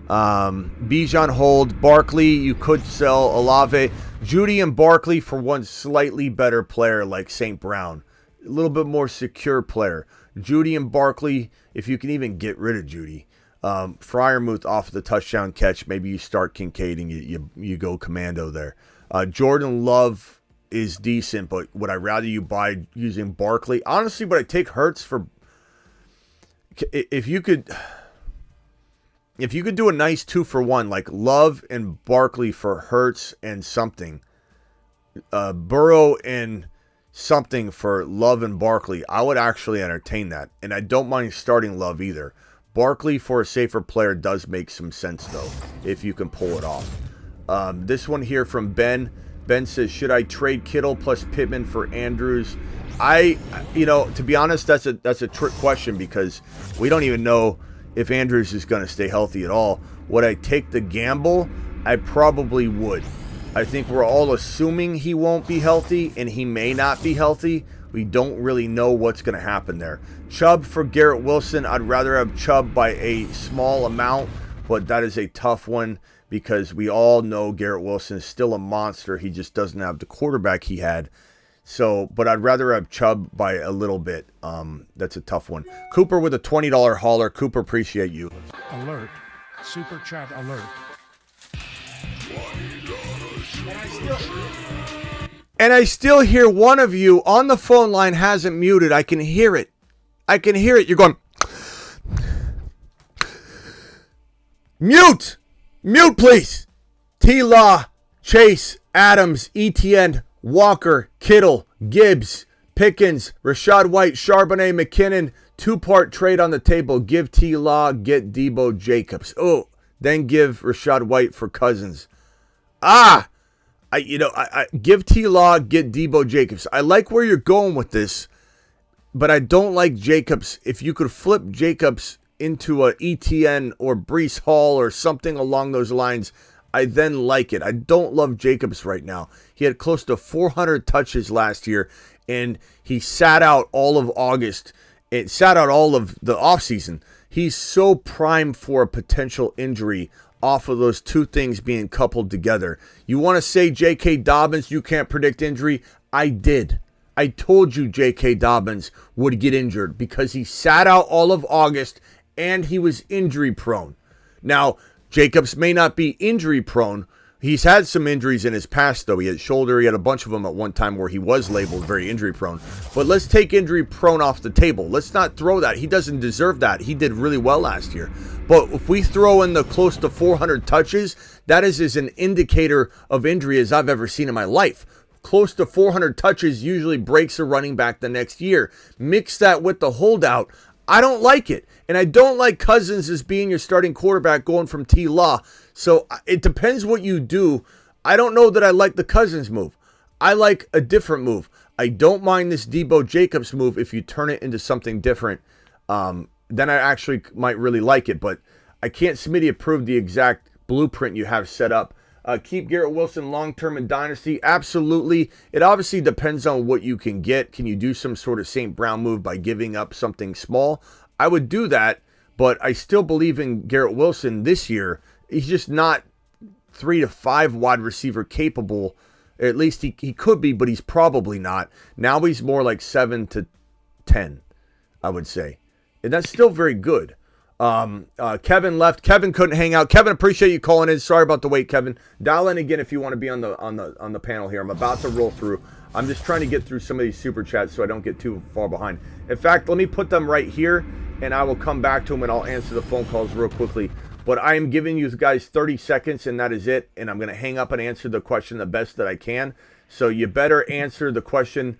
Bijan hold. Barkley, you could sell Olave. Judy and Barkley for one slightly better player like St. Brown. A little bit more secure player. Judy and Barkley, if you can even get rid of Judy. Freiermuth off the touchdown catch. Maybe you start Kincaid and you go commando there. Jordan Love is decent, but would I rather you buy using Barkley? Honestly, would I take Hurts for... If you could do a nice 2-for-1, like Love and Barkley for Hurts and something, Burrow and something for Love and Barkley, I would actually entertain that. And I don't mind starting Love either. Barkley for a safer player does make some sense, though, if you can pull it off. This one here from Ben. Ben says, should I trade Kittle plus Pittman for Andrews? To be honest, that's a trick question because we don't even know if Andrews is going to stay healthy at all. Would I take the gamble? I probably would. I think we're all assuming he won't be healthy, and he may not be healthy. We don't really know what's going to happen there. Chubb for Garrett Wilson. I'd rather have Chubb by a small amount, but that is a tough one because we all know Garrett Wilson is still a monster. He just doesn't have the quarterback he had. So, but I'd rather have Chubb by a little bit. That's a tough one. Cooper with a $20 hauler. Cooper, appreciate you. Alert. Super chat alert. And I still hear one of you on the phone line hasn't muted. I can hear it. You're going, mute. Mute, please. T-Law, Chase, Adams, ETN, Walker, Kittle, Gibbs, Pickens, Rashad White, Charbonnet, McKinnon. 2-part trade on the table. Give T-Law, get Debo Jacobs. Oh, then give Rashad White for Cousins. I give T-Law, get Debo Jacobs. I like where you're going with this, but I don't like Jacobs. If you could flip Jacobs into a ETN or Breece Hall or something along those lines, I then like it. I don't love Jacobs right now. He had close to 400 touches last year, and he sat out all of August. It sat out all of the offseason. He's so primed for a potential injury off of those two things being coupled together. You want to say J.K. Dobbins, you can't predict injury? I did. I told you J.K. Dobbins would get injured because he sat out all of August and he was injury prone. Now, Jacobs may not be injury prone. He's had some injuries in his past, though. He had shoulder. He had a bunch of them at one time where he was labeled very injury prone. But let's take injury prone off the table. Let's not throw that. He doesn't deserve that. He did really well last year. But if we throw in the close to 400 touches, that is as an indicator of injury as I've ever seen in my life. Close to 400 touches usually breaks a running back the next year. Mix that with the holdout. I don't like it. And I don't like Cousins as being your starting quarterback going from T-Law. So it depends what you do. I don't know that I like the Cousins move. I like a different move. I don't mind this Debo Jacobs move if you turn it into something different. Then I actually might really like it. But I can't Smitty approve the exact blueprint you have set up. Keep Garrett Wilson long-term in Dynasty. Absolutely. It obviously depends on what you can get. Can you do some sort of St. Brown move by giving up something small? I would do that, but I still believe in Garrett Wilson this year. He's just not 3 to 5 wide receiver capable. At least he could be, but he's probably not. Now he's more like 7 to 10, I would say. And that's still very good. Kevin left. Kevin couldn't hang out. Kevin, appreciate you calling in. Sorry about the wait, Kevin. Dial in again if you want to be on the panel here. I'm about to roll through. I'm just trying to get through some of these super chats so I don't get too far behind. In fact, let me put them right here, and I will come back to them and I'll answer the phone calls real quickly. But I am giving you guys 30 seconds, and that is it. And I'm going to hang up and answer the question the best that I can. So you better answer the question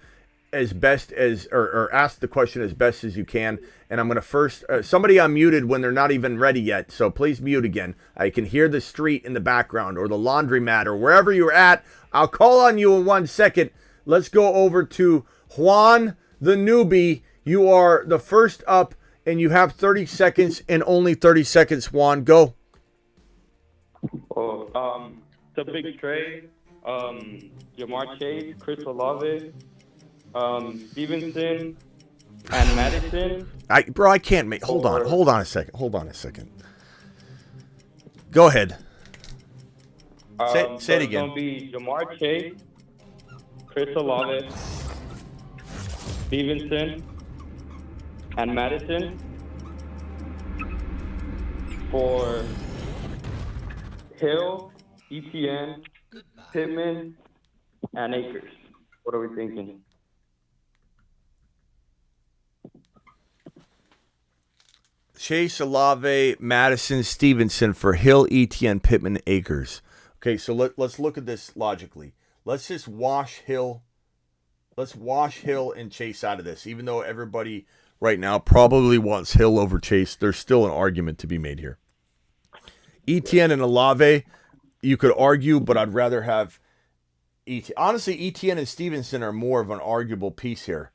as best as, or ask the question as best as you can. And I'm going to first, somebody unmuted when they're not even ready yet, so please mute again. I can hear the street in the background or the laundromat or wherever you're at. I'll call on you in 1 second. Let's go over to Juan, the newbie. You are the first up, and you have 30 seconds and only 30 seconds. Juan, go. It's a big trade. Jamar Chase, Chris Olave, Stevenson, and Madison. I can't make. Hold on a second. Go ahead. Say it again. It's going to be Jamar Chase, Chris Olave, Stevenson, and Madison for Hill, ETN, Pittman, and Akers. What are we thinking? Chase, Olave, Madison, Stevenson for Hill, ETN, Pittman, Akers. Okay, so let's look at this logically. Let's just wash Hill. Let's wash Hill and Chase out of this. Even though everybody right now probably wants Hill over Chase, there's still an argument to be made here. ETN and Olave, you could argue, but I'd rather have ETN. Honestly, ETN and Stevenson are more of an arguable piece here.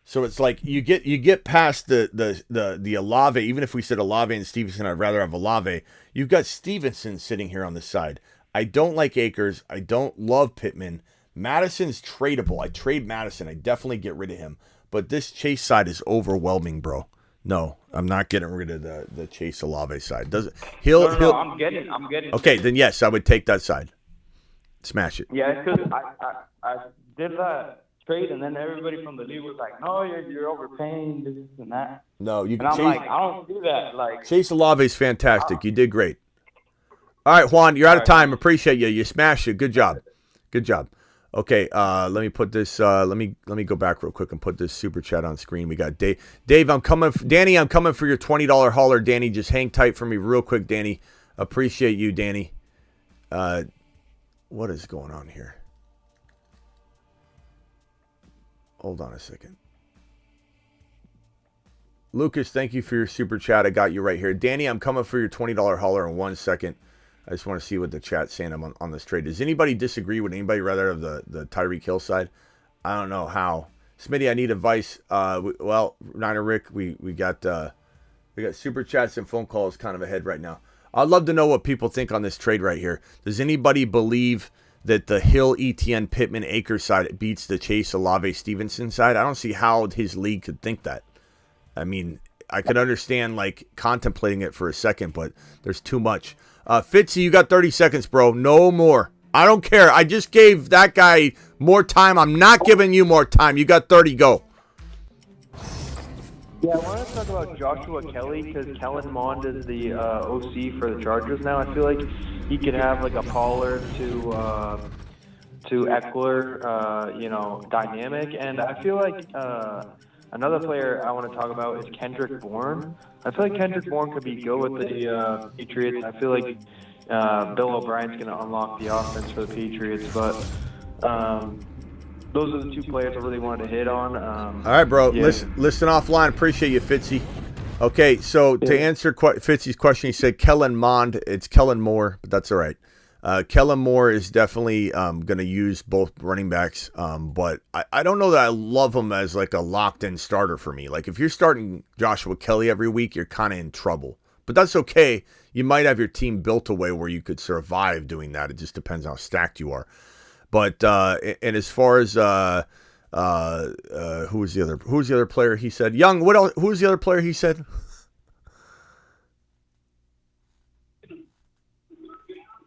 So it's like you get past the Olave. Even if we said Olave and Stevenson, I'd rather have Olave. You've got Stevenson sitting here on the side. I don't like Akers. I don't love Pittman. Madison's tradable. I trade Madison. I definitely get rid of him. But this Chase side is overwhelming, bro. No, I'm not getting rid of the Chase Olave side. Does it? No, I'm getting. Okay, then yes, I would take that side. Smash it. Yeah, because I did that trade, and then everybody from the league was like, "No, you're overpaying this and that." No, you. And I'm like, I don't do that. Like Chase Olave is fantastic. You did great. All right, Juan, you're out of time. Appreciate you. You smashed it. Good job. Okay, let me put this. Let me go back real quick and put this super chat on screen. We got Dave. Danny, I'm coming for your $20 hauler. Danny, just hang tight for me real quick, Danny. Appreciate you, Danny. What is going on here? Hold on a second. Lucas, thank you for your super chat. I got you right here. Danny, I'm coming for your $20 hauler in 1 second. I just want to see what the chat's saying on this trade. Does anybody disagree? Would anybody rather have the Tyreek Hill side? I don't know how. Smitty, I need advice. Well, Niner Rick, we got super chats and phone calls kind of ahead right now. I'd love to know what people think on this trade right here. Does anybody believe that the Hill, ETN, Pittman, Akers side beats the Chase, Olave, Stevenson side? I don't see how his league could think that. I mean, I could understand like contemplating it for a second, but there's too much. Fitzy, you got 30 seconds, bro. No more. I don't care. I just gave that guy more time. I'm not giving you more time. You got 30. Go. Yeah, I want to talk about Joshua Kelly because Kellen Mond is the OC for the Chargers now. I feel like he could have like a Pollard to Eckler, dynamic, and I feel like another player I want to talk about is Kendrick Bourne. I feel like Kendrick Bourne could be good with the Patriots. I feel like Bill O'Brien's going to unlock the offense for the Patriots, but those are the two players I really wanted to hit on. All right, bro. Yeah. Listen offline. Appreciate you, Fitzy. Okay, so to answer Fitzy's question, he said Kellen Mond. It's Kellen Moore, but that's all right. Kellen Moore is definitely going to use both running backs, but I don't know that I love him as like a locked-in starter for me. Like if you're starting Joshua Kelly every week, you're kind of in trouble. But that's okay. You might have your team built a way where you could survive doing that. It just depends how stacked you are. But and as far as who was the other player he said? Young. What else? Who was the other player he said?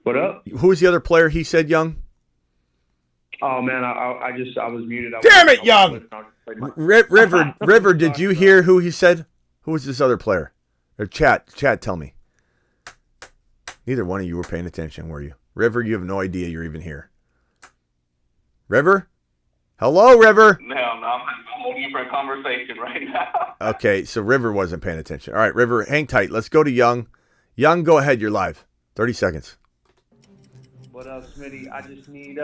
What up? Who was the other player he said, Young? Oh man, I was muted. Damn it, Young! River, did you hear who he said? Who was this other player? Or chat, tell me. Neither one of you were paying attention, were you? River, you have no idea you're even here. River? Hello, River? No, I'm holding you for a conversation right now. Okay, so River wasn't paying attention. All right, River, hang tight. Let's go to Young. Young, go ahead. You're live. 30 seconds. What up, Smitty? I just need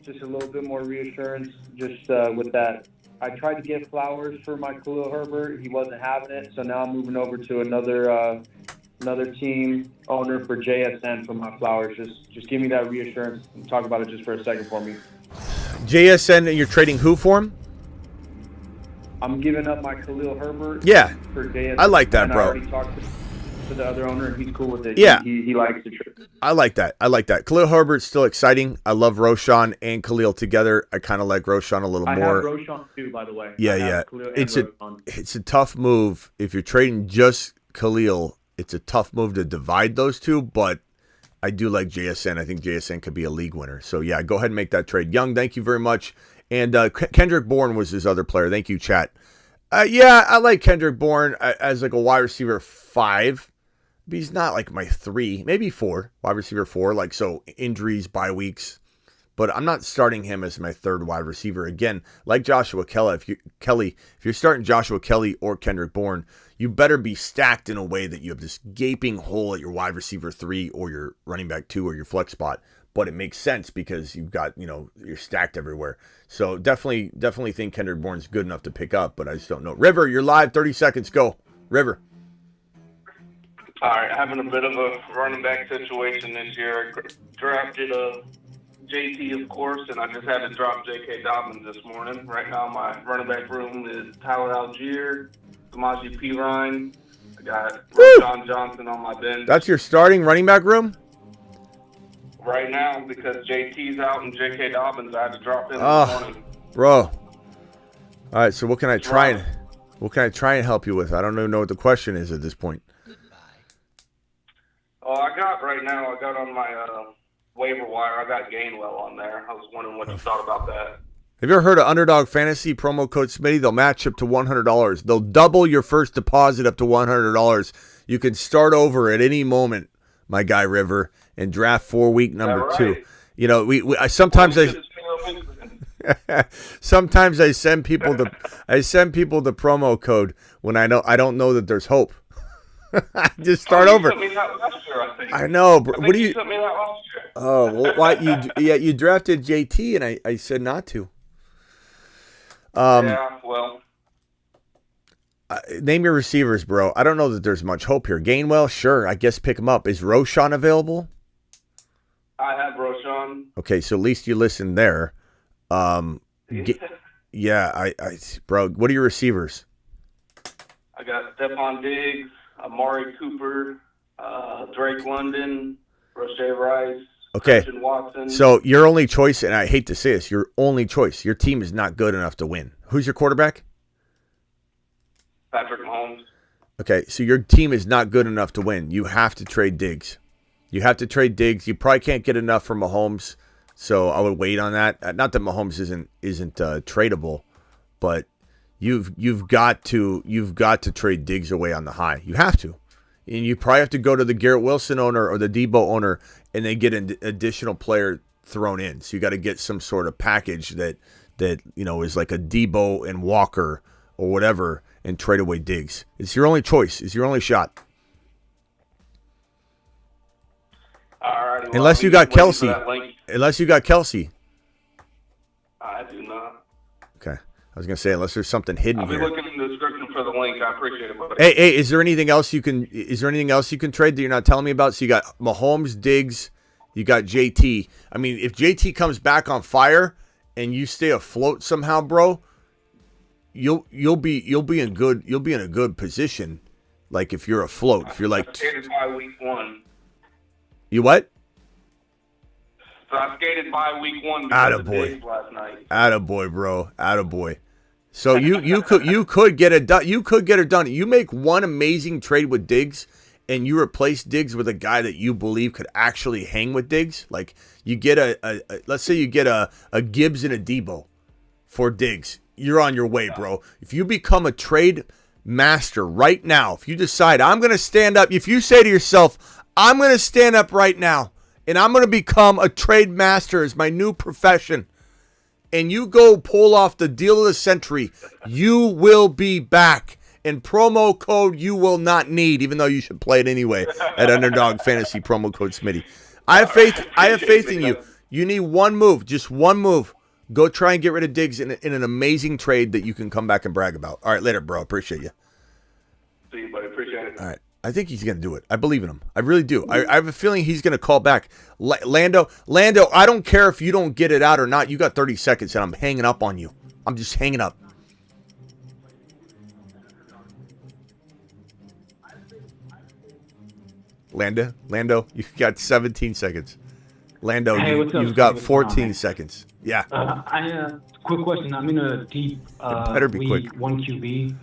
just a little bit more reassurance just with that I tried to get Flowers for my Khalil Herbert. He wasn't having it, so now I'm moving over to another team owner for JSN for my Flowers. Just give me that reassurance and talk about it just for a second for me. JSN, and you're trading who for him? I'm giving up my Khalil Herbert. Yeah, for JSN. I like that, bro. I already talked to the other owner, and he's cool with it. Yeah. He likes the trade. I like that. Khalil Herbert's still exciting. I love Roshan and Khalil together. I kind of like Roshan a little more. I have Roshan too, by the way. Yeah. It's a tough move. If you're trading just Khalil, it's a tough move to divide those two, but I do like JSN. I think JSN could be a league winner. So, yeah, go ahead and make that trade. Young, thank you very much. And Kendrick Bourne was his other player. Thank you, chat. Yeah, I like Kendrick Bourne as like a wide receiver 5. But he's not like my 3, maybe 4, wide receiver 4. Like, so injuries, bye weeks. But I'm not starting him as my 3rd wide receiver. Again, like Joshua Kelly, if you're starting Joshua Kelly or Kendrick Bourne, you better be stacked in a way that you have this gaping hole at your wide receiver 3 or your running back 2 or your flex spot. But it makes sense because you've got, you're stacked everywhere. So definitely think Kendrick Bourne's good enough to pick up, but I just don't know. River, you're live. 30 seconds. Go. River. All right, having a bit of a running back situation this year. I drafted a JT, of course, and I just had to drop J.K. Dobbins this morning. Right now, my running back room is Tyler Algier, Samaje Perine. I got John Johnson on my bench. That's your starting running back room? Right now, because JT's out and J.K. Dobbins, I had to drop him this morning. Bro. All right, so what can I try and help you with? I don't even know what the question is at this point. I got on my waiver wire, I got Gainwell on there. I was wondering what you thought about that. Have you ever heard of Underdog Fantasy promo code Smitty? They'll match up to $100. They'll double your first deposit up to $100. You can start over at any moment, my guy River, and draft for week number 2. I sometimes I send people the promo code when I don't know that there's hope. Just start over. You sent me that last year, I think. I know, bro. What do you? Sent me that last year. Oh, well, why you drafted JT and I said not to. Yeah, well. Name your receivers, bro. I don't know that there's much hope here. Gainwell, sure. I guess pick him up. Is Roshan available? I have Roshan. Okay, so at least you listened there. Yeah, bro. What are your receivers? I got Stephon Diggs, Amari Cooper, Drake London, Rashae Rice, Okay. Christian Watson. So your only choice, and I hate to say this, your only choice, your team is not good enough to win. Who's your quarterback? Patrick Mahomes. Okay, so your team is not good enough to win. You have to trade Diggs. You have to trade Diggs. You probably can't get enough from Mahomes, so I would wait on that. Not that Mahomes isn't tradable, but you've got to trade Diggs away on the high. You have to, and you probably have to go to the Garrett Wilson owner or the Debo owner, and then get an additional player thrown in. So you got to get some sort of package that is like a Debo and Walker or whatever, and trade away Diggs. It's your only choice. It's your only shot. Alrighty, Unless you got Kelsey. Unless you got Kelsey. I do not. Okay. I was gonna say unless there's something hidden I'll be here. looking in the description for the link. I appreciate it, buddy. Hey, is there anything else you can trade that you're not telling me about? So you got Mahomes, Diggs, you got JT. I mean, if JT comes back on fire and you stay afloat somehow, bro, you'll be in a good position. Like if you're afloat, if you're like I skated by week 1. You what? So I skated by week 1 because of Diggs last night. Attaboy, bro. Attaboy. So you could get it done. You could get it done. You make one amazing trade with Diggs, and you replace Diggs with a guy that you believe could actually hang with Diggs. Like you get let's say you get a Gibbs and a Debo for Diggs. You're on your way, bro. If you become a trade master right now, if you decide I'm going to stand up, if you say to yourself, I'm going to stand up right now, and I'm going to become a trade master as my new profession, and you go pull off the deal of the century, you will be back. And promo code you will not need, even though you should play it anyway at Underdog Fantasy promo code Smitty. I have faith in you. You need one move, just one move. Go try and get rid of Diggs in an amazing trade that you can come back and brag about. All right, later, bro. Appreciate you. See you, buddy. Appreciate it. All right. I think he's going to do it. I believe in him. I really do. I have a feeling he's going to call back. Lando, I don't care if you don't get it out or not. You got 30 seconds, and I'm hanging up on you. I'm just hanging up. Lando, you got 17 seconds. Lando, Hey, what's up, you've got Steve? What's 14 seconds. Yeah. Quick question. I'm in a deep better be week, quick. 1 QB,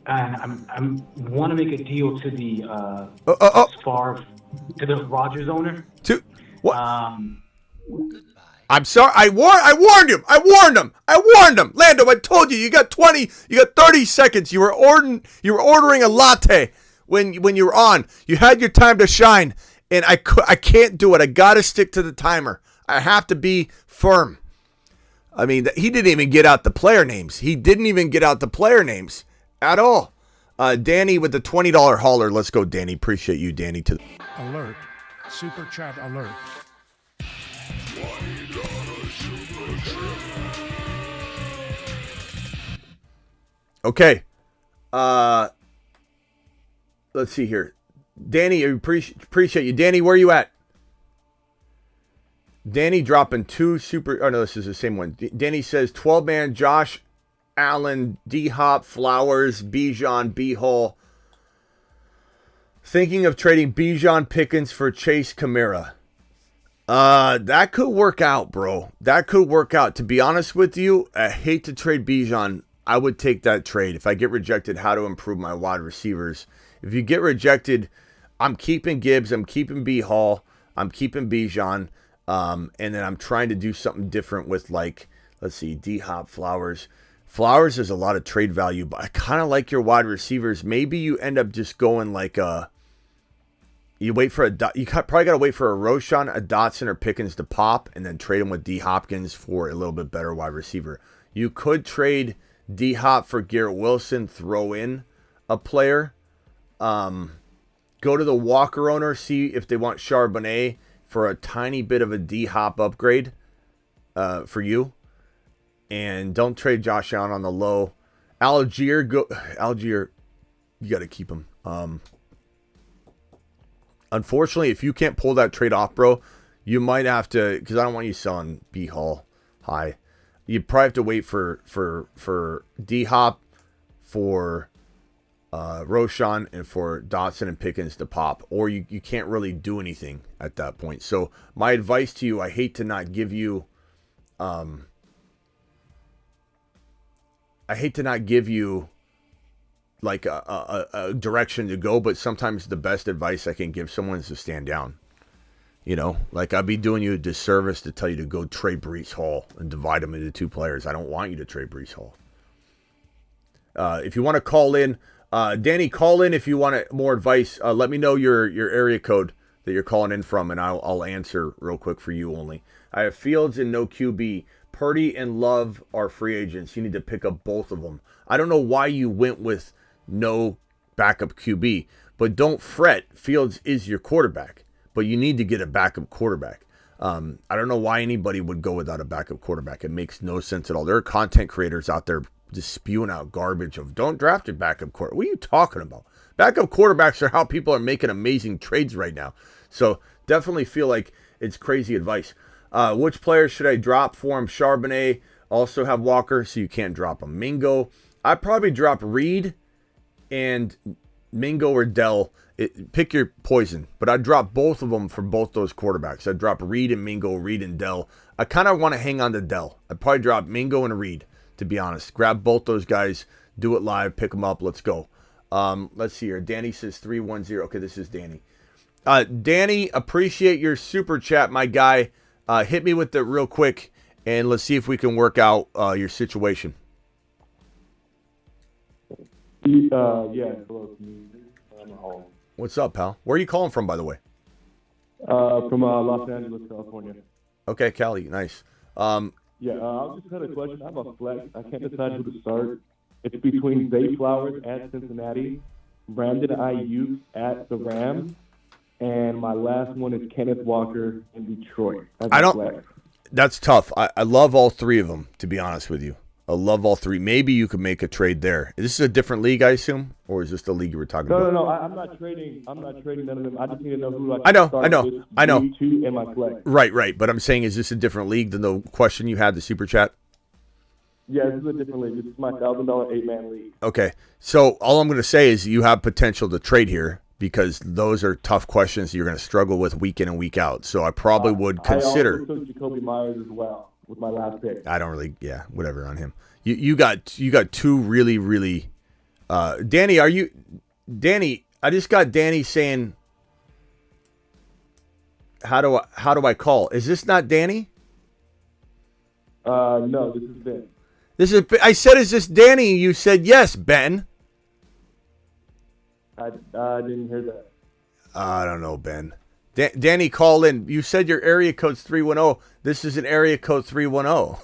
and I'm want to make a deal to the to the Rodgers owner. To what? I'm sorry. I warned him. I warned him. Lando, I told you. You got 30 seconds. You were ordering a latte when you were on. You had your time to shine, and I can't do it. I got to stick to the timer. I have to be firm. I mean, he didn't even get out the player names. At all. Danny with the $20 hauler. Let's go, Danny. Appreciate you, Danny. Alert. Super chat alert. Okay. Let's see here. Danny, I appreciate you. Danny, where are you at? Danny dropping 2 super... Oh, no, this is the same one. Danny says 12-man Josh Allen, D-Hop, Flowers, Bijan, B-Hall. Thinking of trading Bijan Pickens for Chase Kamara. That could work out, bro. That could work out. To be honest with you, I hate to trade Bijan. I would take that trade. If I get rejected, how to improve my wide receivers. If you get rejected, I'm keeping Gibbs. I'm keeping B-Hall. I'm keeping Bijan. And then I'm trying to do something different with, like, let's see, D-Hop, Flowers. Flowers is a lot of trade value, but I kind of like your wide receivers. Maybe you end up just going like you probably got to wait for a Roschon, a Dotson, or Pickens to pop, and then trade them with D Hopkins for a little bit better wide receiver. You could trade D Hop for Garrett Wilson, throw in a player. Go to the Walker owner, see if they want Charbonnet for a tiny bit of a D-Hop upgrade for you. And don't trade Josh Allen on the low. Algier, you got to keep him. Unfortunately, if you can't pull that trade off, bro, you might have to, because I don't want you selling B-Hall high. You probably have to wait for D-Hop, for Roschon, and for Dotson and Pickens to pop, or you can't really do anything at that point. So my advice to you, I hate to not give you like a direction to go, but sometimes the best advice I can give someone is to stand down. You know, like I'd be doing you a disservice to tell you to go trade Breece Hall and divide them into 2 players. I don't want you to trade Breece Hall. If you want to call in, Danny, call in if you want more advice. Let me know your area code that you're calling in from, and I'll answer real quick for you only. I have Fields and no QB. Purdy and Love are free agents. You need to pick up both of them. I don't know why you went with no backup QB, but don't fret. Fields is your quarterback, but you need to get a backup quarterback. I don't know why anybody would go without a backup quarterback. It makes no sense at all. There are content creators out there just spewing out garbage of don't draft a backup quarterback. What are you talking about? Backup quarterbacks are how people are making amazing trades right now. So definitely feel like it's crazy advice. Which players should I drop for him? Charbonnet. Also have Walker, so you can't drop him. Mingo. I'd probably drop Reed and Mingo or Dell. Pick your poison. But I'd drop both of them for both those quarterbacks. I'd drop Reed and Mingo, Reed and Dell. I kind of want to hang on to Dell. I'd probably drop Mingo and Reed, to be honest. Grab both those guys. Do it live. Pick them up. Let's go. Let's see here. Danny says 310. Okay, this is Danny. Danny, appreciate your super chat, my guy. Hit me with it real quick, and let's see if we can work out your situation. Hello. What's up, pal? Where are you calling from, by the way? From Los Angeles, California. Okay, Cali, nice. I just had a question. I have a flex. I can't decide who to start. It's between Zay Flowers at Cincinnati, Brandon Ayuk at the Rams, and my last one is Kenneth Walker in Detroit. That's tough. I love all three of them, to be honest with you. I love all three. Maybe you could make a trade there. This is a different league, I assume, or is this the league you were talking about? No. I'm not trading none of them. I just need to know who I know. Week 2 in my flex. Right. But I'm saying, is this a different league than the question you had, the super chat? Yeah, this is a different league. This is my $1,000 8-man league. Okay. So all I'm going to say is you have potential to trade here because those are tough questions you're going to struggle with week in and week out. So I probably would consider. I also took Jacoby Myers as well with my last pick. I don't really, whatever on him. You got two really, really. Danny, Danny? I just got Danny saying, how do I call? Is this not Danny? No, this is Ben. I said, is this Danny? You said yes, Ben. I didn't hear that. I don't know, Ben. Danny, call in. You said your area code's 310. This is an area code 310.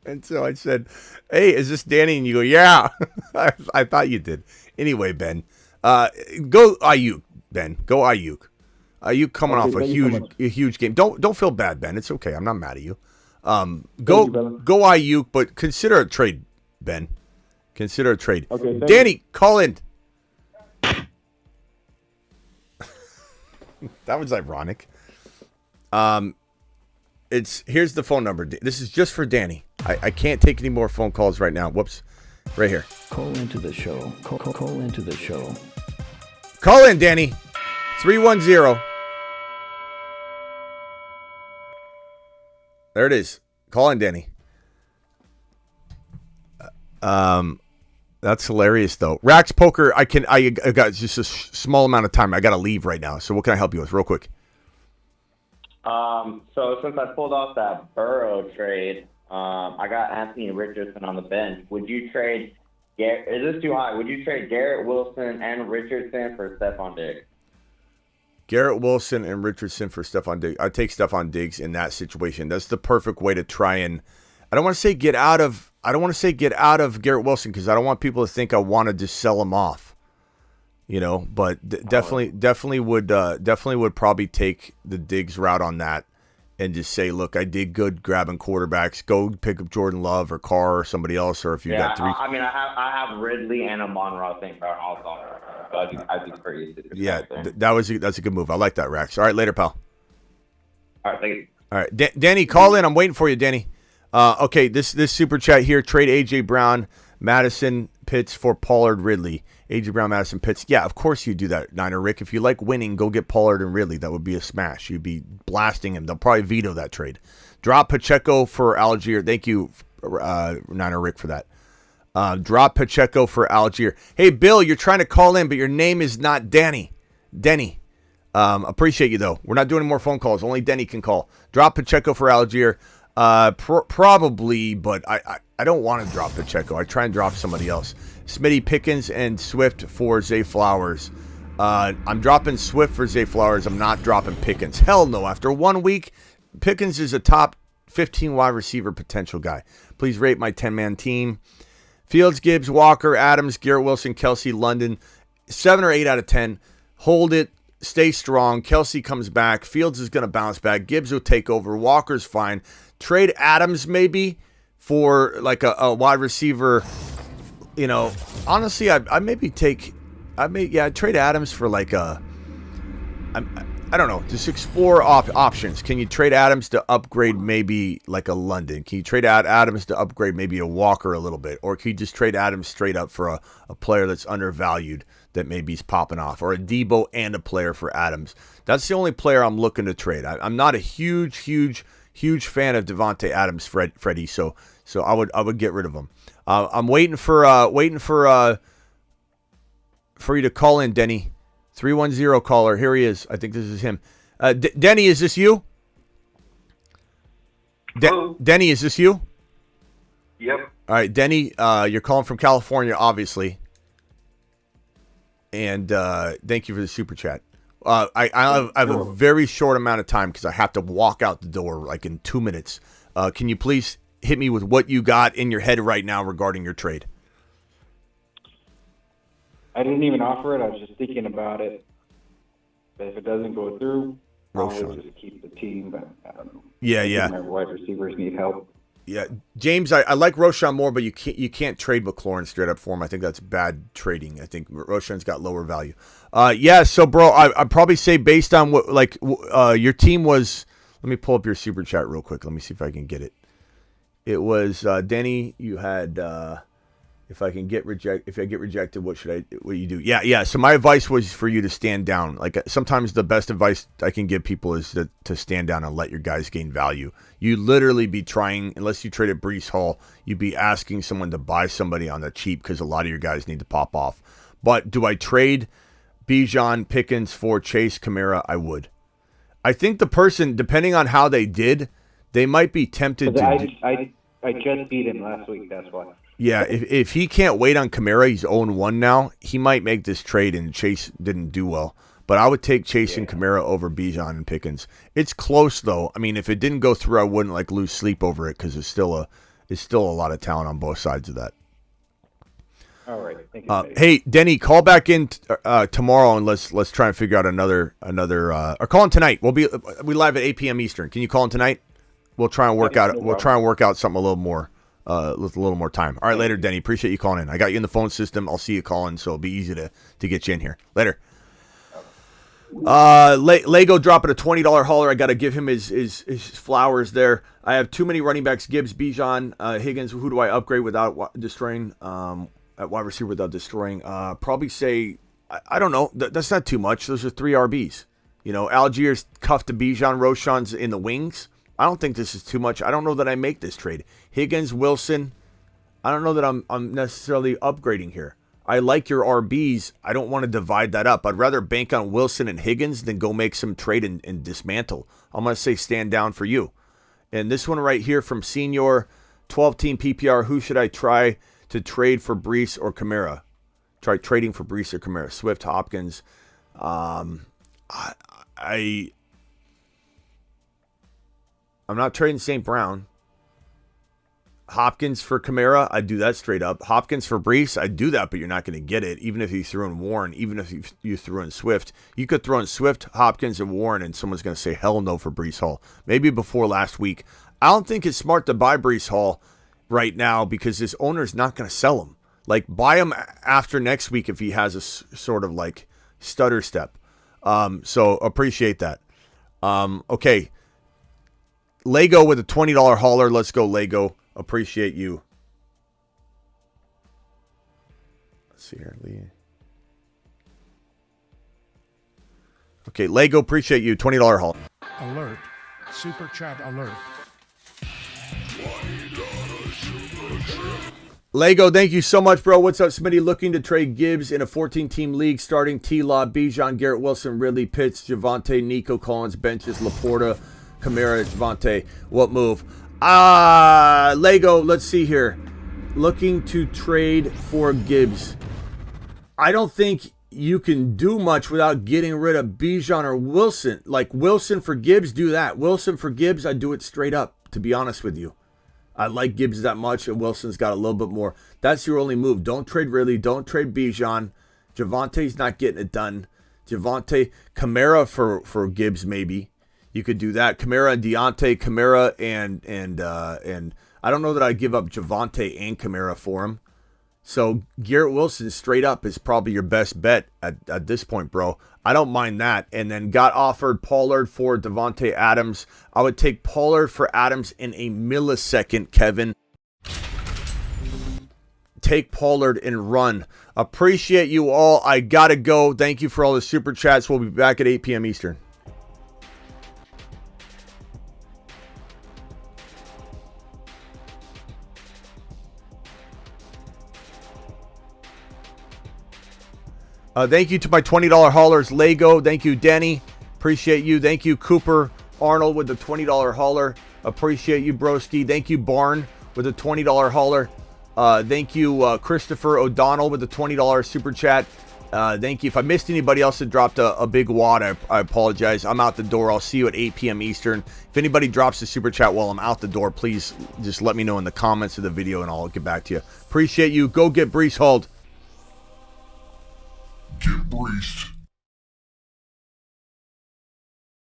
And so I said, hey, is this Danny? And you go, yeah. I thought you did. Anyway, Ben, go Ayuk, Ben. Go Ayuk. Ayuk coming off a huge game. Don't feel bad, Ben. It's okay. I'm not mad at you. Go Ayuk, but consider a trade, Ben. Consider a trade. Okay, Danny, call in. That was ironic. Here's the phone number. This is just for Danny. I can't take any more phone calls right now. Whoops. Right here. Call into the show. Call into the show. Call in, Danny. 310. There it is. Call in, Danny. That's hilarious, though. Rax Poker, I got just a small amount of time. I got to leave right now. So what can I help you with real quick? So since I pulled off that Burrow trade, I got Anthony Richardson on the bench. Would you trade is this too high? Would you trade Garrett Wilson and Richardson for Stephon Diggs? Garrett Wilson and Richardson for Stephon Diggs. I'd take Stephon Diggs in that situation. That's the perfect way to try and I don't want to say get out of Garrett Wilson because I don't want people to think I want to just sell him off. You know, but definitely would probably take the Diggs route on that and just say, look, I did good grabbing quarterbacks. Go pick up Jordan Love or Carr or somebody else, or if you got three. I have Ridley and Amon-Ra St. Brown also on there. So I'd be crazy. Yeah, that's a good move. I like that, Rax. All right, later, pal. All right, thank you. All right, Danny, call in. I'm waiting for you, Danny. Okay, this super chat here. Trade A.J. Brown, Madison, Pitts for Pollard, Ridley. A.J. Brown, Madison, Pitts. Yeah, of course you do that, Niner Rick. If you like winning, go get Pollard and Ridley. That would be a smash. You'd be blasting him. They'll probably veto that trade. Drop Pacheco for Algier. Thank you, Niner Rick, for that. Drop Pacheco for Algier. Hey, Bill, you're trying to call in, but your name is not Danny. Denny. Appreciate you, though. We're not doing any more phone calls. Only Denny can call. Drop Pacheco for Algier. Probably, but I don't want to drop Pacheco. I try and drop somebody else. Smitty, Pickens, and Swift for Zay Flowers. I'm dropping Swift for Zay Flowers. I'm not dropping Pickens. Hell no. After 1 week, Pickens is a top 15 wide receiver potential guy. Please rate my 10-man team. Fields, Gibbs, Walker, Adams, Garrett Wilson, Kelsey, London. 7 or 8 out of 10. Hold it. Stay strong. Kelsey comes back. Fields is going to bounce back. Gibbs will take over. Walker's fine. Trade Adams maybe for like a wide receiver. You know, honestly, I'd trade Adams for like I don't know, just explore options. Can you trade Adams to upgrade maybe like a London? Can you trade Adams to upgrade maybe a Walker a little bit? Or can you just trade Adams straight up for a player that's undervalued that maybe is popping off? Or a Debo and a player for Adams? That's the only player I'm looking to trade. I'm not a huge fan of Davante Adams, Freddie, so I would get rid of him. I'm waiting for you to call in, Denny. 310 caller. Here he is. I think this is him. Denny, is this you? Denny, is this you? Yep. All right, Denny, you're calling from California, obviously. And thank you for the super chat. I have a very short amount of time because I have to walk out the door like in 2 minutes. Can you please hit me with what you got in your head right now regarding your trade? I didn't even offer it. I was just thinking about it. But if it doesn't go through, Roschon. Just keep the team, but Yeah. My wide receivers need help. Yeah, James, I like Roschon more, but you can't trade McLaurin straight up for him. I think that's bad trading. I think Roschon's got lower value. So bro, I'd probably say based on what your team was. Let me pull up your super chat real quick. Let me see if I can get it. It was Denny. You had if I get rejected, what you do? Yeah. So my advice was for you to stand down. Like sometimes the best advice I can give people is to stand down and let your guys gain value. You literally be trying, unless you traded Breece Hall, you'd be asking someone to buy somebody on the cheap because a lot of your guys need to pop off. But do I trade Bijan, Pickens for Chase, Kamara? I would. I think the person, depending on how they did, they might be tempted to. I just beat him last week. That's why. Yeah, if he can't wait on Kamara, he's 0-1 now. He might make this trade, and Chase didn't do well. But I would take Chase and Kamara over Bijan and Pickens. It's close though. I mean, if it didn't go through, I wouldn't lose sleep over it because it's still a lot of talent on both sides of that. All right, thank you. Hey, Denny, call back in tomorrow and let's try and figure out another or call in tonight. We live at 8 p.m. Eastern. Can you call in tonight? We'll try and work out. We'll try and work out something a little more. With a little more time. All right, later, Denny. Appreciate you calling in. I got you in the phone system. I'll see you calling, so it'll be easy to get you in here. Later. Lego dropping a $20 hauler. I got to give him his flowers there. I have too many running backs. Gibbs, Bijan, Higgins. Who do I upgrade without destroying? At wide receiver without destroying. Probably say, I don't know. That's not too much. Those are 3 RBs. Algiers cuffed to Bijan. Roschon's in the wings. I don't think this is too much. I don't know that I make this trade. Higgins, Wilson, I don't know that I'm necessarily upgrading here. I like your RBs. I don't want to divide that up. I'd rather bank on Wilson and Higgins than go make some trade and dismantle. I'm going to say stand down for you. And this one right here from Senior, 12-team PPR, who should I try to trade for Breece or Kamara? Try trading for Breece or Kamara. Swift, Hopkins. I'm not trading St. Brown. Hopkins for Kamara, I'd do that straight up. Hopkins for Breece, I'd do that, but you're not going to get it. Even if you threw in Warren, even if you threw in Swift. You could throw in Swift, Hopkins, and Warren, and someone's going to say hell no for Breece Hall. Maybe before last week. I don't think it's smart to buy Breece Hall right now because this owner's not going to sell him. Buy him after next week if he has a sort of stutter step. So appreciate that. Okay. Lego with a $20 hauler. Let's go, Lego. Appreciate you. Let's see here, Lee. Okay, Lego, appreciate you. $20 hauler. Alert. Super chat alert. Lego, thank you so much, bro. What's up, Smitty? Looking to trade Gibbs in a 14-team league, starting T-Law, Bijan, Garrett Wilson, Ridley, Pitts, Javonte, Nico Collins, benches, Laporta, Kamara, Javonte. What move? Lego, let's see here. Looking to trade for Gibbs. I don't think you can do much without getting rid of Bijan or Wilson. Wilson for Gibbs, do that. Wilson for Gibbs, I'd do it straight up, to be honest with you. I like Gibbs that much, and Wilson's got a little bit more. That's your only move. Don't trade Ridley. Don't trade Bijan. Javonte's not getting it done. Javonte, Kamara for Gibbs, maybe. You could do that. Kamara and Deontay, Kamara and I don't know that I'd give up Javonte and Kamara for him. So Garrett Wilson straight up is probably your best bet at this point, bro. I don't mind that. And then got offered Pollard for Davante Adams. I would take Pollard for Adams in a millisecond, Kevin. Take Pollard and run. Appreciate you all. I got to go. Thank you for all the super chats. We'll be back at 8 p.m. Eastern. Thank you to my $20 haulers, Lego. Thank you, Denny. Appreciate you. Thank you, Cooper Arnold with the $20 hauler. Appreciate you, broski. Thank you, Barn with the $20 hauler. Thank you, Christopher O'Donnell with the $20 super chat. Thank you. If I missed anybody else that dropped a big wad, I apologize. I'm out the door. I'll see you at 8 p.m. Eastern. If anybody drops a super chat while I'm out the door, please just let me know in the comments of the video and I'll get back to you. Appreciate you. Go get Breece Hall. Get Breece.